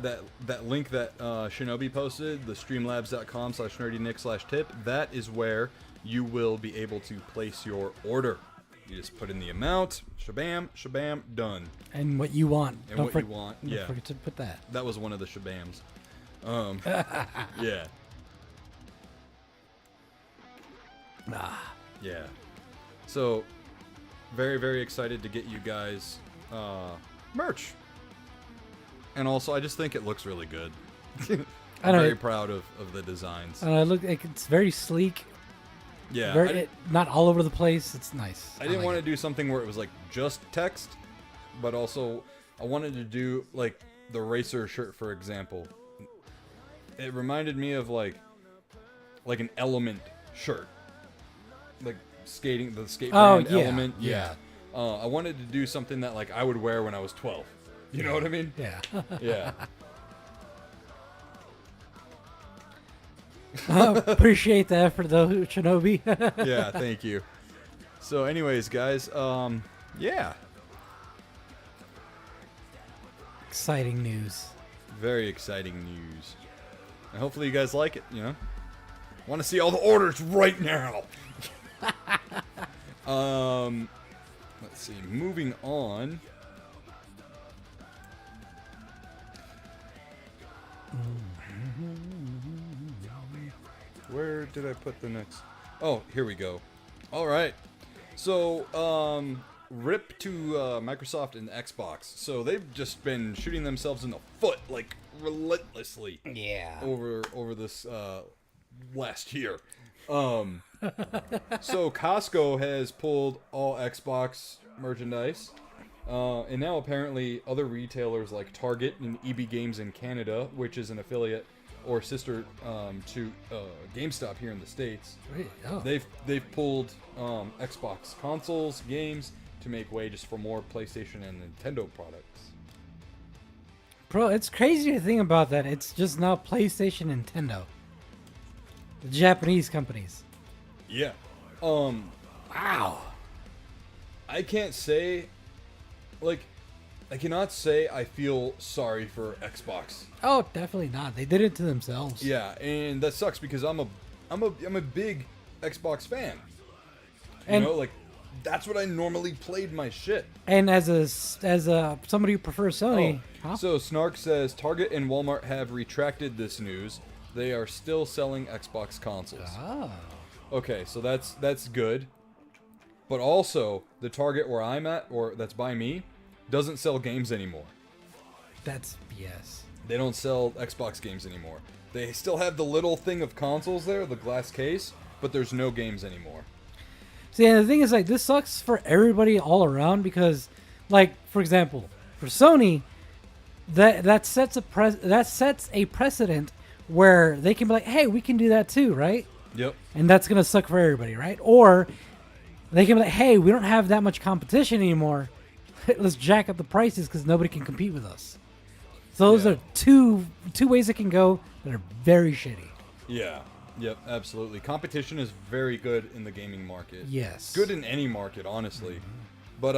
that link that Shinobi posted, the streamlabs.com/nerdynick/tip, that is where you will be able to place your order. You just put in the amount, shabam, shabam, done. And what you want. And Don't what you want, yeah. Don't forget to put that. That was one of the shabams. Yeah. Yeah. So, very, very excited to get you guys merch. And also, I just think it looks really good. I'm very proud of the designs. And I look like it's very sleek. Yeah. Not all over the place. It's nice. I didn't want to do something where it was like just text, but also I wanted to do like the racer shirt, for example. It reminded me of like an Element shirt, like skating, the skate brand Element. Yeah. I wanted to do something that like I would wear when I was 12. You know what I mean? Yeah. Yeah. Appreciate the effort though, Shinobi. Yeah, thank you. So anyways, guys, yeah. Exciting news. Very exciting news. And hopefully you guys like it, Want to see all the orders right now. Let's see, moving on. Where did I put the next? Oh, here we go. All right. So, rip to Microsoft and Xbox. So they've just been shooting themselves in the foot like relentlessly. Yeah. Over this last year. So Costco has pulled all Xbox merchandise. And now apparently other retailers like Target and EB Games in Canada, which is an affiliate or sister to GameStop here in the States, Oh. they've pulled Xbox consoles, games to make way just for more PlayStation and Nintendo products. Bro, it's crazy to think about that. It's just now PlayStation, Nintendo. The Japanese companies. Yeah. Wow. I can't say, like, I cannot say I feel sorry for Xbox. Oh, definitely not. They did it to themselves. Yeah, and that sucks because I'm a big Xbox fan. And like that's what I normally played my shit. And as a somebody who prefers Sony, So Snark says Target and Walmart have retracted this news. They are still selling Xbox consoles. Oh. Okay, so that's good. But also, the Target where I'm at, or that's by me, doesn't sell games anymore. That's BS. They don't sell Xbox games anymore. They still have the little thing of consoles there, the glass case, but there's no games anymore. See, and the thing is, like, this sucks for everybody all around because, like, for example, for Sony, that sets a precedent where they can be like, hey, we can do that too, right? Yep. And that's gonna suck for everybody, right? Or they can be like, hey, we don't have that much competition anymore. Let's jack up the prices because nobody can compete with us. So those are two ways it can go that are very shitty. Yeah. Yep, absolutely. Competition is very good in the gaming market. Yes. Good in any market, honestly. But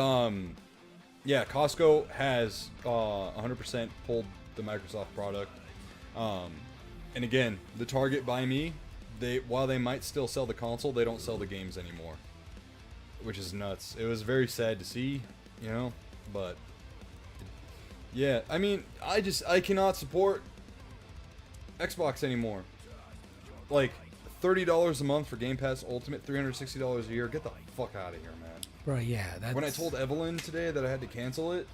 yeah, Costco has 100% pulled the Microsoft product. And again, the Target by me, while they might still sell the console, they don't sell the games anymore, which is nuts. It was very sad to see, you know, but yeah, I mean, I cannot support Xbox anymore. Like, $30 a month for Game Pass Ultimate, $360 a year. Get the fuck out of here, man. Bro, yeah. That's... When I told Evelyn today that I had to cancel it,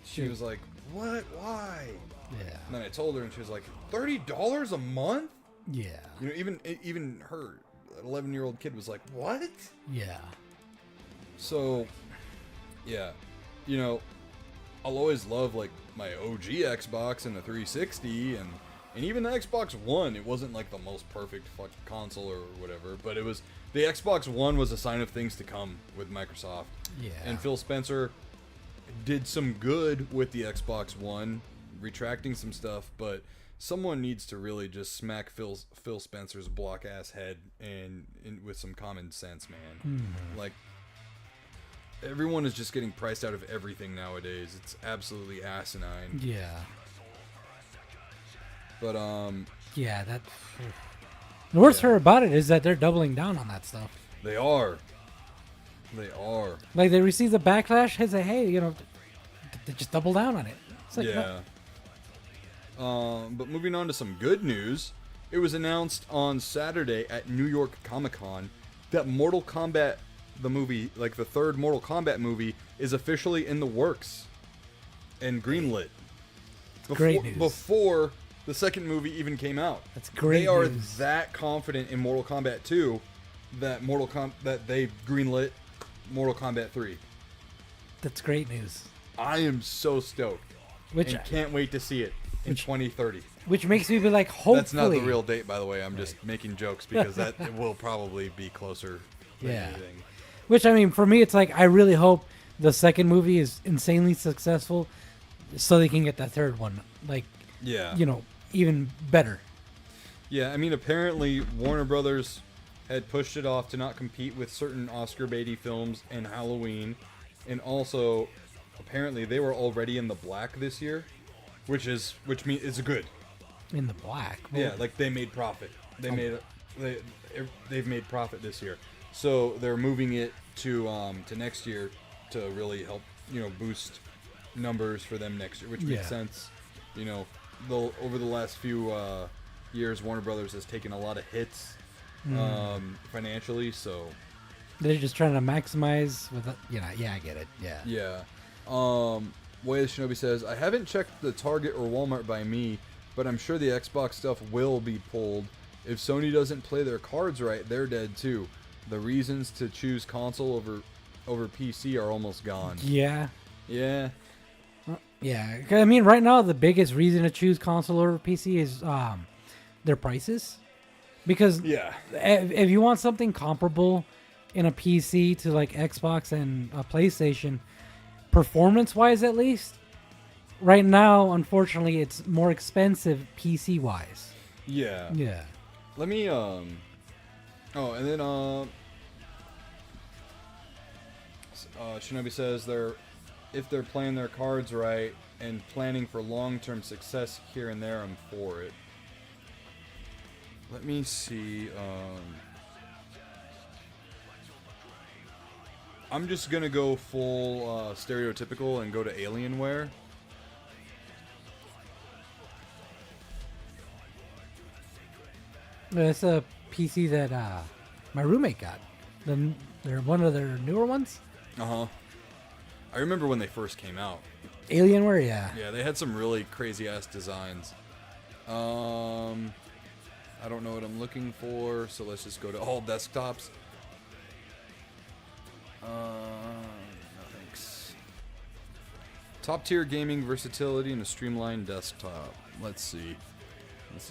she was like, "What? Why?" Yeah. And then I told her, and she was like, $30 a month? Yeah. You know, even her 11-year-old kid was like, "What?" Yeah. So, yeah, you know, I'll always love like my OG Xbox and the 360 and even the Xbox One. It wasn't like the most perfect console or whatever, but it was, the Xbox One was a sign of things to come with Microsoft. Yeah. And Phil Spencer did some good with the Xbox One, retracting some stuff, but someone needs to really just smack Phil Spencer's block ass head and with some common sense, man. Like, everyone is just getting priced out of everything nowadays. It's absolutely asinine. Yeah. But Yeah, that. The worst part about it is that they're doubling down on that stuff. they are. They are. Like, they receive the backlash, they say, hey, you know, they just double down on it. It's like, Yeah. But moving on to some good news, it was announced on Saturday at New York Comic-Con that Mortal Kombat, the movie, like the third Mortal Kombat movie, is officially in the works and greenlit. Great news. Before the second movie even came out. That's great They are news. that confident in Mortal Kombat 2 that that they greenlit Mortal Kombat 3. That's great news. I am so stoked. Which And can't wait to see it in 2030. which makes me be like, hopefully. That's not the real date, by the way. I'm just making jokes because that it will probably be closer than Yeah. anything. Which, I mean, for me, it's like, I really hope the second movie is insanely successful so they can get that third one. Like, Yeah. you know, even better. Yeah, I mean, apparently Warner Brothers had pushed it off to not compete with certain Oscar baity films and Halloween, and also apparently they were already in the black this year, which means it's good. In the black. Yeah, like they made profit. They've made profit this year, so they're moving it to next year to really help, you know, boost numbers for them next year, which makes Yeah. sense. You know, over the last few years, Warner Brothers has taken a lot of hits financially, so They're just trying to maximize with, you know, yeah, I get it. Yeah. yeah. Way the Shinobi says, I haven't checked the Target or Walmart by me, but I'm sure the Xbox stuff will be pulled. If Sony doesn't play their cards right, they're dead too. The reasons to choose console over PC are almost gone. Yeah. Yeah. Yeah. 'Cause, I mean, right now, the biggest reason to choose console over PC is their prices. Because Yeah. if you want something comparable in a PC to like Xbox and a PlayStation, performance-wise at least, right now, unfortunately, it's more expensive PC-wise. Yeah. Yeah. Let me oh, and then Shinobi says if they're playing their cards right and planning for long-term success here and there, I'm for it. Let me see. I'm just gonna go full stereotypical and go to Alienware. It's a PC that my roommate got. They're one of their newer ones. I remember when they first came out. Alienware, yeah. Yeah, they had some really crazy ass designs. I don't know what I'm looking for, so let's just go to all desktops. No thanks. Top tier gaming versatility and a streamlined desktop. Let's see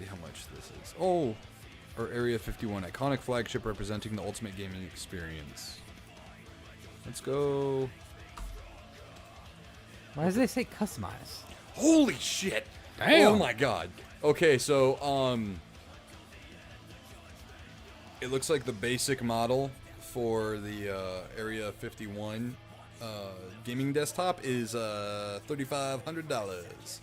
how much this is. Oh, or Area 51, iconic flagship representing the ultimate gaming experience. Let's go. Why does they say customize? Holy shit! Damn. Oh my god. Okay, so It looks like the basic model for the Area 51 gaming desktop is $3,500.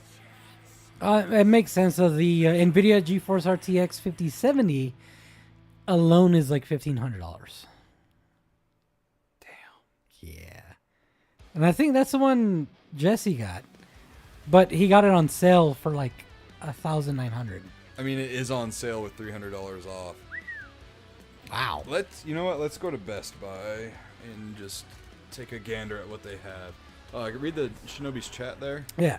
It makes sense. So the NVIDIA GeForce RTX 5070 alone is like $1,500. Damn. Yeah. And I think that's the one Jesse got, but he got it on sale for like $1,900. I mean, it is on sale with $300 off. Wow. You know what? Let's go to Best Buy and just take a gander at what they have. Read the Shinobi's chat there. Yeah.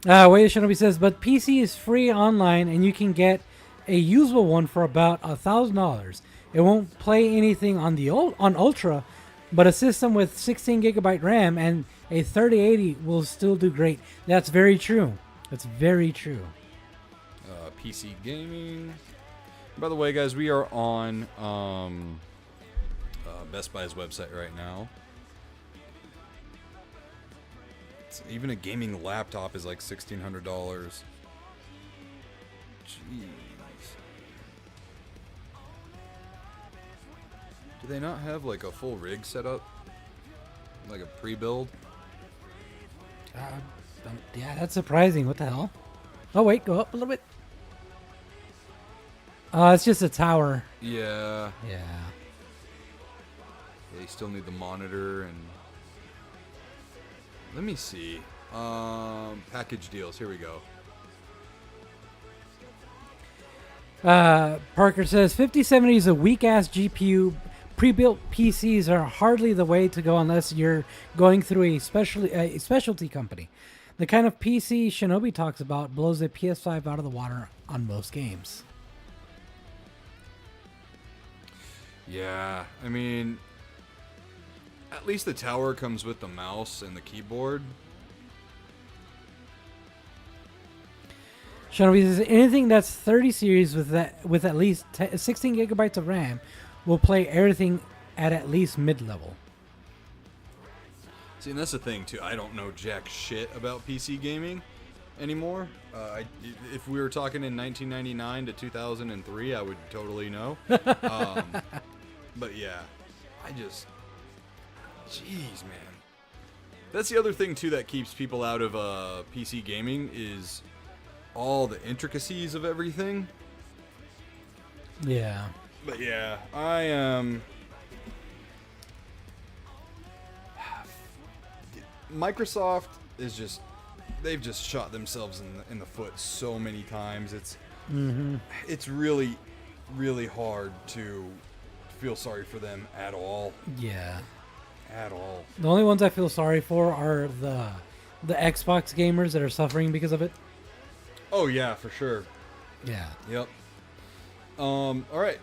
Wade Shinobi says, but PC is free online and you can get a usable one for about $1,000. It won't play anything on on Ultra, but a system with 16 gigabyte RAM and a 3080 will still do great. That's very true. That's very true. PC gaming. By the way, guys, we are on Best Buy's website right now. Even a gaming laptop is like $1,600. Jeez. Do they not have like a full rig set up? Like a pre-build? Yeah, that's surprising. What the hell? Oh, wait, go up a little bit. It's just a tower. Yeah. Yeah. They still need the monitor and... Let me see. Package deals. Here we go. Parker says 5070 is a weak-ass GPU. Pre-built PCs are hardly the way to go unless you're going through a specialty company. The kind of PC Shinobi talks about blows a PS5 out of the water on most games. Yeah, I mean, at least the tower comes with the mouse and the keyboard. Shinobi says anything that's 30 series with at least 16 gigabytes of RAM will play everything at least mid-level. See, and that's the thing too. I don't know jack shit about PC gaming anymore. If we were talking in 1999 to 2003, I would totally know. But yeah, jeez, man. That's the other thing too that keeps people out of PC gaming is all the intricacies of everything. Yeah. But yeah, I am. Microsoft is just—they've just shot themselves in the foot so many times. It's really, really hard to feel sorry for them at all. Yeah. At all. The only ones I feel sorry for are the Xbox gamers that are suffering because of it. Oh yeah, for sure. Yeah. Yep. All right.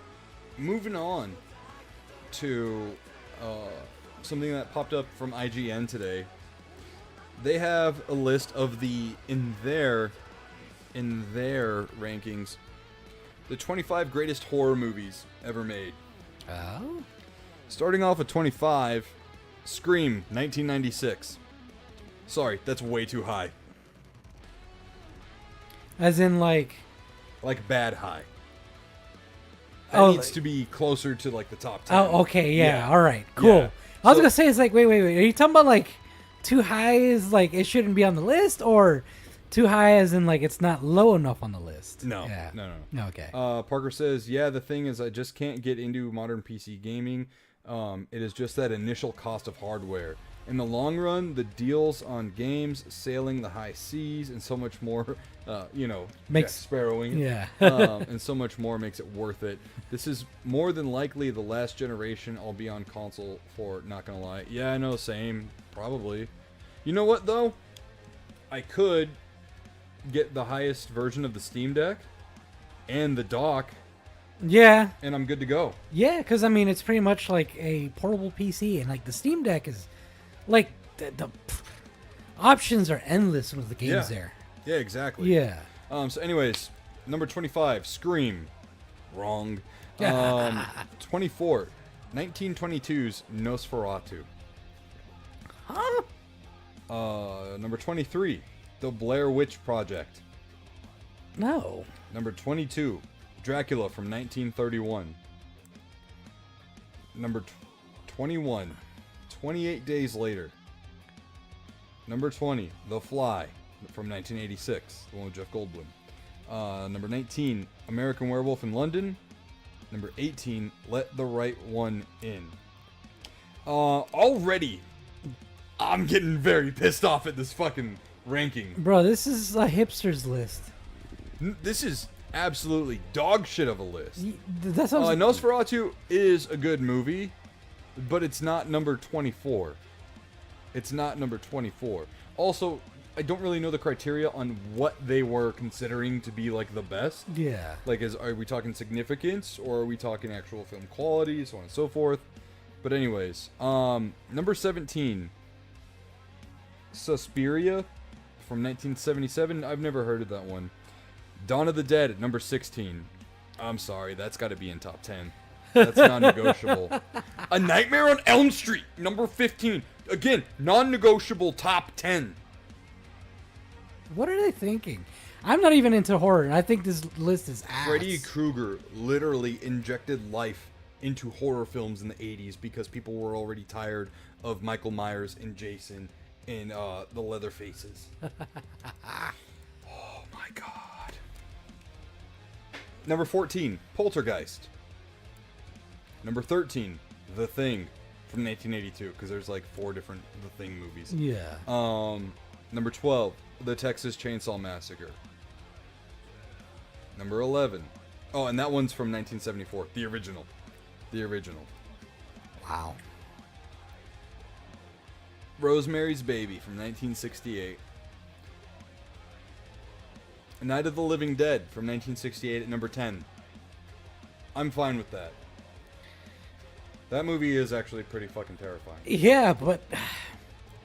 Moving on to something that popped up from IGN today. They have a list of in their rankings, the 25 greatest horror movies ever made. Oh. Starting off at 25, Scream, 1996. Sorry, that's way too high. As in like bad high. That needs to be closer to like the top 10. Oh, okay, yeah. All right, cool. Yeah. I was gonna say it's like wait. Are you talking about like too high is like it shouldn't be on the list, or too high as in like it's not low enough on the list? No. Yeah. No. Okay. Parker says, yeah, the thing is I just can't get into modern PC gaming. It is just that initial cost of hardware. In the long run, the deals on games, sailing the high seas, and so much more, Makes Jack Sparrowing, yeah. and so much more makes it worth it. This is more than likely the last generation I'll be on console for, not gonna lie. Yeah, I know, same, probably. You know what, though? I could get the highest version of the Steam Deck and the dock, Yeah. and I'm good to go. Yeah, because I mean it's pretty much like a portable PC, and like the Steam Deck is like the options are endless with the games there. Yeah, exactly. Yeah. So anyways, number 25, Scream. Wrong. 24, 1922's Nosferatu. Huh? Number 23, The Blair Witch Project. No. Number 22, Dracula from 1931. Number 21, 28 Days Later. Number 20, The Fly from 1986, the one with Jeff Goldblum. Number 19, American Werewolf in London. Number 18, Let the Right One In. Already, I'm getting very pissed off at this fucking ranking. Bro, this is a hipster's list. This is absolutely dog shit of a list. That sounds. Nosferatu is a good movie, but it's not number 24. It's not number 24. Also, I don't really know the criteria on what they were considering to be like the best. Yeah. Like, are we talking significance or are we talking actual film quality, so on and so forth? But anyways, number 17, Suspiria from 1977. I've never heard of that one. Dawn of the Dead at number 16. I'm sorry, that's got to be in top 10. That's non-negotiable. A Nightmare on Elm Street, number 15. Again, non-negotiable top 10. What are they thinking? I'm not even into horror, and I think this list is ass. Freddy Krueger literally injected life into horror films in the 80s because people were already tired of Michael Myers and Jason and the Leatherfaces. Oh my god. Number 14, Poltergeist. Number 13, The Thing from 1982, because there's like 4 different The Thing movies. Yeah. Number 12, The Texas Chainsaw Massacre. Number 11. Oh, and that one's from 1974. The original. The original. Wow. Rosemary's Baby from 1968. Night of the Living Dead from 1968 at number 10. I'm fine with that. That movie is actually pretty fucking terrifying. Yeah, but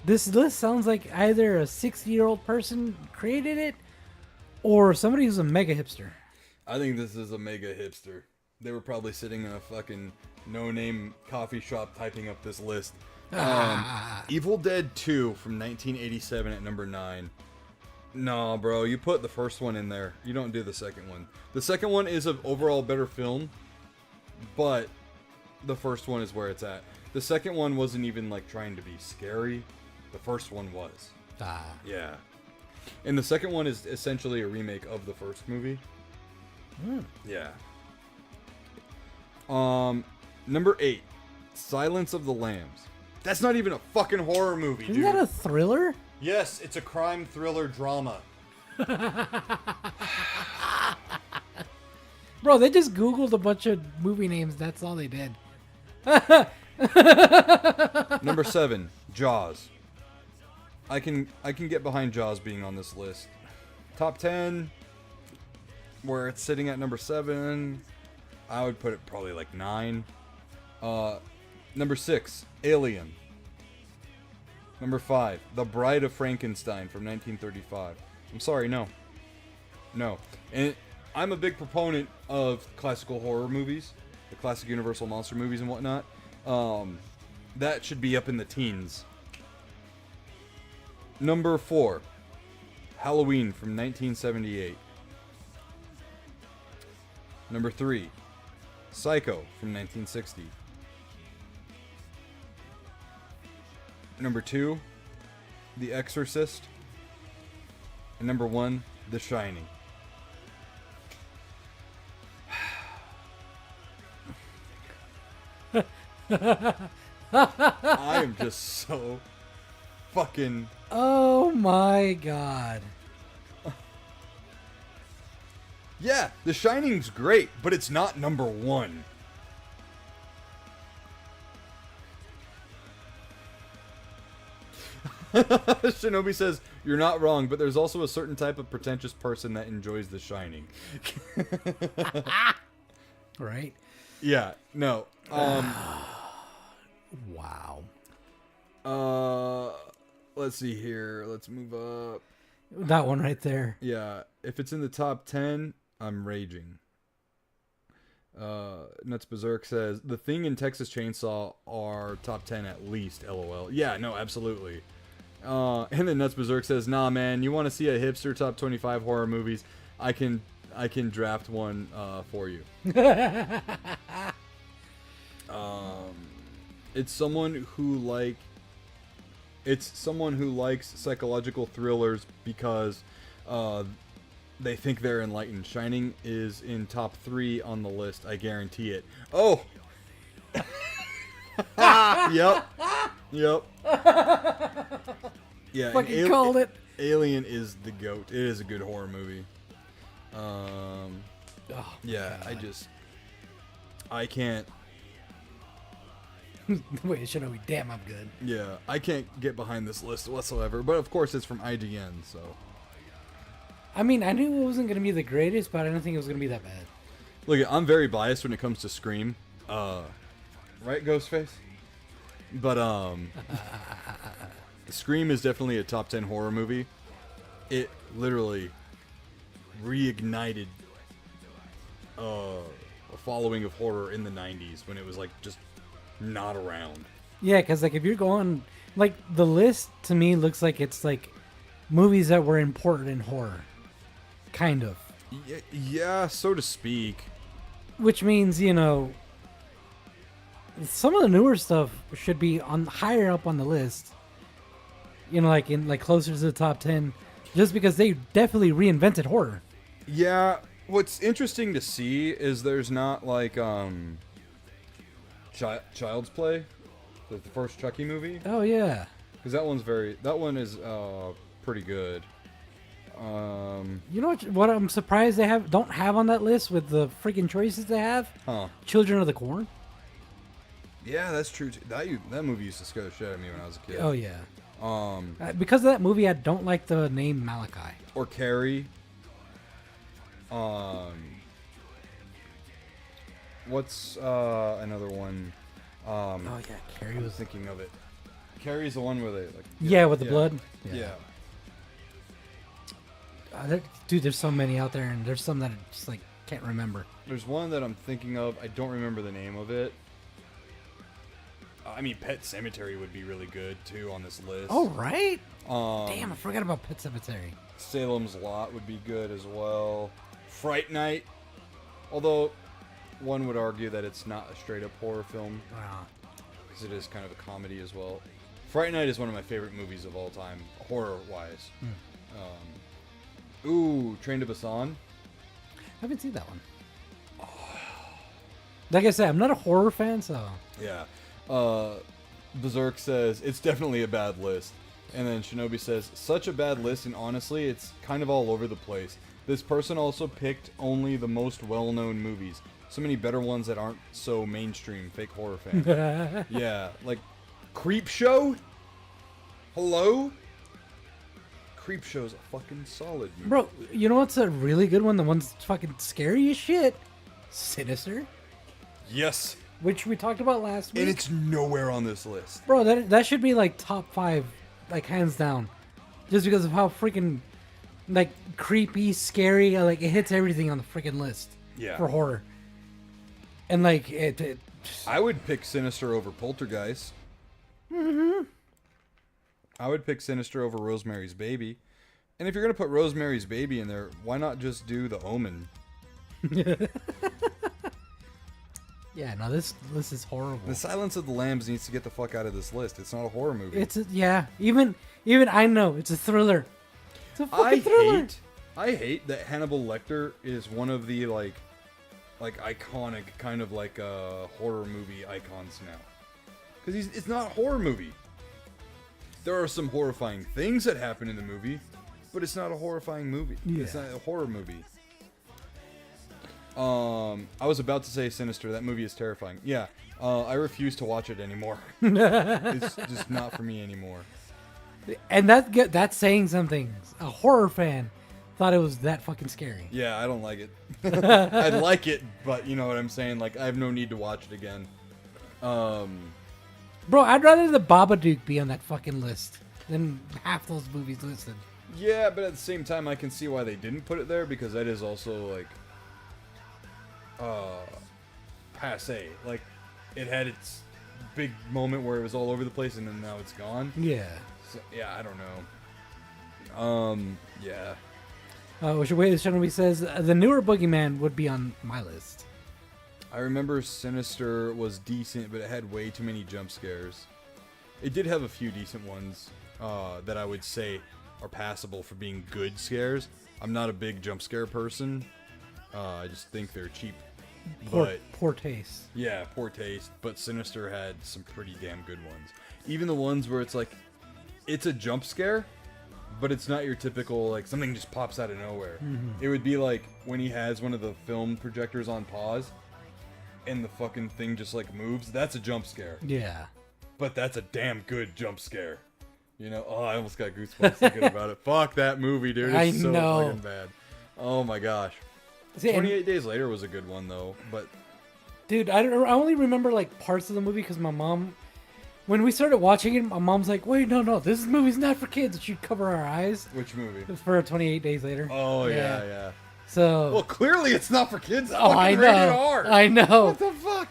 this list sounds like either a 60-year-old person created it or somebody who's a mega hipster. I think this is a mega hipster. They were probably sitting in a fucking no-name coffee shop typing up this list. Evil Dead 2 from 1987 at number 9. No, bro, you put the first one in there. You don't do the second one. The second one is an overall better film, but the first one is where it's at. The second one wasn't even like trying to be scary. The first one was. Yeah. And the second one is essentially a remake of the first movie. Yeah. Number 8, Silence of the Lambs. That's not even a fucking horror movie, dude. Isn't that a thriller? Yes, it's a crime thriller drama. Bro, they just Googled a bunch of movie names. That's all they did. Number 7, Jaws. I can get behind Jaws being on this list. Top 10, where it's sitting at number 7, I would put it probably like 9. Number 6, Alien. Number 5, The Bride of Frankenstein from 1935. I'm sorry, no. No. And I'm a big proponent of classical horror movies, the classic Universal monster movies and whatnot. That should be up in the teens. Number 4, Halloween from 1978. Number 3, Psycho from 1960. Number 2, The Exorcist. And number 1, The Shining. I am just so fucking... Oh my god. Yeah, The Shining's great, but it's not number 1. Shinobi says, you're not wrong, but there's also a certain type of pretentious person that enjoys The Shining. Right? Yeah, no. Wow. Let's see here. Let's move up. That one right there. Yeah, if it's in the top 10, I'm raging. Nuts Berserk says, The Thing and Texas Chainsaw are top 10 at least, LOL. Yeah, no, absolutely. And then Nuts Berserk says, nah, man, you want to see a hipster top 25 horror movies? I can draft one for you. It's someone who likes psychological thrillers because they think they're enlightened. Shining is in top 3 on the list. I guarantee it. Oh. Yep. Yeah. Fucking called it. Alien is the GOAT. It is a good horror movie. Yeah. God. I can't. Wait, it should be damn. I'm good. Yeah, I can't get behind this list whatsoever. But of course, it's from IGN, so. I mean, I knew it wasn't gonna be the greatest, but I didn't think it was gonna be that bad. Look, I'm very biased when it comes to Scream. Right, Ghostface? But, Scream is definitely a top 10 horror movie. It literally reignited a following of horror in the 90s when it was, like, just not around. Yeah, because, like, if you're going... Like, the list, to me, looks like it's, like, movies that were important in horror. Kind of. Yeah, so to speak. Which means, you know... Some of the newer stuff should be on higher up on the list. You know, like closer to the top 10, just because they definitely reinvented horror. Yeah, what's interesting to see is there's not like Child's Play, the first Chucky movie, Oh yeah. because that one is pretty good. You know what I'm surprised they don't have on that list with the freaking choices they have? Huh? Children of the Corn. Yeah, that's true. That movie used to scare the shit out of me when I was a kid. Oh yeah. Because of that movie, I don't like the name Malachi. Or Carrie. What's another one? Oh yeah, Carrie I was was. thinking of it. Carrie's the one where they like. Yeah, with the blood. Yeah. Dude, there's so many out there, and there's some that I just like can't remember. There's one that I'm thinking of. I don't remember the name of it. I mean, Pet Cemetery would be really good too on this list. Oh right. Damn, I forgot about Pet Cemetery. Salem's Lot would be good as well. Fright Night, although one would argue that it's not a straight up horror film Wow. because it is kind of a comedy as well. Fright Night is one of my favorite movies of all time, horror wise. Train to Busan. I haven't seen that one. Like I said, I'm not a horror fan, so. Yeah. Berserk says, it's definitely a bad list. And then Shinobi says, such a bad list, and honestly, it's kind of all over the place. This person also picked only the most well-known movies. So many better ones that aren't so mainstream, fake horror fan. Yeah, like Creepshow? Hello? Creepshow's a fucking solid movie. Bro, you know what's a really good one? The one's fucking scary as shit. Sinister, Yes. which we talked about last week. And it's nowhere on this list. Bro, that should be like top 5, like hands down, just because of how freaking like creepy, scary, like it hits everything on the freaking list. Yeah. For horror. And like it I would pick Sinister over Poltergeist. Mm-hmm. I would pick Sinister over Rosemary's Baby. And if you're going to put Rosemary's Baby in there, why not just do The Omen? Yeah, no, this is horrible. The Silence of the Lambs needs to get the fuck out of this list. It's not a horror movie. Even I know it's a thriller. It's a fucking thriller. I hate that Hannibal Lecter is one of the like iconic kind of like horror movie icons now. Because it's not a horror movie. There are some horrifying things that happen in the movie, but it's not a horrifying movie. Yeah. It's not a horror movie. I was about to say Sinister. That movie is terrifying. Yeah, I refuse to watch it anymore. It's just not for me anymore. And that's saying something. A horror fan thought it was that fucking scary. Yeah, I don't like it. I'd like it, but you know what I'm saying? Like, I have no need to watch it again. Bro, I'd rather the Babadook be on that fucking list than half those movies listed. Yeah, but at the same time, I can see why they didn't put it there, because that is also, like, passe. Like, it had its big moment where it was all over the place, and then now it's gone. Yeah. So, yeah, I don't know. Yeah. Which way the Shinobi says the newer Boogeyman would be on my list. I remember Sinister was decent, but it had way too many jump scares. It did have a few decent ones that I would say are passable for being good scares. I'm not a big jump scare person. I just think they're cheap. Poor taste. Yeah, poor taste. But Sinister had some pretty damn good ones. Even the ones where it's like, it's a jump scare, but it's not your typical, like, something just pops out of nowhere. It would be like when he has one of the film projectors on pause, and the fucking thing just, like, moves. That's a jump scare. Yeah. But that's a damn good jump scare. You know? Oh, I almost got goosebumps thinking about it. Fuck that movie, dude. It's I so know. fucking bad. Oh, my gosh. See, 28 Days Later was a good one, though. But dude, I only remember like parts of the movie because my mom, when we started watching it, my mom's like, "Wait, no, this movie's not for kids." And she'd cover our eyes which movie? for 28 Days Later. Oh, yeah. So, Well, clearly it's not for kids. It's oh, I fucking rated know, R. I know. What the fuck?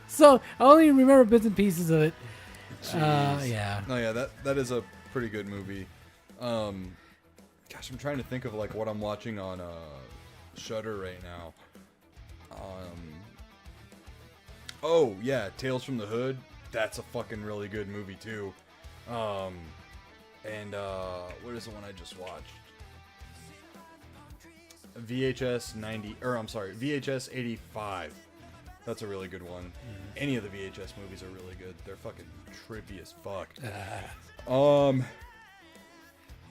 So I only remember bits and pieces of it. Jeez. Yeah. No, yeah, that is a pretty good movie. Gosh, I'm trying to think of like what I'm watching on Shudder right now. Oh yeah, Tales from the Hood. That's a fucking really good movie too. And what is the one I just watched? VHS 85. That's a really good one. Any of the VHS movies are really good. They're fucking trippy as fuck.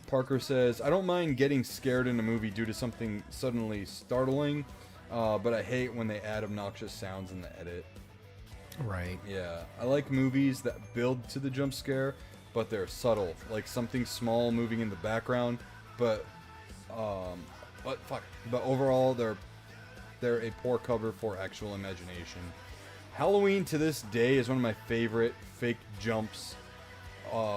Parker says, I don't mind getting scared in a movie due to something suddenly startling, but I hate when they add obnoxious sounds in the edit. Right. Yeah, I like movies that build to the jump scare, but they're subtle, like something small moving in the background, but overall they're a poor cover for actual imagination. Halloween to this day is one of my favorite fake jumps,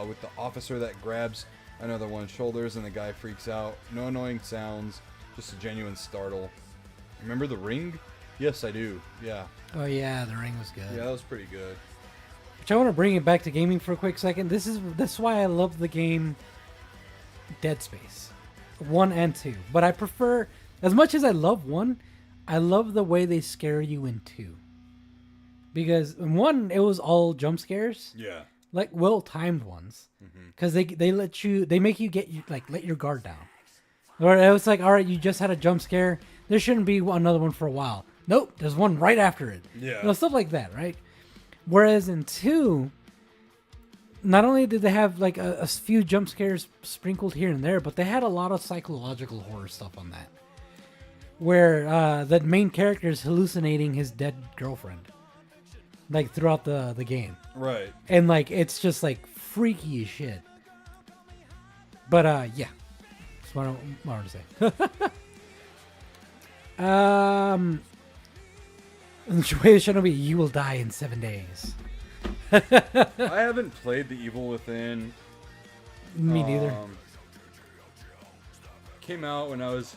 with the officer that grabs another one's shoulders and the guy freaks out. No annoying sounds, just a genuine startle. Remember The Ring? Yes, I do. Yeah. Oh yeah, The Ring was good. Yeah, that was pretty good. Which I want to bring it back to gaming for a quick second. That's why I love the game Dead Space 1 and 2. But I prefer, as much as I love 1, I love the way they scare you in 2. Because in 1, it was all jump scares. Yeah. Like well-timed ones. Because they make you let your guard down. Or it was like, all right, you just had a jump scare. There shouldn't be another one for a while. Nope, there's one right after it. Yeah. You know, stuff like that, right? Whereas in 2, not only did they have like a few jump scares sprinkled here and there, but they had a lot of psychological horror stuff on that. Where the main character is hallucinating his dead girlfriend. Like throughout the game. Right. And like it's just like freaky as shit. But yeah. That's what I wanted to say. Joy Shinobi, you will die in 7 days. I haven't played The Evil Within. Me neither. Came out when I was...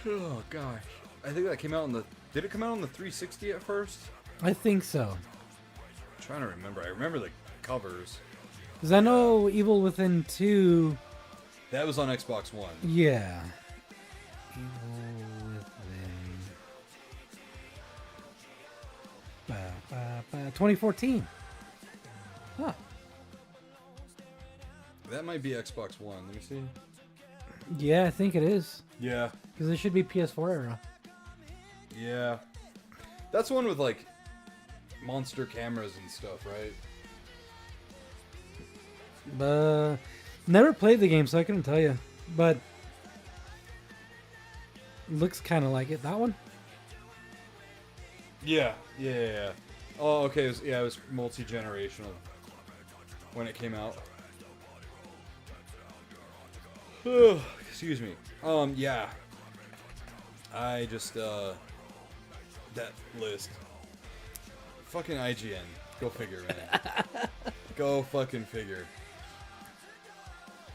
Oh, gosh. I think that came out on the... Did it come out on the 360 at first? I think so. I'm trying to remember. I remember the covers. Because I know Evil Within 2... That was on Xbox One. Yeah. Evil Within... 2014. Huh. That might be Xbox One. Let me see. Yeah, I think it is. Yeah. Because it should be PS4 era. Yeah. That's the one with, like, monster cameras and stuff, right? Never played the game, so I couldn't tell you. But looks kind of like it. That one? Yeah. Yeah. Oh, okay. It was multi-generational when it came out. Excuse me. Yeah. I just, that list. Fucking IGN. Go figure, man. Go fucking figure.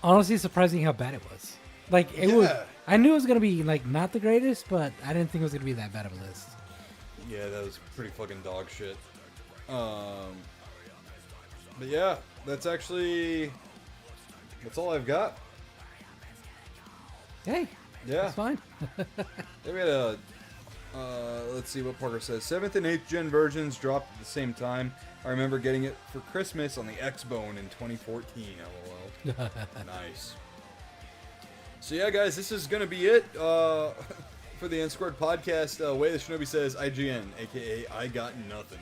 Honestly, surprising how bad it was. Like, it was... I knew it was going to be, like, not the greatest, but I didn't think it was going to be that bad of a list. Yeah, that was pretty fucking dog shit. But yeah, that's actually... That's all I've got. Hey, Yeah. that's fine. We had a Let's see what Parker says. 7th and 8th gen versions dropped at the same time. I remember getting it for Christmas on the X-Bone in 2014. LOL. Nice. So yeah, guys, this is gonna be it for the NSquared podcast. Way the Shinobi says, IGN, aka I got nothing.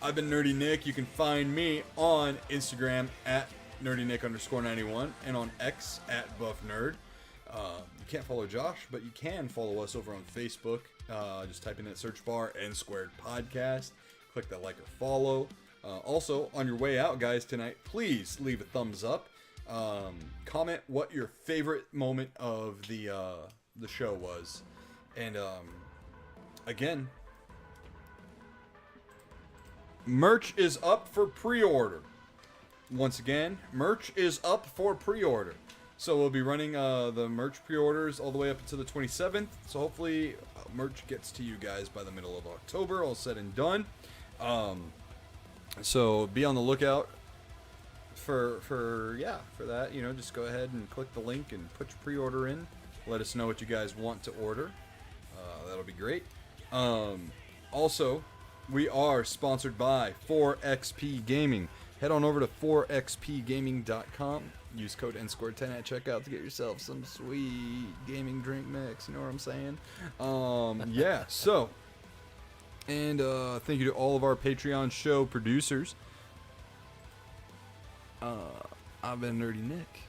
I've been Nerdy Nick. You can find me on Instagram at nerdynick_91 and on X at buffnerd. You can't follow Josh, but you can follow us over on Facebook. Just type in that search bar, NSquared Podcast. Click that like or follow. Also, on your way out, guys, tonight, please leave a thumbs up. Comment what your favorite moment of the show was. And, again, merch is up for pre-order. Once again, merch is up for pre-order. So we'll be running the merch pre-orders all the way up until the 27th. So hopefully merch gets to you guys by the middle of October, all said and done. So be on the lookout for that. You know, just go ahead and click the link and put your pre-order in. Let us know what you guys want to order. That'll be great. Also, we are sponsored by 4XP Gaming. Head on over to 4xpgaming.com. Use code NSquared10 at checkout to get yourself some sweet gaming drink mix. You know what I'm saying? Yeah, so. And thank you to all of our Patreon show producers. I've been Nerdy Nick.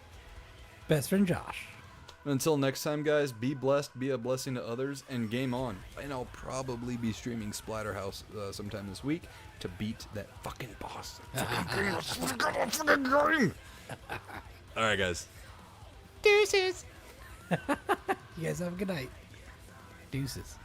Best friend Josh. Until next time, guys, be blessed, be a blessing to others, and game on. And I'll probably be streaming Splatterhouse sometime this week to beat that fucking boss. Fucking game. All right, guys. Deuces. You guys have a good night. Deuces.